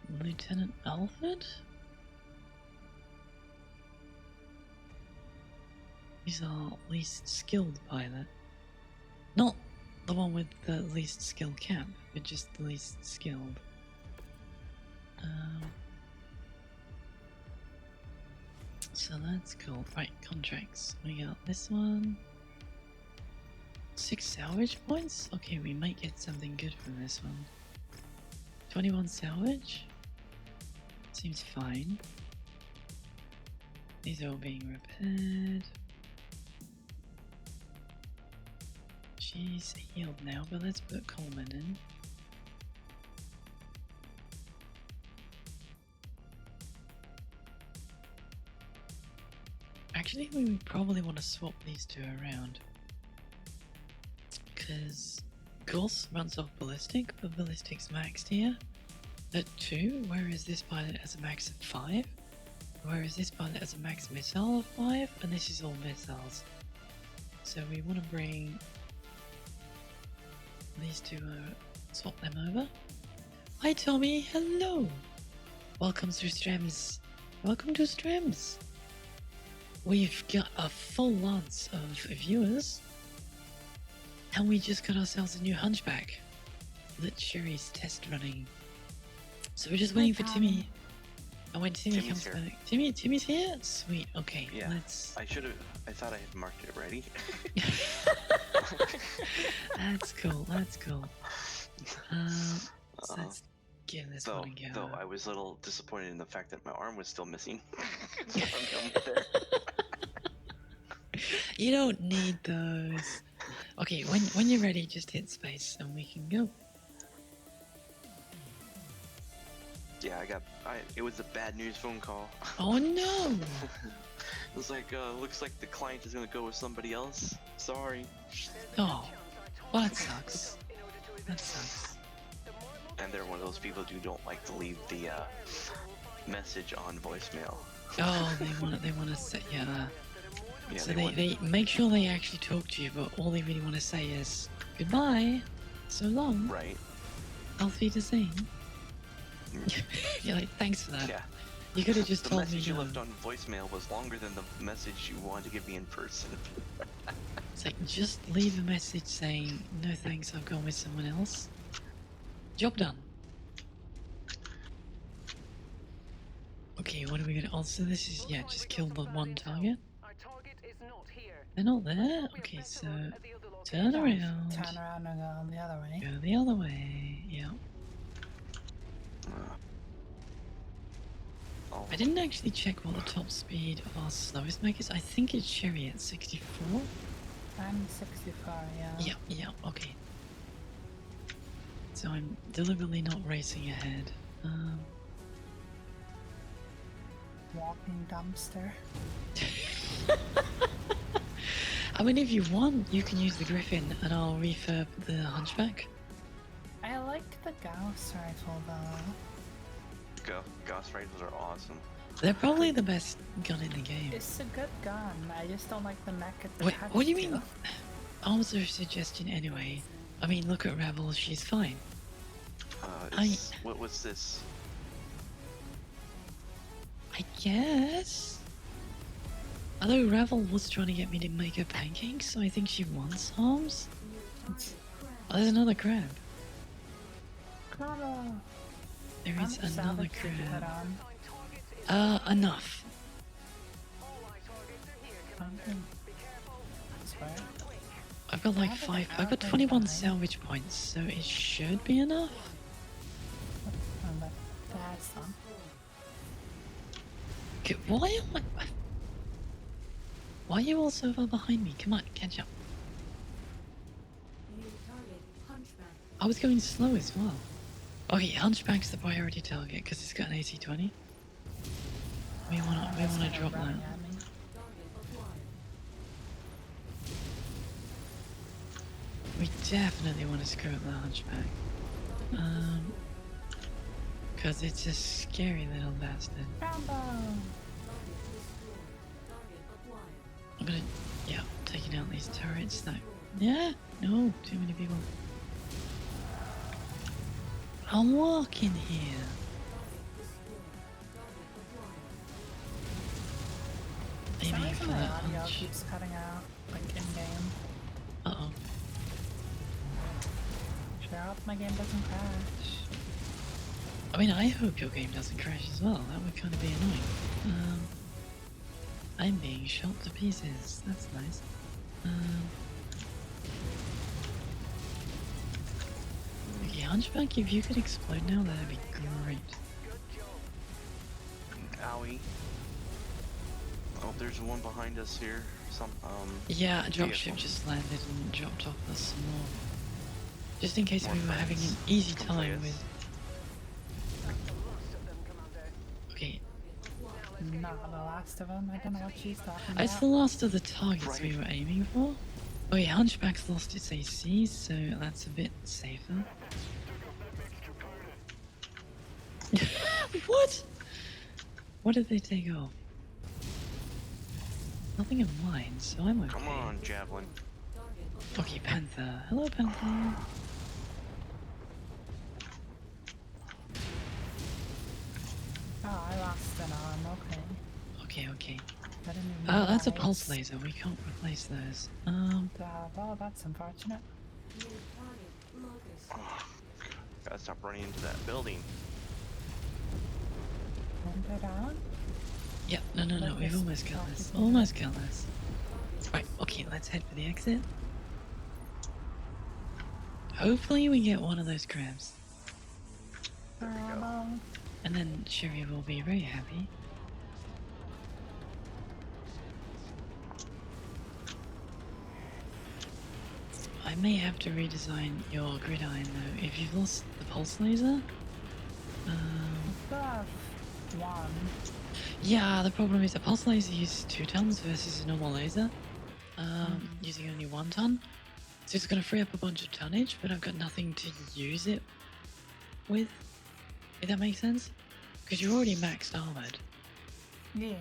down. Lieutenant Alfred. He's our least skilled pilot. Not the one with the least skill cap, but just the least skilled. So that's cool. Right, contracts. We got this one. 6 salvage points? Okay, we might get something good from this one. 21 salvage? Seems fine. These are all being repaired. She's healed now, but let's put Coleman in. Actually, we would probably want to swap these two around. Because Gauss runs off ballistic, but ballistic's maxed here at 2, whereas this pilot has a max of 5. Whereas this pilot has a max missile of 5, and this is all missiles. So we want to bring these two, swap them over. Hi Tommy, hello! Welcome to Strems. Welcome to Strems. We've got a full lance of viewers. And we just got ourselves a new hunchback that Sherry's test running. So we're just waiting for Timmy. And when Timmy Timmy's comes here. back... Timmy's here? Sweet, okay, Yeah. let's... I thought I had marked it ready. That's cool, that's cool. So let's give this one a go. Though I was a little disappointed in the fact that my arm was still missing. So I'm done with it. You don't need those. Okay, when you're ready, just hit space and we can go. Yeah, it was a bad news phone call. Oh no! It was like, looks like the client is gonna go with somebody else. Sorry. Oh, well that sucks. That sucks. And they're one of those people who don't like to leave the message on voicemail. Oh, they want to say, yeah. Yeah, So they make sure they actually talk to you, but all they really want to say is goodbye, so long, right. auf Wiedersehen. You're like, thanks for that. Yeah. You could have just The told me message you no. left on voicemail was longer than the message you wanted to give me in person. It's like, just leave a message saying, no thanks, I've gone with someone else. Job done. Okay, what are we gonna... Also, this is, yeah, just kill the one target. They're not there? Okay, so... Turn around. Turn around and go the other way. Go the other way, yeah. Oh. I didn't actually check what the top speed of our slowest mech is. I think it's Sherry at 64. I'm 64, yeah. Yeah, okay. So I'm deliberately not racing ahead. Walking dumpster. I mean, if you want, you can use the Griffin and I'll refurb the Hunchback. I like the Gauss rifle though. Gauss rifles are awesome. They're probably the best gun in the game. It's a good gun. I just don't like the mech it's Wait, what do you attached mean? to. Arms are a suggestion anyway. I mean, look at Rebel, she's fine. What was this? I guess. Although Revel was trying to get me to make her pancakes, so I think she wants arms. Oh, there's another crab. Crabba. There is I'm another savage to put crab. on. Enough. Something. Swear. I've got like I have an 5. I've got airplane 21 behind. salvage points, so it should be enough. Oh, but that's some. Okay, why am I... Why are you all so far behind me? Come on, catch up. New target, Hunchback. I was going slow as well. Okay, Hunchback's the priority target because it's got an AC-20. We wanna drop that. Running at me. Target acquired. We definitely want to screw up the Hunchback. Because it's a scary little bastard. Rambo. Target destroyed. Target acquired. I'm gonna, yeah, taking out these turrets now. Yeah, no, too many people. I'm walking here. Target destroyed. Target acquired. Aiming Sometimes for my that audio hunch. keeps cutting out, like in game. Uh-oh. Sure hope my game doesn't crash. I mean, I hope your game doesn't crash as well. That would kind of be annoying. I'm being shot to pieces. That's nice. Okay, Hunchback, if you could explode now, that'd be great. Owie. there's one behind us here. Yeah, a dropship vehicle. just landed and dropped off us some more. Just in case More we were having an friends. easy Come play time us. with. That's the last of them, Commander. Okay, Now let's get Not you the all last of them. I don't know what she's talking it's about. the last of the targets we Right. were aiming for. Oh yeah, Hunchback's lost its AC, so that's a bit safer. What? What did they take off? Nothing of mine, so I'm okay. Come on, Javelin. Okay, Panther. Hello, Panther. Oh, I lost an arm. Okay. Okay, okay. I didn't even know That's a that pulse is- laser. We can't replace those. Well, that's unfortunate. New target locus. Gotta stop running into that building. One go down. Yeah, no, Like we've this. almost got Oh, this. keep it Almost got this. Right, okay, let's head for the exit. Hopefully we get one of those crabs. There we go. And then Sherry will be very happy. I may have to redesign your gridiron though. If you've lost the pulse laser, Still have one. yeah, the problem is a pulse laser uses 2 tons versus a normal laser, using only 1 ton. So it's going to free up a bunch of tonnage, but I've got nothing to use it with. If that makes sense? Because you're already maxed armored. Yeah.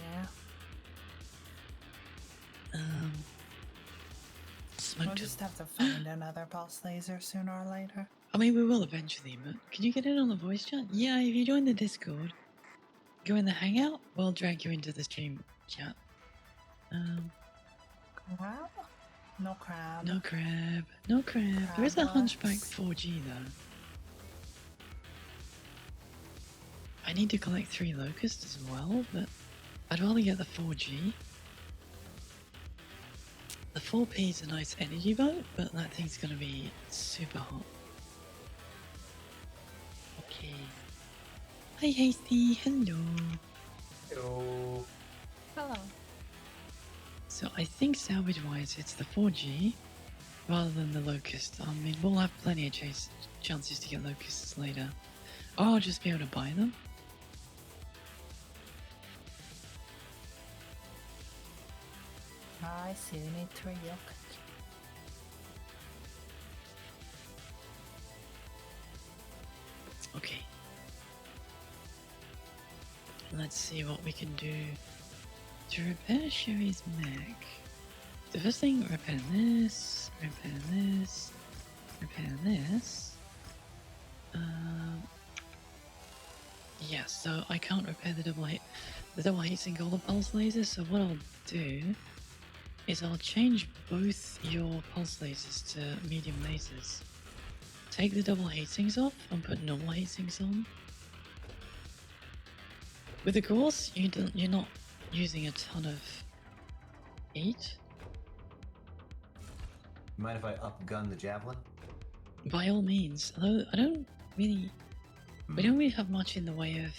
Smoke We'll to- just have to find another pulse laser sooner or later. I mean, we will eventually, but can you get in on the voice chat? Yeah, if you join the Discord, go in the Hangout, we'll drag you into the stream chat. Crab? No crab. No crab. No crab. There is a Crab Hunchback box. 4G though. I need to collect 3 locusts as well, but I'd rather get the 4G. The 4P is a nice energy boat, but that thing's gonna be super hot. Okay. Hi Hasty, hello. Hello. Hello. So I think salvage-wise it's the 4G rather than the locust. I mean, we'll have plenty of chances to get locusts later. Or I'll just be able to buy them. I see. We need 3 yolk. Okay. Let's see what we can do to repair Sherry's mech. The first thing, repair this, repair this, repair this. Yeah, so I can't repair the double heatsink or the pulse laser, so what I'll do is I'll change both your pulse lasers to medium lasers. Take the double heatsinks off and put normal heatsinks on. With the course, you're not using a ton of heat. Mind if I upgun the javelin? By all means, although I don't really, we don't really have much in the way of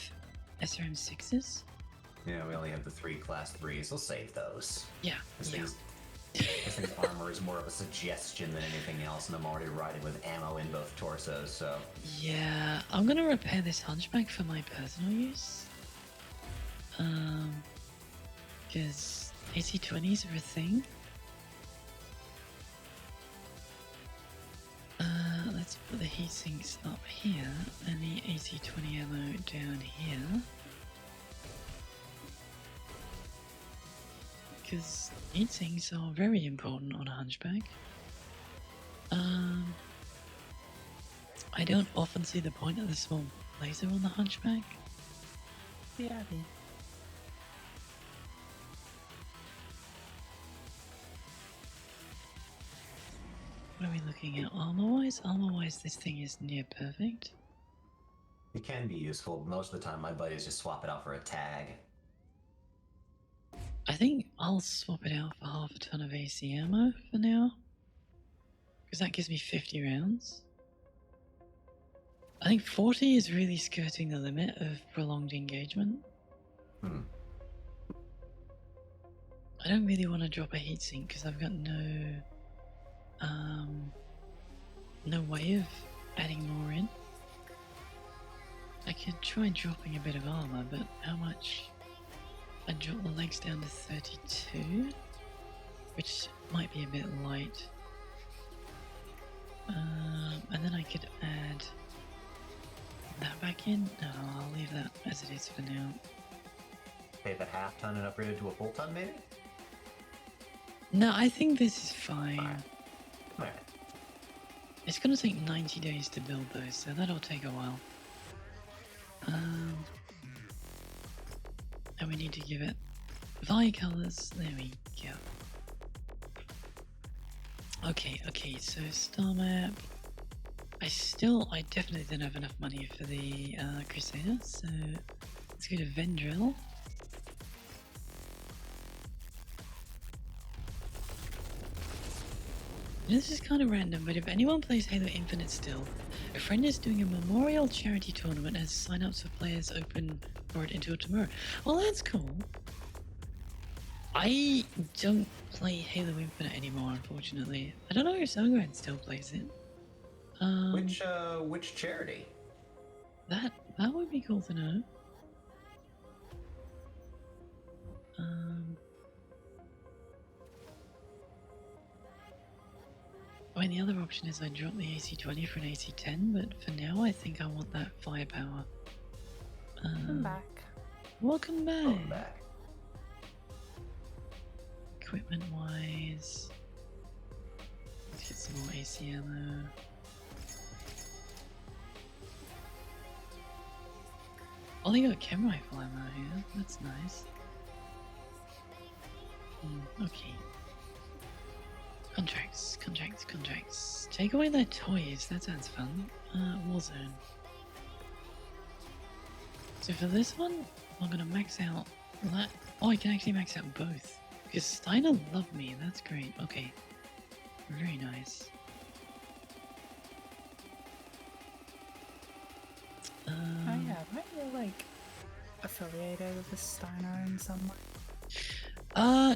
SRM6s. Yeah, we only have the 3 class 3s. We'll save those. Yeah, This yeah. thing's armor is more of a suggestion than anything else, and I'm already riding with ammo in both torsos, so... Yeah, I'm gonna repair this hunchback for my personal use. Because AC-20s are a thing. Let's put the heatsinks up here and the AC-20 ammo down here. Because heatsinks are very important on a hunchback. I don't often see the point of the small laser on the hunchback. Yeah, What are we looking at armor-wise? Armor-wise, this thing is near perfect. It can be useful. Most of the time, my buddies just swap it out for a tag. I think I'll swap it out for half a ton of AC ammo for now. Because that gives me 50 rounds. I think 40 is really skirting the limit of prolonged engagement. I don't really want to drop a heatsink because I've got no way of adding more in. I could try dropping a bit of armor, but how much? I'd drop the legs down to 32, which might be a bit light. And then I could add that back in. No, I'll leave that as it is for now. Pay the half ton and upgrade it to a full ton, maybe? No, I think this is fine. Alright. It's gonna take 90 days to build those, so that'll take a while. And we need to give it colors. There we go. Okay, so star map. I definitely didn't have enough money for the Crusader, so let's go to Vendril. This is kind of random, but if anyone plays Halo Infinite still, a friend is doing a memorial charity tournament as sign-ups for players open for it until tomorrow. Well, that's cool. I don't play Halo Infinite anymore, unfortunately. I don't know if Songren still plays it. Which charity? That would be cool to know. I mean, the other option is I drop the AC-20 for an AC-10, but for now I think I want that firepower. Welcome back. Welcome back. Welcome back. Equipment-wise, let's get some more AC ammo. Oh, they got chem rifle ammo here. That's nice. Okay. Contracts. Take away their toys. That sounds fun. Warzone. So for this one, I'm gonna max out that. Oh, I can actually max out both. Because Steiner loved me. That's great. Okay. Very nice. Oh yeah, aren't you like affiliated with the Steiner in some way?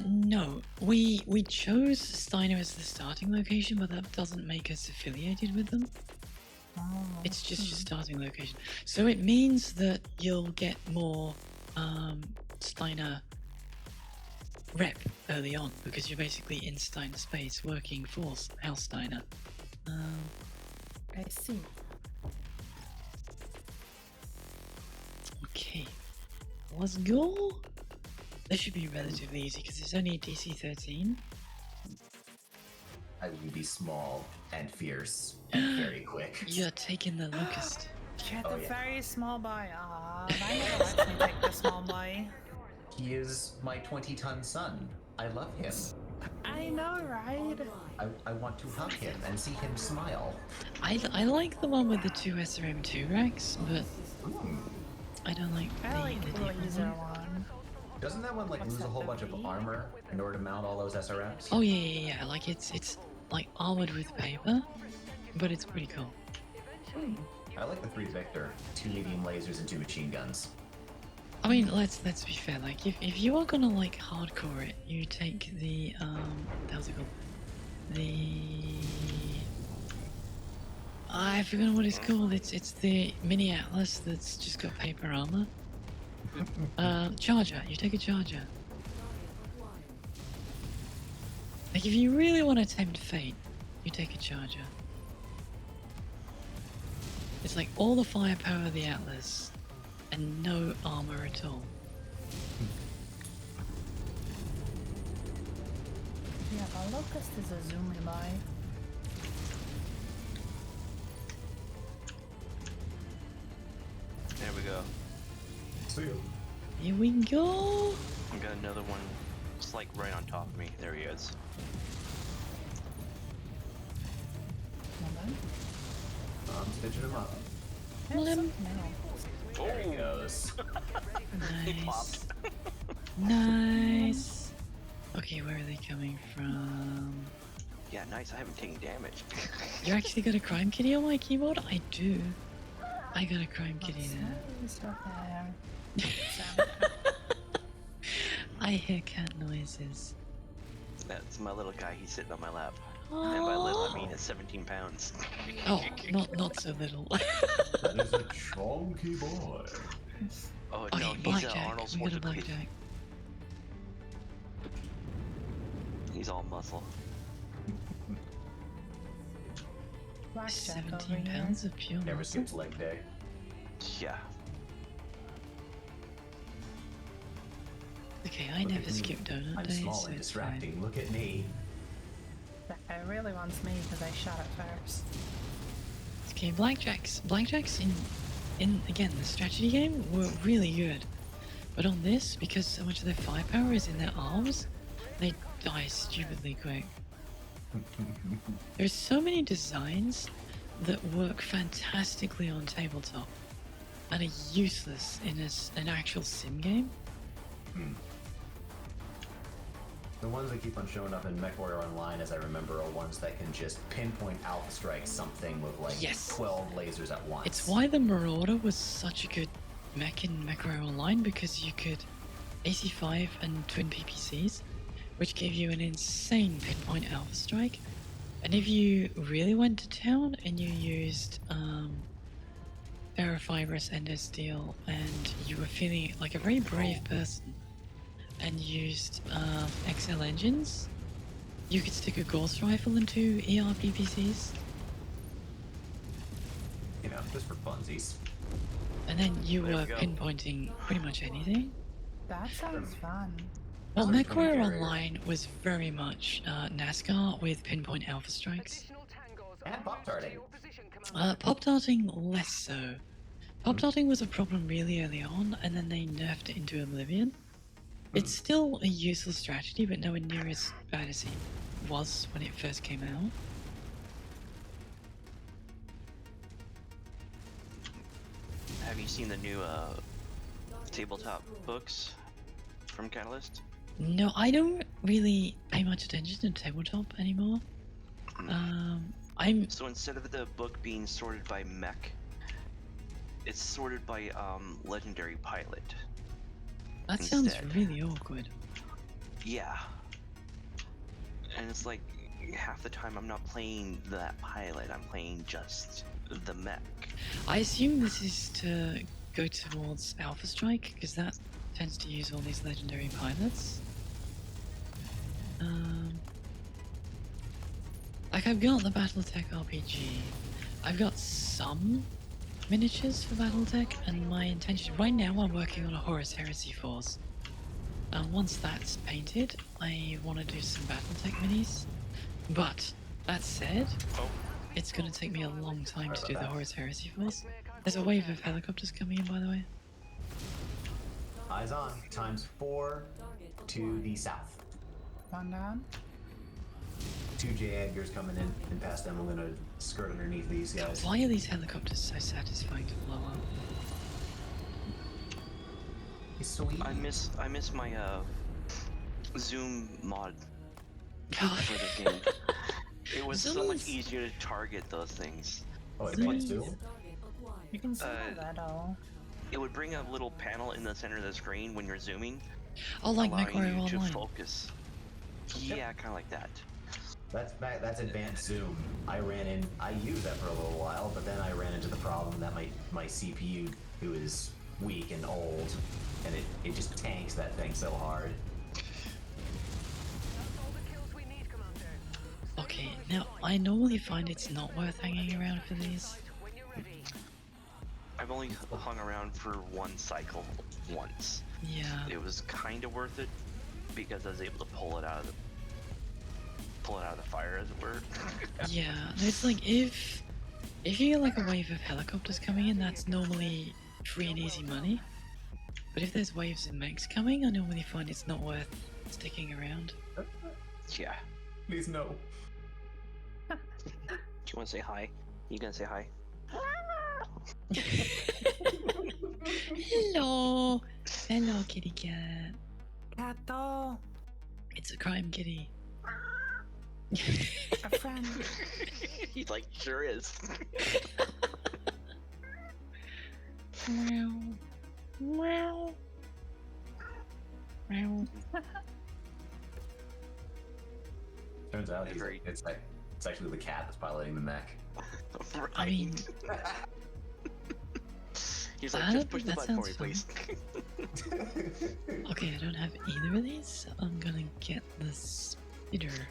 No. We chose Steiner as the starting location, but that doesn't make us affiliated with them. Oh, It's just your starting location. So it means that you'll get more Steiner rep early on, because you're basically in Steiner space working for House Steiner. I see. Okay. Let's go. This should be relatively easy because it's only DC-13. I will be small and fierce and very quick. You're taking the Locust. You're Oh, the yeah. very small boy. I never actually take the small boy. He is my 20-ton son. I love him. I know, right? I want to hug him and see him smile. I like the one with the 2 SRM2 racks, but I don't like I like the the different laser one. one. Doesn't that one like What's lose a that, whole the bunch of V? armor in order to mount all those SRMs? Oh yeah. Like it's like armored with paper, but it's pretty cool. I like the 3 Victor, 2 medium lasers and 2 machine guns. I mean, let's be fair. Like if you are gonna like hardcore it, you take the how's it called? I forgot what it's called. It's the mini Atlas that's just got paper armor. Charger. You take a charger. Like if you really want to tempt fate, you take a charger. It's like all the firepower of the Atlas and no armor at all. Yeah, the Locust is a zoomy boy. There we go. See you. Here we go. I got another one. It's like right on top of me. There he is. I'm stitching him up. Lim. There he goes. Nice. Nice. Okay, where are they coming from? Yeah, nice. I haven't taken damage. You actually got a crime kitty on my keyboard? I do. I got a crime kitty there. I hear cat noises. That's my little guy. He's sitting on my lap. And by little, I mean it's 17 pounds. Oh, not so little. That is a chunky boy. Oh Okay, no, he's blackjack. Arnold We got a Schwarzenegger. blackjack. He's all muscle. Blackjack over 17 here. pounds of pure Never muscle. skips leg day. Yeah. Okay, I Look never at me. skip donut I'm days, small so and it's fine. distracting. Look at me. It really wants me because I shot it first. Okay, blackjacks. Blackjacks in again the strategy game were really good, but on this, because so much of their firepower is in their arms, they die stupidly quick. There's so many designs that work fantastically on tabletop and are useless in an actual sim game. The ones that keep on showing up in MechWarrior Online, as I remember, are ones that can just pinpoint alpha strike something with like Yes. 12 lasers at once. It's why the Marauder was such a good mech in MechWarrior Online, because you could AC5 and twin PPCs, which gave you an insane pinpoint alpha strike. And if you really went to town and you used Ferrofibrous Ender Steel and you were feeling like a very brave person and used XL engines, you could stick a Gauss rifle into ER PPCs. You know, just for funsies. And then you There were we go. pinpointing pretty much anything. That sounds fun. Well, Sorry, MechWarrior commentary. Online was very much NASCAR with pinpoint alpha strikes. Additional tangos And en route pop-tarting. to your position, Commander. Pop-darting less so. Pop-darting was a problem really early on, and then they nerfed it into Oblivion. It's still a useful strategy, but nowhere near as bad as it was when it first came out. Have you seen the new tabletop books from Catalyst? No, I don't really pay much attention to tabletop anymore. I'm So instead of the book being sorted by mech, it's sorted by legendary pilot. that sounds instead. really awkward. Yeah. And it's like half the time I'm not playing that pilot, I'm playing just the mech. I assume this is to go towards Alpha Strike, because that tends to use all these legendary pilots. Like, I've got the Battletech RPG. I've got some miniatures for Battletech, and my intention right now I'm working on a Horus Heresy Force. Once that's painted, I want to do some Battletech minis. But that said, Oh, it's gonna take me a long time to do the Horus Heresy Force. There's a wave of helicopters coming in, by the way. Eyes on. ×4 to the south. One down. 2 J Edgars coming in, and past them I'm gonna skirt underneath these guys. Why are these helicopters so satisfying to blow up? He's sweet. I miss my zoom mod God. for the game. It was so Zoom much is- easier to target those things. Oh, advanced Zoom. duel? You can see Uh, a little. It would bring a little panel in the center of the screen when you're zooming, Oh, like allowing MechWarrior you to Online. focus. Yeah, kind of like that. That's advanced zoom. I used that for a little while, but then I ran into the problem that my CPU, who is weak and old, and it just tanks that thing so hard. That's all the kills we need, Commander. Okay, now I normally find it's not worth hanging around for these. When you're ready. I've only hung around for one cycle once. Yeah. It was kind of worth it because I was able to pull it out of the fire, as it were. Yeah, it's like if you get like a wave of helicopters coming in, that's normally free and easy money. But if there's waves of mechs coming, I normally find it's not worth sticking around. Yeah. Please no. Do you want to say hi? You gonna say hi? Hello! Hello, kitty cat. Gato, It's a crime kitty. a friend. He's like, sure is. Meow. Meow. Meow. Turns out Very- it's actually the cat that's piloting the mech. Right. I mean, He's like, I just don't push think the that button for me, sounds please. okay, I don't have either of these, so I'm gonna get the spitter.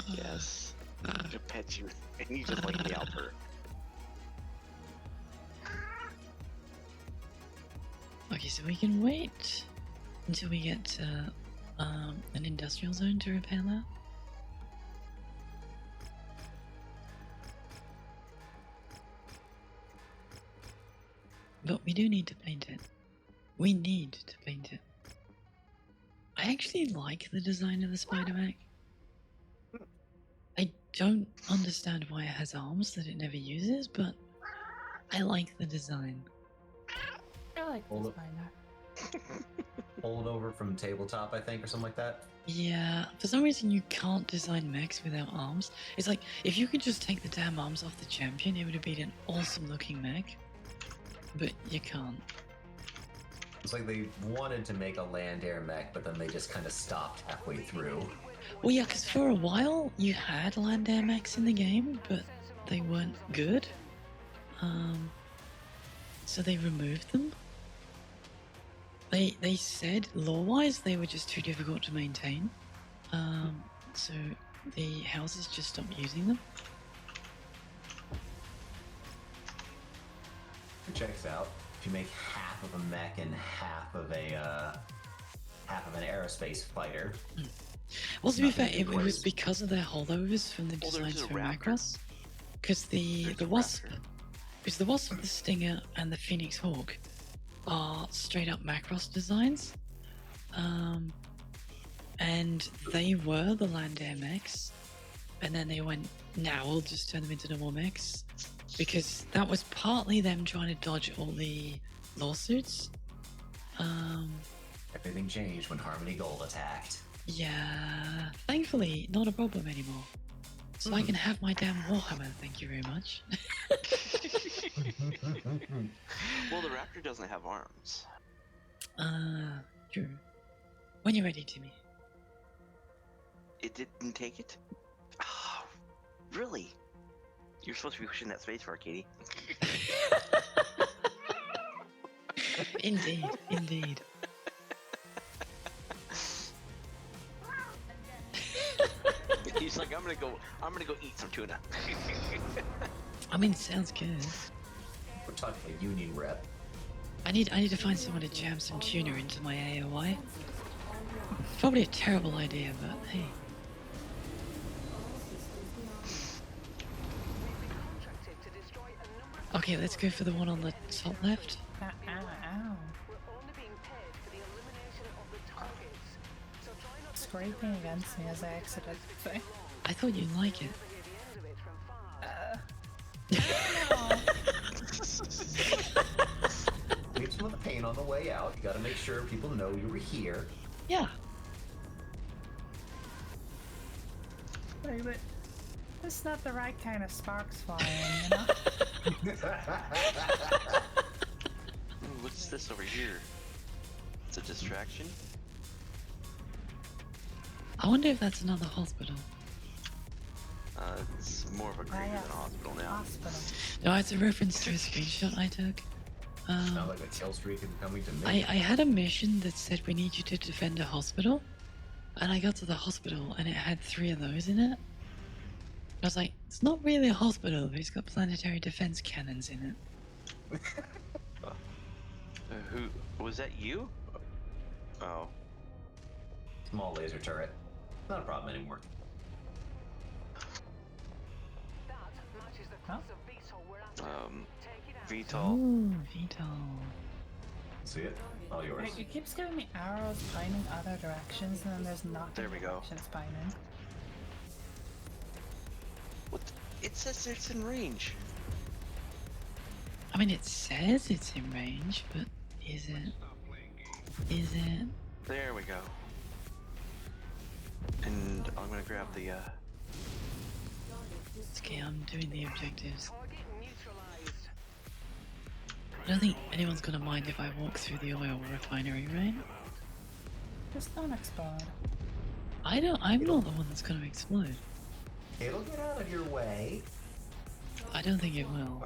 Yes. To pet you, and you just like yelp her. Okay, so we can wait until we get to an industrial zone to repair that. But we do need to paint it. We need to paint it. I actually like the design of the spider mech. I don't understand why it has arms that it never uses, but I like the design. I like Hold this up. binder. Hold over from tabletop, I think, or something like that. Yeah, for some reason you can't design mechs without arms. It's like, if you could just take the damn arms off the champion, it would have been an awesome looking mech. But you can't. It's like they wanted to make a land air mech, but then they just kind of stopped halfway through. Well, yeah, because for a while you had land air mechs in the game, but they weren't good. So they removed them. They said lore-wise they were just too difficult to maintain. So the houses just stopped using them. It checks out. If you make half of a mech and half of an aerospace fighter. Well, to be fair, Nothing it was close. because of their holdovers from the Well, there's designs a for raptor. Macross. Because the There's a Wasp, raptor. because the Wasp, the Stinger, and the Phoenix Hawk are straight up Macross designs. And they were the land air mechs, and then they went, now we'll just turn them into normal mechs, because that was partly them trying to dodge all the lawsuits. Everything changed when Harmony Gold attacked. Yeah, thankfully not a problem anymore. So I can have my damn Warhammer, thank you very much. Well, the raptor doesn't have arms. True. When you're ready, Timmy. It didn't take it? Oh, really? You're supposed to be pushing that space bar, Katie. Indeed, indeed. He's like, I'm gonna go eat some tuna. I mean, sounds good. We're talking a union rep. I need to find someone to jam some tuna into my AOI. Probably a terrible idea, but hey. Okay, let's go for the one on the top left. Ow, ow, ow. Scraping against me as I exited the thing. I thought you'd like it. Leave some of the paint on the way out. You gotta make sure people know you were here. Yeah. Like, but it's not the right kind of sparks flying, you know? Ooh, what's this over here? It's a distraction? I wonder if that's another hospital. It's more of a grave than a hospital now. Hospital. No, it's a reference to a screenshot I took. Sounds like a kill streak is coming to me. I had a mission that said we need you to defend a hospital, and I got to the hospital and it had 3 of those in it. I was like, it's not really a hospital, but it's got planetary defense cannons in it. Who was that? You? Oh, Small laser turret. Not a problem anymore. VTOL. Ooh, VTOL. See it? All yours. It keeps giving me arrows pointing other directions, and then there's not There we go. directions pointing. What? It says it's in range. I mean, it says it's in range, but is it? Is it? There we go. And I'm gonna grab the Okay, I'm doing the objectives. I don't think anyone's gonna mind if I walk through the oil refinery, right? Just don't explode. I'm not the one that's gonna explode. It'll get out of your way. I don't think it will.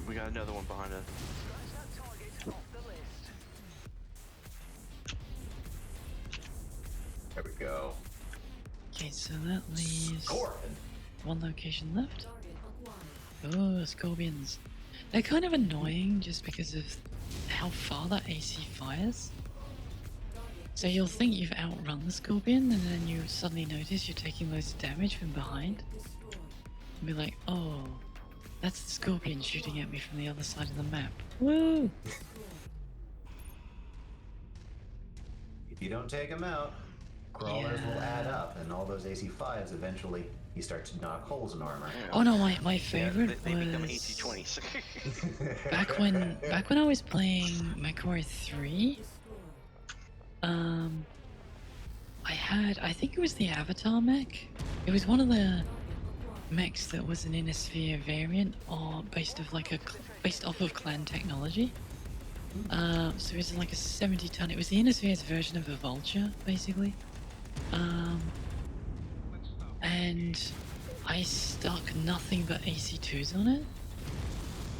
We got another one behind us. Scratch that target off the list. There we go. Okay, so that leaves Scorpion. one location left. Target acquired. Oh, scorpions. They're kind of annoying just because of how far that AC fires. So you'll think you've outrun the scorpion, and then you suddenly notice you're taking loads of damage from behind. And be like, oh, that's the scorpion shooting at me from the other side of the map. Woo! If you don't take him out, crawlers will add up, and all those AC5s eventually you start to knock holes in armor. Oh no, my favorite They become was AC-20s. back when I was playing MechWarrior 3. I think it was the Avatar mech. It was one of the mechs that was an inner sphere variant, or based off of clan technology. So it was like a 70-ton. It was the inner sphere's version of a vulture, basically. And I stuck nothing but AC2s on it.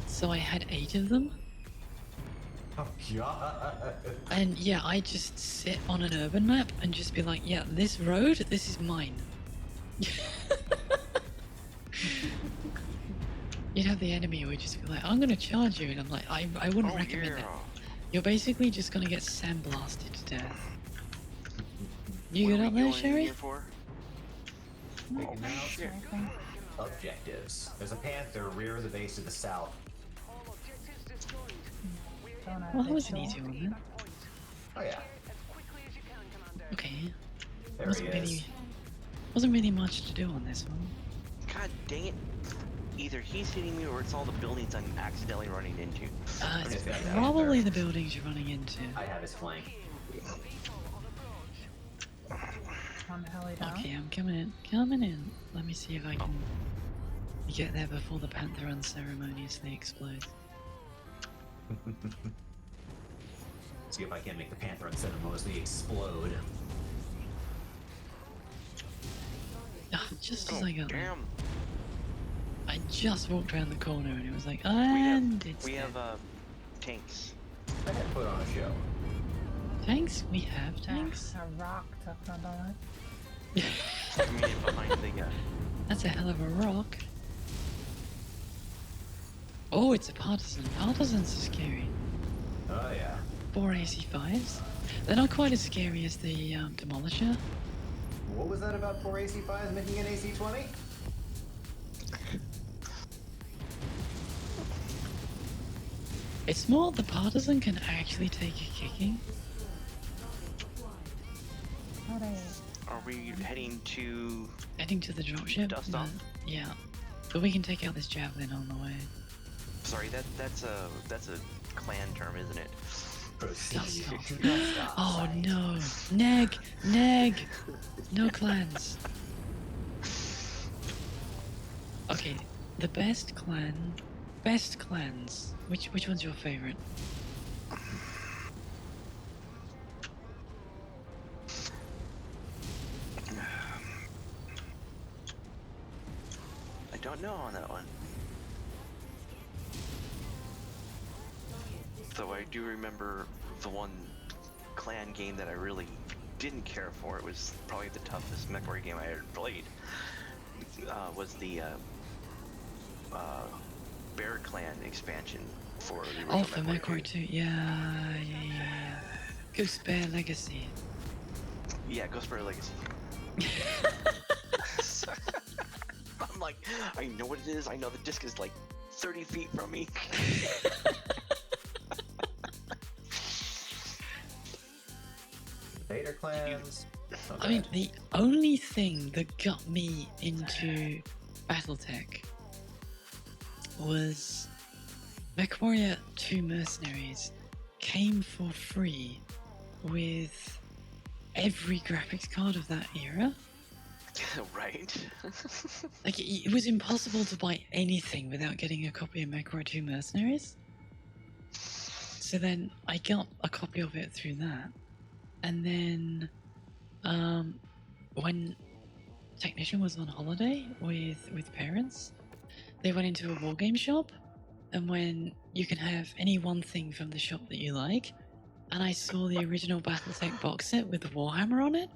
So I had 8 of them. Oh god. And yeah, I just sit on an urban map and just be like, yeah, this road, this is mine. You'd have the enemy who would just be like, I'm gonna charge you, and I'm like, I wouldn't recommend that. You're basically just gonna get sandblasted to death. You What good are up we there, going Sherry? here for? Taking out Shit. objectives. There's a panther rear of the base to the south. All objectives destroyed. We're in Well, that was an easy one then. point. Oh yeah, As quickly as you can, Commander. Okay. there Wasn't he is. wasn't really much to do on this one. God dang it. Either he's hitting me or it's all the buildings I'm accidentally running into. It's It's that probably panther. the buildings you're running into. I have his flank. On the heli down. Okay, I'm coming in. Let me see if I can get there before the panther unceremoniously explodes. See if I can make the panther unceremoniously explode. Ah, just as Oh, I got there. damn. I just walked around the corner and it was like, We and have, it's we there. have tanks. I had put on a show. Tanks? We have tanks? A rock tucked under it. Coming in behind the That's a hell of a rock. Oh, it's a partisan. Partisans are scary. Oh yeah. 4 AC5s. They're not quite as scary as the Demolisher. What was that about 4 AC5s making an AC20? It's more the partisan can actually take a kicking. Are we heading to... Heading to the dropship. Dust off? Yeah. But we can take out this javelin on the way. Sorry, that's a clan term, isn't it? Proceed Dust to dust off Oh site. no. Neg! Neg! No clans. Okay, the best clans. Which one's your favorite? I don't know on that one. Though I do remember the one clan game that I really didn't care for. It was probably the toughest MechWarrior game I ever played. Was the Bear Clan expansion for the original Oh, for MechWarrior 2. Yeah. Ghost Bear Legacy. Yeah, Ghost Bear Legacy. I'm like, I know what it is. I know the disc is like 30 feet from me. Vader clans. I mean, the only thing that got me into Battletech was MechWarrior 2 Mercenaries came for free with every graphics card of that era. Right? Like, it was impossible to buy anything without getting a copy of MechWarrior 2 Mercenaries. So then I got a copy of it through that, and then when Technician was on holiday with parents, they went into a war game shop, and when you can have any one thing from the shop that you like, and I saw the original BattleTech box set with the Warhammer on it,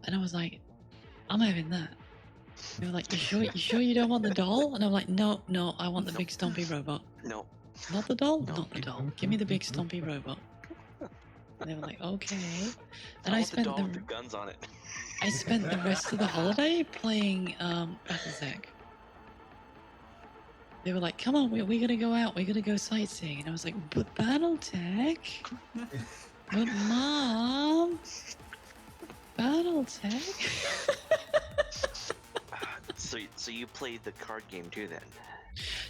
and I was like, I'm having that. They were like, you sure you don't want the doll? And I'm like, no, I want the big stompy robot. No. Not the doll? No. Not the doll. Give me the big stompy robot. And they were like, okay. And I I want the spent doll with the guns on it. I spent the rest of the holiday playing BattleTech. They were like, come on, we gotta go out, we gotta go sightseeing. And I was like, but BattleTech? But Mom? BattleTech? So you played the card game too then?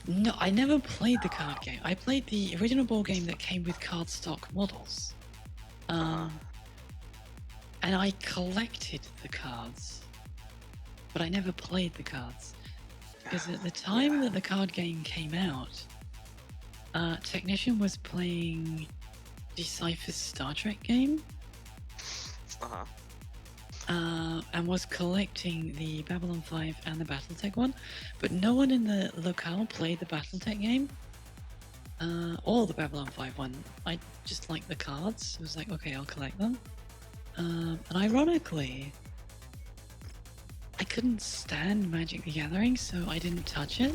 No, I never played the card game. I played the original board game that came with cardstock models. And I collected the cards, but I never played the cards. Because at the time that the card game came out, Technician was playing Decipher's Star Trek game. And was collecting the Babylon 5 and the Battletech one, but no one in the locale played the Battletech game or the Babylon 5 one. I just liked the cards. I was like, okay, I'll collect them. And ironically, I couldn't stand Magic the Gathering, so I didn't touch it.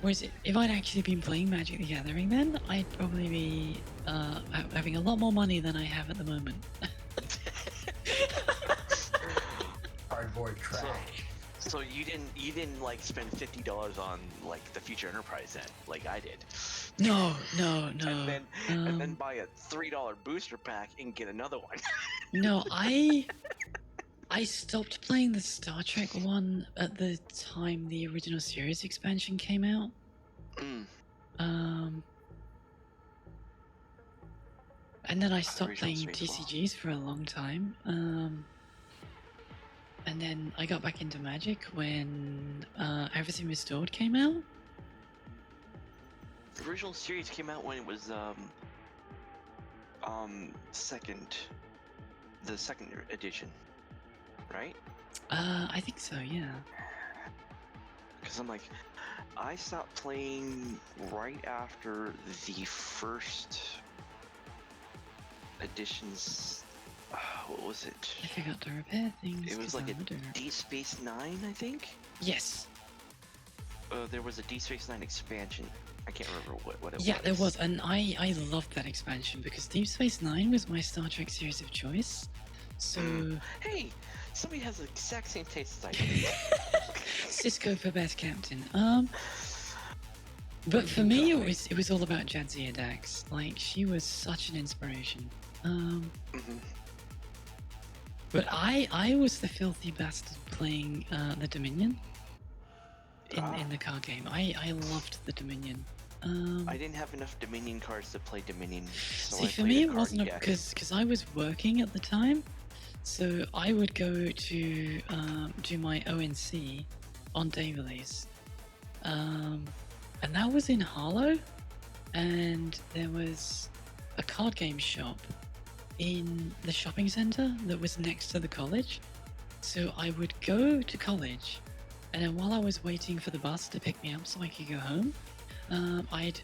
Whereas if I'd actually been playing Magic the Gathering then, I'd probably be having a lot more money than I have at the moment. Cardboard trash. So you didn't like spend $50 on like the Future Enterprise then, like I did. No. And then buy a $3 booster pack and get another one. No, I stopped playing the Star Trek one at the time the original series expansion came out. And then I stopped playing TCGs for a long time. And then I got back into Magic when Everything Restored came out. The original series came out when it was the second edition, right? I think so, yeah. Because I'm like, I stopped playing right after the first editions. What was it? I forgot to repair things. It was like a Deep Space Nine, I think? Yes. There was a Deep Space Nine expansion. I can't remember what it was. Yeah, there was, and I loved that expansion because Deep Space Nine was my Star Trek series of choice. So hey, somebody has the exact same taste as I do. Cisco for best captain. But for me, it was all about Jadzia Dax. Like, she was such an inspiration. But I was the filthy bastard playing the Dominion in the card game. I loved the Dominion. I didn't have enough Dominion cards to play Dominion. So see, for me it wasn't because I was working at the time, so I would go to do my ONC on day release, and that was in Harlow, and there was a card game shop in the shopping centre that was next to the college. So I would go to college, and then while I was waiting for the bus to pick me up so I could go home, I'd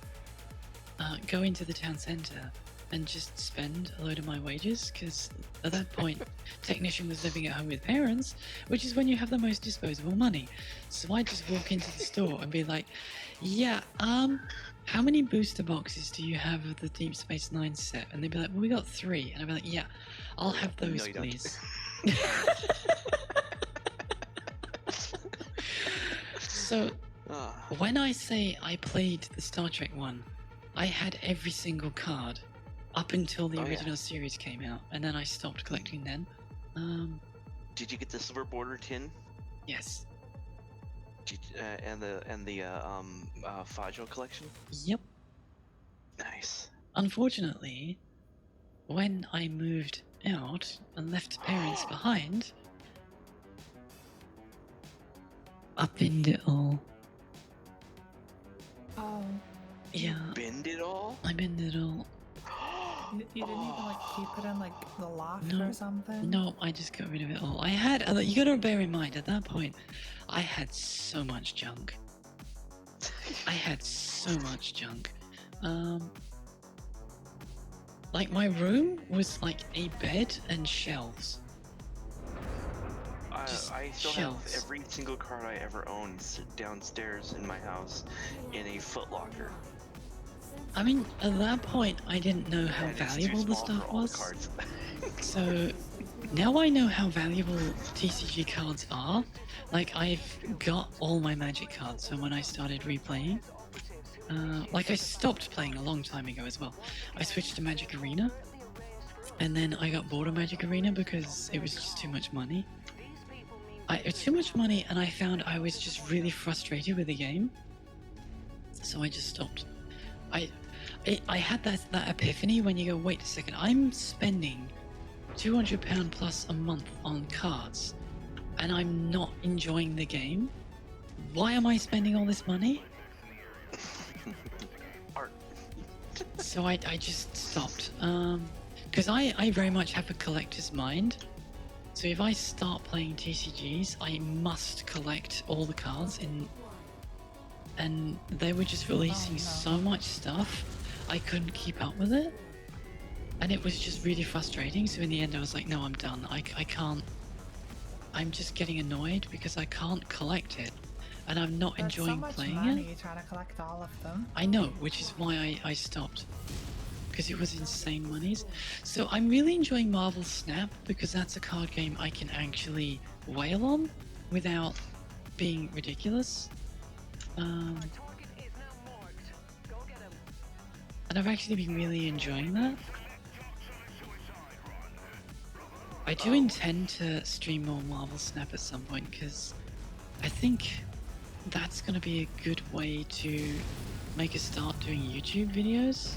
go into the town centre and just spend a load of my wages, because at that point Technician was living at home with parents, which is when you have the most disposable money. So I'd just walk into the store and be like, yeah, how many booster boxes do you have of the Deep Space Nine set? And they'd be like, well, we got 3. And I'd be like, yeah, I'll have those, No, please. So when I say I played the Star Trek one, I had every single card up until the original series came out, and then I stopped collecting then. Did you get the silver border tin? Yes. And the Fajo collection? Yep. Nice. Unfortunately, when I moved out and left parents behind, upended it all. Oh. Yeah, Bend it all? I bend it all. You didn't even like keep it in like the loft No, or something? no, I just got rid of it all. I had, you gotta bear in mind, at that point, I had so much junk. I had so much junk. Like my room was like a bed and shelves. Just I still shelves. have every single card I ever owned downstairs in my house in a footlocker. I mean, at that point, I didn't know how And it's too valuable the small stuff for all the was. cards. So now I know how valuable TCG cards are. Like I've got all my Magic cards, so when I started replaying, like I stopped playing a long time ago as well. I switched to Magic Arena, and then I got bored of Magic Arena because it was just too much money. It's too much money, and I found I was just really frustrated with the game, so I just stopped. I had that epiphany when you go, wait a second, I'm spending £200 plus a month on cards, and I'm not enjoying the game. Why am I spending all this money? Art. So I just stopped. Because I very much have a collector's mind. So if I start playing TCGs, I must collect all the cards in. And they were just releasing so much stuff, I couldn't keep up with it. And it was just really frustrating. So in the end, I was like, no, I'm done. I can't. I'm just getting annoyed because I can't collect it. And I'm not That's enjoying so much playing money it. trying to collect all of them. I know, which is why I stopped. Because it was insane monies. So I'm really enjoying Marvel Snap because that's a card game I can actually wail on without being ridiculous. And I've actually been really enjoying that. I do intend to stream more Marvel Snap at some point because I think that's going to be a good way to make a start doing YouTube videos.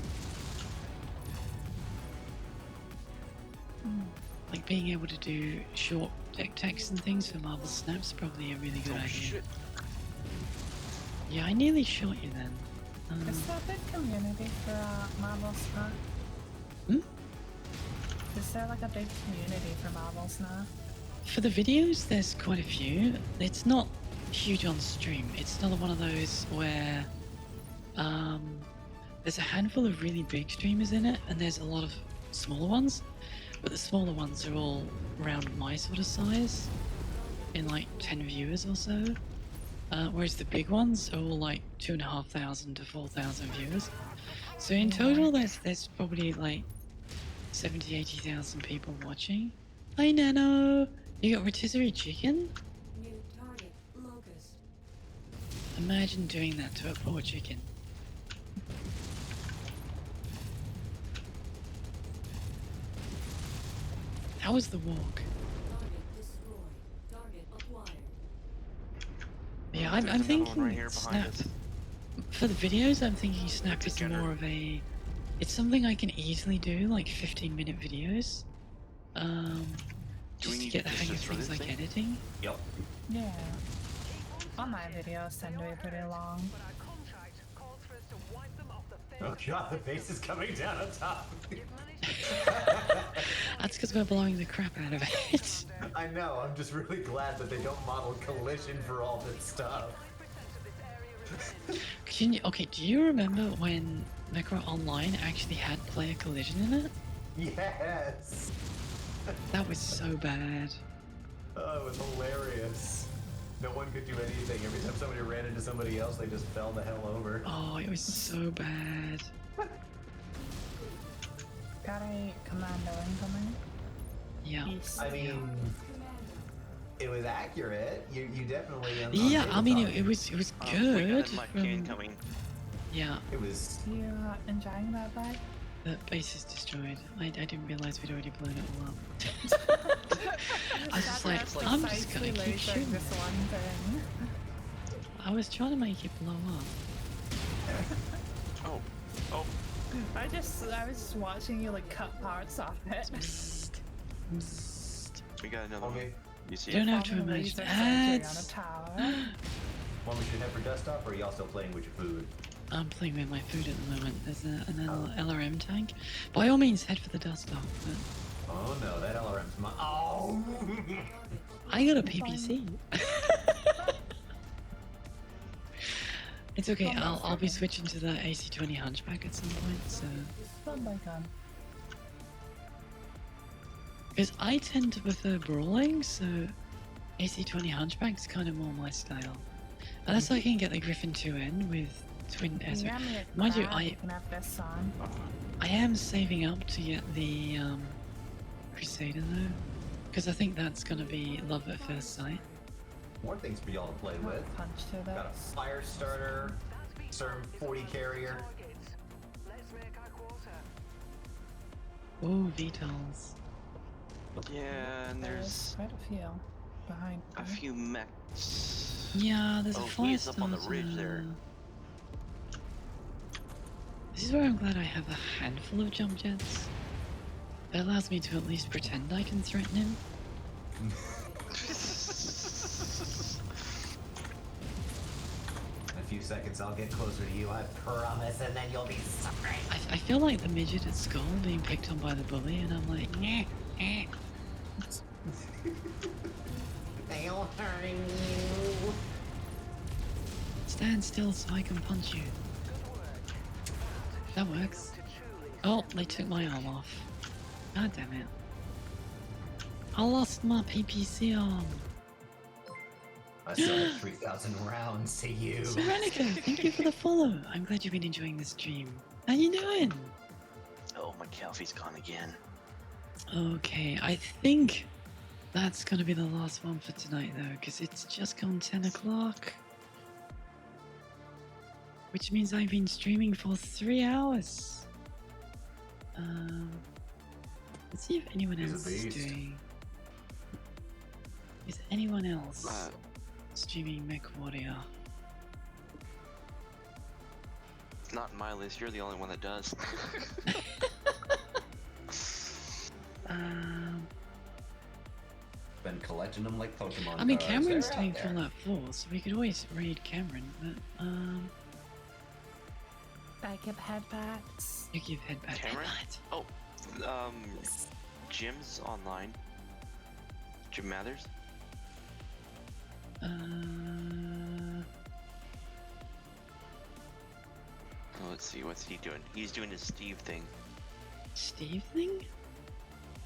Like being able to do short deck text and things for Marvel Snap's probably a really good idea. Shit. Yeah, I nearly shot you then. Is there a big community for Marvel Snap? Hmm? Is there like a big community for Marvel Snap? For the videos, there's quite a few. It's not huge on stream. It's not one of those where there's a handful of really big streamers in it, and there's a lot of smaller ones. But the smaller ones are all around my sort of size, in like 10 viewers or so. Whereas the big ones are all like 2,500 to 4,000 viewers. So in total, there's probably like 70, 80,000 people watching. Hi Nano! You got rotisserie chicken? New target. Locust. Imagine doing that to a poor chicken. How was the walk? Target destroyed. Target acquired. Yeah, There's I'm another one thinking right here behind Snap. us. For the videos, I'm thinking Snap It's a is gunner. more of a... It's something I can easily do, like 15-minute videos. Do we Just to need get the hang of distance for things this like thing? editing. Yep. Yeah. All my videos tend to be pretty long. But our contract calls for us to wipe them off the face. Oh god, the face is coming down on top of me. That's because we're blowing the crap out of it. I know, I'm just really glad that they don't model collision for all this stuff. Okay, do you remember when Mechs Online actually had player collision in it? Yes! That was so bad. Oh, it was hilarious. No one could do anything. Every time somebody ran into somebody else, they just fell the hell over. Oh, it was so bad. Got a commando incoming. Yeah. East. I mean, it was accurate. You definitely. Yeah, I mean, it it was We got good. a Mech from- incoming. Yeah, It was. You enjoying that vibe? the base is destroyed. I didn't realize we'd already blown it all up. I was just like, I'm just gonna keep shooting. this one thing. I was trying to make it blow up. Oh. Oh. I was just watching you like cut parts off it. Psst. Psst. We got another one. Okay. You see You don't it? have to From the imagine laser surgery on a ads. tower. One we should head for dust off, or are y'all still playing with your food? I'm playing with my food at the moment. There's an LRM tank. By all means, head for the dust off. But Oh no, that LRM's my. Oh! I got a PPC. It's okay. I'll be switching to the AC-20 Hunchback at some point. So Run by gun. because I tend to prefer brawling, so AC-20 Hunchback's kind of more my style. Unless I can get the Griffin 2N with twin You SR. got me a Mind you, crab, you can have this on. I am saving up to get the Crusader though, because I think that's gonna be love at first sight. More things for y'all to play with. Punch through Got a this. fire starter, CERM 40 carrier. Let's make our quarter. Oh, VTOLs. Yeah, and there's quite a few behind. a me. few mechs. Yeah, there's a Oh, fire he's up on the ridge starter. there. This is where I'm glad I have a handful of jump jets. That allows me to at least pretend I can threaten him. In a few seconds, I'll get closer to you, I promise, and then you'll be sorry. I feel like the midget at school being picked on by the bully, and I'm like, nah, eh. They all hurting you. Stand still so I can punch you. That works. Oh, they took my arm off. God damn it. I lost my PPC arm. I still have 3,000 rounds to you. Serenica, thank you for the follow. I'm glad you've been enjoying the stream. How you doing? Oh, my Calfee's gone again. Okay, I think that's gonna be the last one for tonight though, because it's just gone 10 o'clock. Which means I've been streaming for 3 hours. Let's see if anyone He's a else is beast. doing. Is anyone else Uh, streaming Mech Warrior? Not in my list, you're the only one that does. Been collecting them like Pokemon I mean, cards. Cameron's They're doing out there. Fallout 4, so we could always raid Cameron, but I give headbats. you give headbutt. Cameron? Headbutt. Oh, Jim's online. Jim Mathers? Uh, Oh, let's see, what's he doing? He's doing his Steve thing. Steve thing?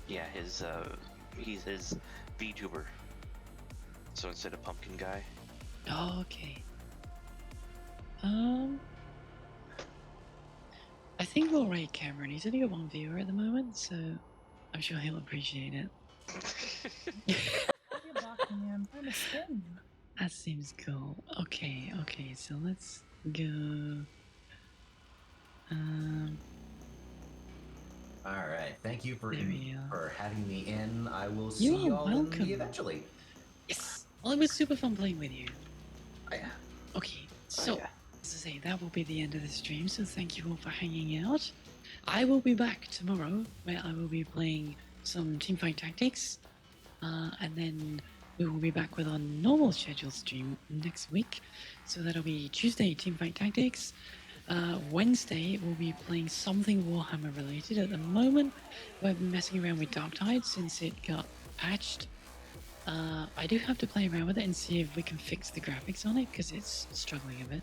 Yeah, he's his VTuber. So instead of Pumpkin Guy. Oh, okay. I think we'll raid Cameron. He's only got one viewer at the moment, so I'm sure he'll appreciate it. Why are you blocking me? I'm trying to spin. That seems cool. Okay, so let's go. Alright, thank you for There we are. for having me in. I will see You're y'all in welcome. the eventually. Yes! Well, it was super fun playing with you. Yeah. Okay, so, yeah. as I say, that will be the end of the stream, so thank you all for hanging out. I will be back tomorrow, where I will be playing some Teamfight Tactics, and then we will be back with our normal scheduled stream next week. So that'll be Tuesday, Teamfight Tactics. Wednesday, we'll be playing something Warhammer related. At the moment, we're messing around with Dark Tide since it got patched. I do have to play around with it and see if we can fix the graphics on it, because it's struggling a bit.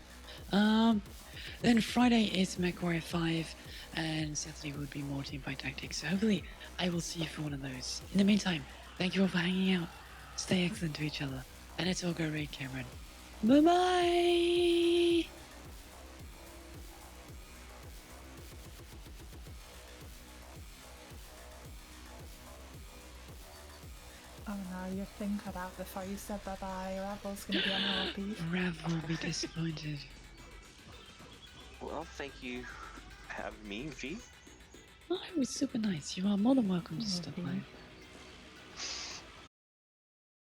Then Friday is MechWarrior 5, and Saturday would be more Teamfight Tactics. So hopefully, I will see you for one of those. In the meantime, thank you all for hanging out. Stay excellent to each other, and let's all go raid Cameron. Bye-bye! Oh no, your thing cut out before you said bye-bye. Rebel's gonna be unhappy. Rav will be disappointed. Well, thank you for having me, V. Oh, it was super nice. You are more than welcome to stop by.